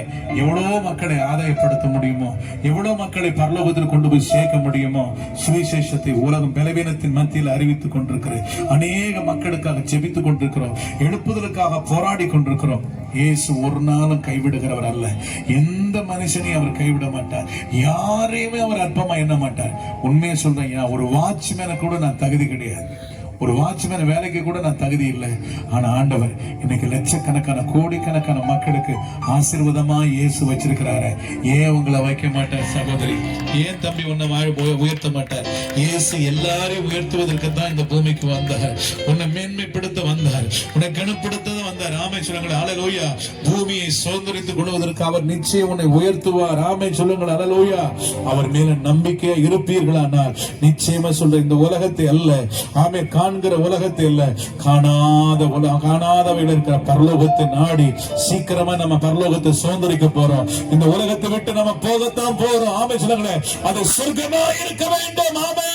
எவ்வளவு மக்களை ஆதாயப்படுத்த முடியுமோ, எவ்வளவு மக்களை பரலோகத்தில் கொண்டு போய் சேர்க்க முடியுமோ, சுவிசேஷத்தை உலகம் பலவீனத்தின் மத்தியில் அறிவித்துக் கொண்டிருக்கிறேன். அநேக மக்களுக்காக ஜெபித்துக் கொண்டிருக்கிறோம், எழுப்புதலுக்காக போராடி கொண்டிருக்கிறோம். இயேசு ஒரு நாளும் கைவிடுகிறவர் அல்ல. எந்த மனுஷனையும் அவர் கைவிட மாட்டார், யாரையுமே அவர் அற்பமா எண்ண மாட்டார். உண்மையை சொல்றேன், ஒரு வாட்ச்மேனை கூட நான் தகுதி கிடையாது, ஒரு வாட்ச்மேன் வேலைக்கு கூட நான் தகுதி இல்லை. ஆனா ஆண்டவர் இன்னைக்கு லட்சக்கணக்கான கோடிக்கணக்கான மக்களுக்கு ஆசீர்வாதமா இயேசு வச்சிருக்கிறாரு. ஏன் உங்களை வைக்க மாட்டார் சகோதரி? ஏன் தம்பி உன்னை உயர்த்த மாட்டார்? இயேசு எல்லாரையும் உயர்த்துவதற்கு தான் இந்த பூமிக்கு வந்தார். உன்னை மேன்மைப்படுத்த வந்தார், உன்னை கனப்படுத்த வந்தார். ஆமென் சொல்லுங்கள் ஹல்லேலூயா. பூமியை சுதந்தரித்துக் கொள்வதற்கு அவர் நிச்சயம் உன்னை உயர்த்துவார். ஆமென் சொல்லுங்கள் ஹல்லேலூயா. அவர் மேல நம்பிக்கையா இருப்பீர்களானால் நிச்சயமா சொல்ற, இந்த உலகத்தை அல்ல, ஆமென், காண்கிற உலகத்தை இல்ல, காணாதவையில் இருக்கிற பரலோகத்தை நாடி சீக்கிரமா நம்ம பரலோகத்தை சுதந்திரிக்க போறோம். இந்த உலகத்தை விட்டு நம்ம போகத்தான் போறோம். ஆமென் சொல்லுங்களேன். அது சொர்க்கமா இருக்க வேண்டும். ஆமென்.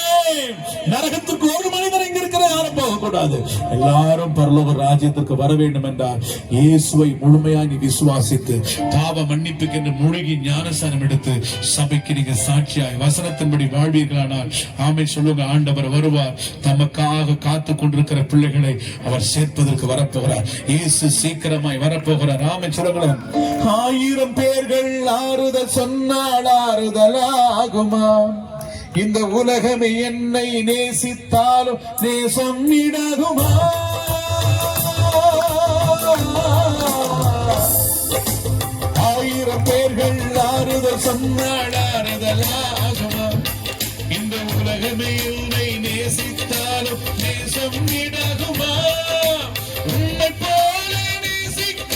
நரகத்துக்கு ஒரு மனிதர் இங்க இருக்கிற யாரும் போக கூடாது. எல்லாரும் பரலோக ராஜ்யத்திற்கு வர வேண்டும் என்றால் இயேசுவை முழுமையாக நீ விசுவாசித்து பாவ மன்னிப்புக்கு என்று மூழ்கி ஞானஸ்நானம் எடுத்து சபைக்கு நீங்க சாட்சியாய் வசனத்தின்படி வாழ்வீர்களானால் ஆமென் சொல்லுங்க, ஆண்டவர் வருவார். தமக்காக காத்து கொண்டிருக்கிற பிள்ளைகளை அவர் சேர்ப்பதற்கு வரப்போகிறார். இயேசு சீக்கிரமாய் வரப்போகிறார். ஆமென் சொல்லுங்களேன். 1000 பேர்கள் ஆறுதல் சொன்னால் ஆறுதலாகுமா? இந்த உலகமே என்னை நேசித்தாலும் நேசம் இடாகுமா? 1000 பேர்கள் ஆறுதல் சொன்னால் ஆறுதலாகுமா? இந்த உலகமே என்னை நேசித்தாலும் நேசம் இடாகுமா? உன்னை போல நேசிக்க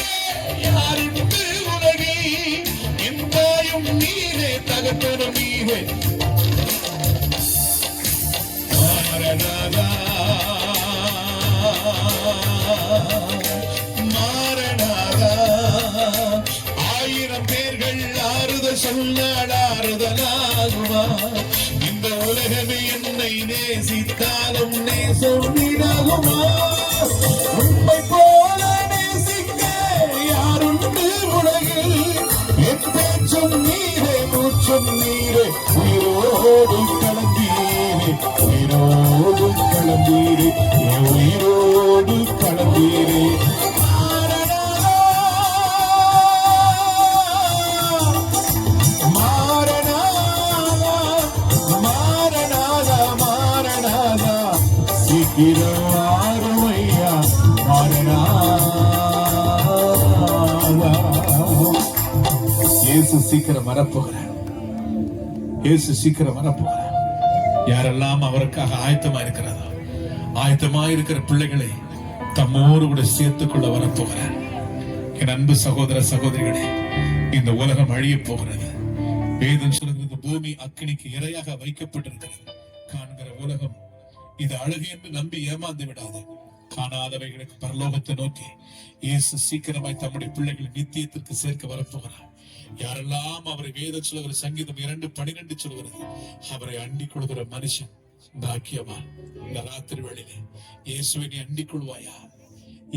யாருண்டு உலகில்? என் தாயும் நீரே, தகப்பனும் நீரே. மாரணாதா மாரணாதா. 1000 பேர்கள் ஆறுதல் சொன்னால் ஆறுதலாகுமா? இந்த உலகமே என்னை நேசித்தாலும் நேசம் இடாகுமா? உண்மை போல நேசிக்க யாருண்டு உலகில்? என் பேச்சும் நீரே, மூச்சும் நீரே, உயிரோடு கலந்தீரே, உயிரோடு கலந்தீரே, உயிரோடு கலந்தீரே. சீக்கிரமாருமையா இயேசு சீக்கிரம் வரப்போகிறார். இயேசு சீக்கிரம் வரப்போகிறார். யாரெல்லாம் அவருக்காக ஆயத்தமா இருக்கிறதோ, ஆயத்தமா இருக்கிற பிள்ளைகளை தம்மோடு கூட சேர்த்துக்கொள்ள வரப்போகிறார். என் அன்பு சகோதர சகோதரிகளே, இந்த உலகம் அழிய போகிறது. வேதம் சொல்கிறது, பூமி அக்கினிக்கு இரையாக வைக்கப்பட்டிருக்கிறது. காண்கிற உலகம் இது அழகு என்று நம்பி ஏமாந்து விடாது. காணாதவைகளுக்கு பரலோகத்தை நோக்கி இயேசு சீக்கிரமாய் தம்முடைய பிள்ளைகளை நித்தியத்திற்கு சேர்க்க வரப்போகிறார். யாரெல்லாம் அவரை வேத சொல்லுகிற சங்கீதம் 2:12 சொல்கிறது, அவரை அண்டிக் கொள்கிற மனுஷன் பாக்கியவான். இந்த ராத்திரி வேளையிலே இயேசுவை நீ அண்டிக் கொள்வாயா?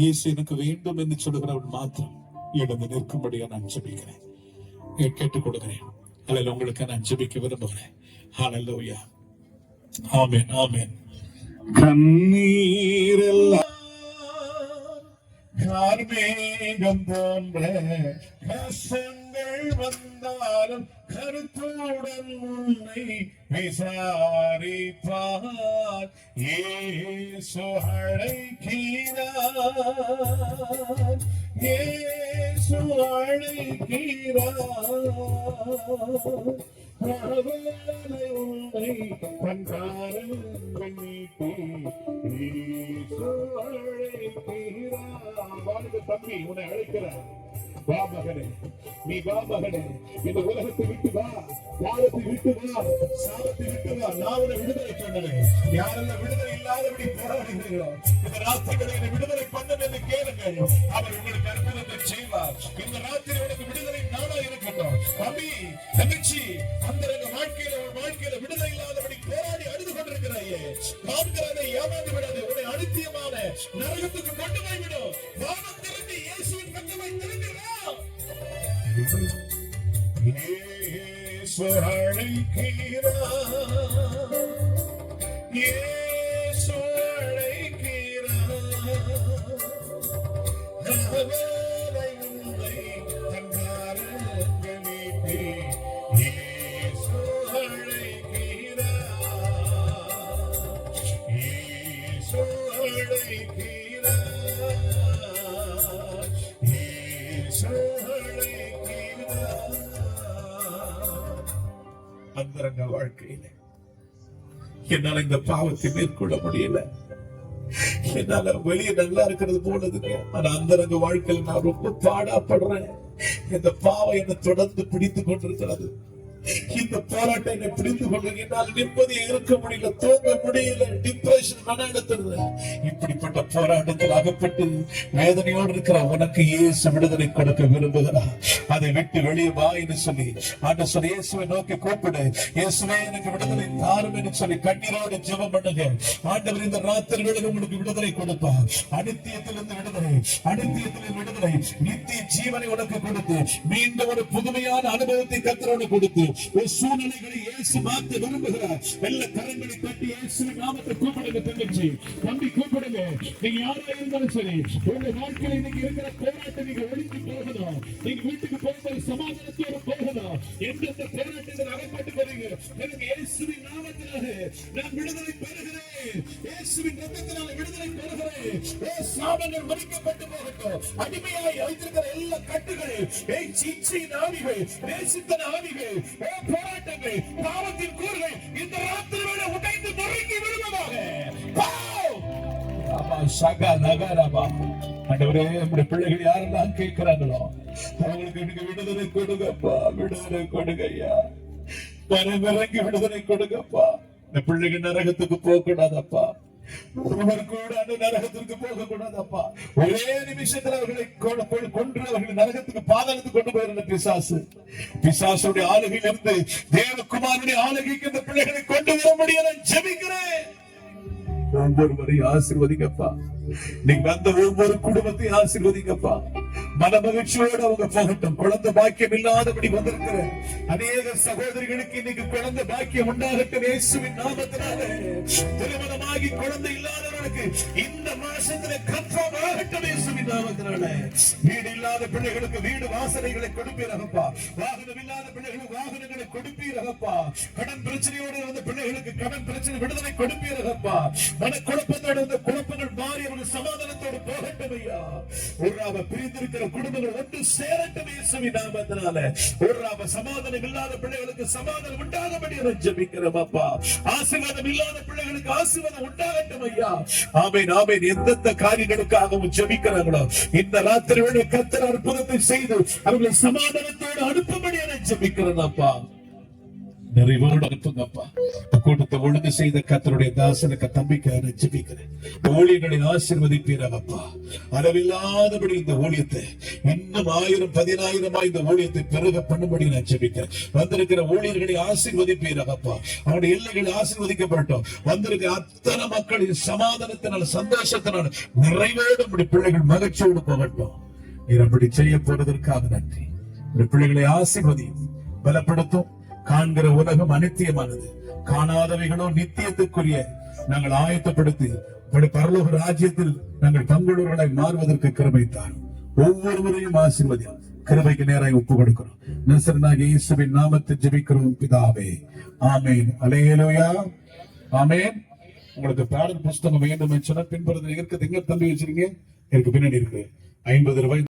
இயேசு எனக்கு வேண்டும் என்று சொல்லுகிறவன் மாத்திரம் எழுந்து நிற்கும்படியா நான் ஜெபிக்கிறேன், கேட்டுக் கொடுக்கிறேன். அல்ல உங்களுக்கு நான் ஜெபிக்க விரும்புகிறேன். ஹல்லேலூயா. ஆமென், ஆமென். கண்ணீரெல்லாம் கார்மேகம் போன்ற கஷ்டங்கள் வந்தாலும் கருத்துடன் உன்னை விசாரிப்பார். இயேசு அழைக்கிறார், இயேசு அழைக்கிறார். உன்னை கண்காரங்கள் நீட்டி இயேசு அழைக்கிறார். வாழ்க தம்பி, உன்னை அழைக்கிறார். வா மகனே, நீ வா மகனே, இந்த உலகத்தை விட்டு வா, பாவத்தை விட்டு வா, சாபத்தை விட்டு வா. நான் உன்னை விடுதலை பண்ணுவேன். யாரெல்லாம் விடுதலை இல்லாதபடி போராடுகிறீர்களோ, இந்த ராத்திரிகளை விடுதலை பண்ணும் என்று கேளுங்கள். அவர் உங்களுக்கு அற்புதத்தை செய்வார். இந்த ராத்திரி உனக்கு விடுதலை நாளா இருக்கட்டும். தம்பி, தங்கச்சி, அந்த வாழ்க்கையில விடுதலை இல்லாதபடி போராடி அழுது கொண்டிருக்கிறாயே, காண்கிறதை ஏமாந்து விடாது. உன்னை அனித்தியமான இயேசு அழைக்கிறார். அவரை உன்னை தன் கரங்களிலே இயேசு அழைக்கிறார். இயேசு அழைக்கிறார். இயேசு அழைக்கிறார். அந்தரங்க வாழ்க்கையில என்னால இந்த பாவத்தை மேற்கொள்ள முடியல. என்னால வெளியே நல்லா இருக்கிறது போனதுங்க, ஆனா அந்தரங்க வாழ்க்கையில் நான் ரொம்ப பாடாப்படுறேன். இந்த பாவம் என்னை தொடர்ந்து பிடித்துக் கொண்டிருக்கிறது. இந்த போராட்டம் என்னை பிடித்து கொண்டு என்னால் நிம்மதியை இருக்க முடியல, தூங்க முடியல, டிப்ரெஷன் மன அழுத்தம். இப்படிப்பட்ட போராட்டத்தில் அகப்பட்டு வேதனையோடு இருக்கிற உனக்கு இயேசு விடுதலை கொடுக்க விரும்புகிறார். அதை விட்டு வெளியே வா என்று சொல்லி ஆண்டவர் சொல்லி இயேசுவை நோக்கி கூப்பிடு. இயேசுவே எனக்கு விடுதலை தாரும் என்று சொல்லி கண்ணீரோடு ஜெபம் பண்ணுங்க. ஆண்டவர் இந்த ராத்திரி வேளையில் உங்களுக்கு விடுதலை கொடுப்பார். அனித்தியத்திலிருந்து விடுதலை, அனித்தியத்திலிருந்து விடுதலை, நித்திய ஜீவனை உனக்கு கொடுத்து மீண்டும் ஒரு புதுமையான அனுபவத்தை கர்த்தரோடு கொடுத்து ஒரு சூழ்நிலைகளை இயேசு மாற்ற விரும்புகிறார். வெள்ள கரங்களை தட்டி இயேசுவின் நாமத்தை கூப்பிடுங்க. தங்கச்சி, தம்பி கூப்பிடுங்க. நீங்க யாரா இருந்தாலும் சரி, உங்க வாழ்க்கையில் இன்னைக்கு இருக்கிற போராட்டம் நீங்க ஒழித்து போகணும். நீங்க வீட்டுக்கு போகும்போது சமாதானத்தோடு போகணும். எந்தெந்த போராட்டத்தில் அகப்பட்டு போறீங்க, எனக்கு இயேசுவின் நாமத்தினால நான் விடுதலை பெறுகிறேன். இயேசுவின் ரத்தத்தினால விடுதலை பெறுகிறேன். சாபங்கள் மறிக்கப்பட்டு போகட்டும். அடிமையாய் வைத்திருக்கிற எல்லா கட்டுகள், சீச்சையின் ஆவிகள், நேசித்தன ஆவிகள், போராட்டங்கள், பாவத்தின் கூறுகள் இந்த ராத்திரி வேளை உடைந்து நொறுங்கி விடுவதாக. ஆண்டவரே, நம்முடைய பிள்ளைகள் யாரெல்லாம் கேட்கிறாங்களோ அவங்களுக்கு எனக்கு விடுதலை கொடுங்கப்பா, விடுதலை கொடுங்க ஐயா. மனமிறங்கி விடுதலை கொடுங்கப்பா. இந்த பிள்ளைகள் நரகத்துக்கு போக கூடாதப்பா. ஒருவர் கூட அந்த நரகத்திற்கு போக கூடாதப்பா. ஒரே நிமிஷத்துல அவர்களை கொன்று அவர்களை நரகத்துக்கு பாதாளத்துக்கு கொண்டு போயிருந்த பிசாசு, பிசாசுடைய ஆளுகையில் இருந்து தேவகுமாரனுடைய ஆளுகைக்கு இந்த பிள்ளைகளை கொண்டு வர முடியல. ஜெபிக்கிறேன். ஒவ்வொருவரையும் ஆசீர்வதிங்கப்பா. நீங்க வந்த ஒவ்வொரு குடும்பத்தையும் ஆசீர்வதிங்கப்பா. மன மகிழ்ச்சியோடு அவங்க போகட்டும். குழந்தை பாக்கியம் இல்லாதபடி வந்திருக்கிற அநேக சகோதரிகளுக்கு இன்னைக்கு குழந்தை பாக்கியம் உண்டாகட்டும் இயேசுவின் நாமத்தினாலே. திருமணமாகி குழந்தை இல்லாதவர்களுக்கு இந்த மாசத்துல கன்ஃபார்ம் ஆகட்டும் இயேசுவின் நாமத்தினாலே. வீடு இல்லாத பிள்ளைகளுக்கு வீடு வாசனைகளை கொடுப்பீரகப்பா. வாகனம் இல்லாத பிள்ளைகளுக்கு வாகனங்களை கொடுப்பீரகப்பா. கடன் பிரச்சனையோடு வந்த பிள்ளைகளுக்கு கடன் பிரச்சனை விடுதலை கொடுப்பீரகப்பா. மன குழப்பத்தோடு வந்த குழப்பங்கள் மாறி அவர்கள் சமாதானத்தோடு போகட்டும் ஐயா. ஒரு பிரிந்திருக்கிற குடும்பங்கள் ஒன்று சேரட்டும் இயேசுவின் நாமத்தினால. ஒரு சமாதானம் இல்லாத பிள்ளைகளுக்கு சமாதானம் உண்டாகும்படி ஜெபிக்கிறோம் அப்பா. ஆசீர்வாதம் இல்லாத பிள்ளைகளுக்கு ஆசீர்வாதம் உண்டாகட்டும் ஐயா. ஆமென், ஆமென். எந்தெந்த காரியங்களுக்காகவும் ஜெபிக்கிறாங்களோ இந்த ராத்திரி வேளை கர்த்தர் அற்புதத்தை செய்து அவர்களை சமாதானத்தோடு அனுப்பும்படி ஜெபிக்கிறோம் அப்பா. நிறைவோடு அனுப்புங்கப்பா. கூட்டத்தை ஒழுங்கு செய்த கர்த்தருடைய தாசனுக்கு தம்பிக்காக ஜெபிக்கிறேன். ஊழியர்களை ஆசீர்வதிப்பீரப்பா. அளவில்லாதபடி இந்த ஊழியத்தை இன்னும் 1000 10,000 இந்த ஊழியத்தை பெருக பண்ணும்படி நான் ஜெபிக்கிறேன். வந்திருக்கிற ஊழியர்களை ஆசீர்வதிப்பீரப்பா. அவருடைய எல்லைகள் ஆசீர்வதிக்கப்பட்டோம். வந்திருக்கிற அத்தனை மக்களின் சமாதானத்தினால் சந்தோஷத்தினால் நிறைவோடு நம்முடைய பிள்ளைகள் மகிழ்ச்சியோடு போகட்டும். நீர் அப்படி செய்ய போறதற்காக நன்றி. பிள்ளைகளை ஆசீர்வதியும், பலப்படுத்தும். காண்கிற உலகம் அனித்தியமானது, காணாதவைகளோ நித்தியத்துக்குரிய. நாங்கள் ஆயத்தப்படுத்தி பரலோக ராஜ்யத்தில் நாங்கள் பங்குள்ளவர்களாய் மாறுவதற்கு கிருபை தாரும். ஒவ்வொருவரையும் ஆசீர்வதியும். கிருபைக்கு நேராக ஒப்பு கொடுக்கிறோம். நசரேயனாகிய இயேசுவின் நாமத்தில் ஜெபிக்கிறோம் பிதாவே. ஆமென். அல்லேலூயா. ஆமென். உங்களுக்கு பாடல் புஸ்தகம் வேண்டும் என்று சொன்ன பின்புறத்தில் இருக்கிறது. எங்க தம்பி வச்சிருக்கீங்க? எனக்கு பின்னாடி இருக்கு. 50 ரூபாய்.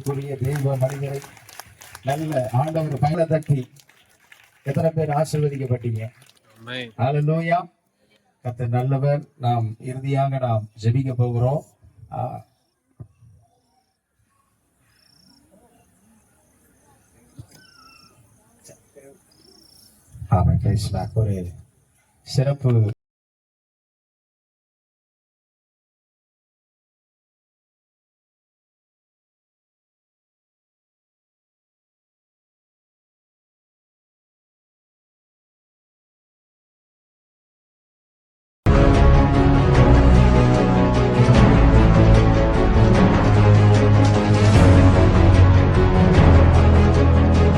புதிய தெய்வ மனிதரை நல்ல ஆண்டவர் பயண தட்டி எத்தனை பேர் ஆசீர்வதிக்கப்பட்டீங்க? ஹல்லேலூயா. கர்த்தர் நல்லவர். நாம் இறுதியாக நாம் ஜெபிக்க போகிறோம். ஆமாம், ஒரு சிறப்பு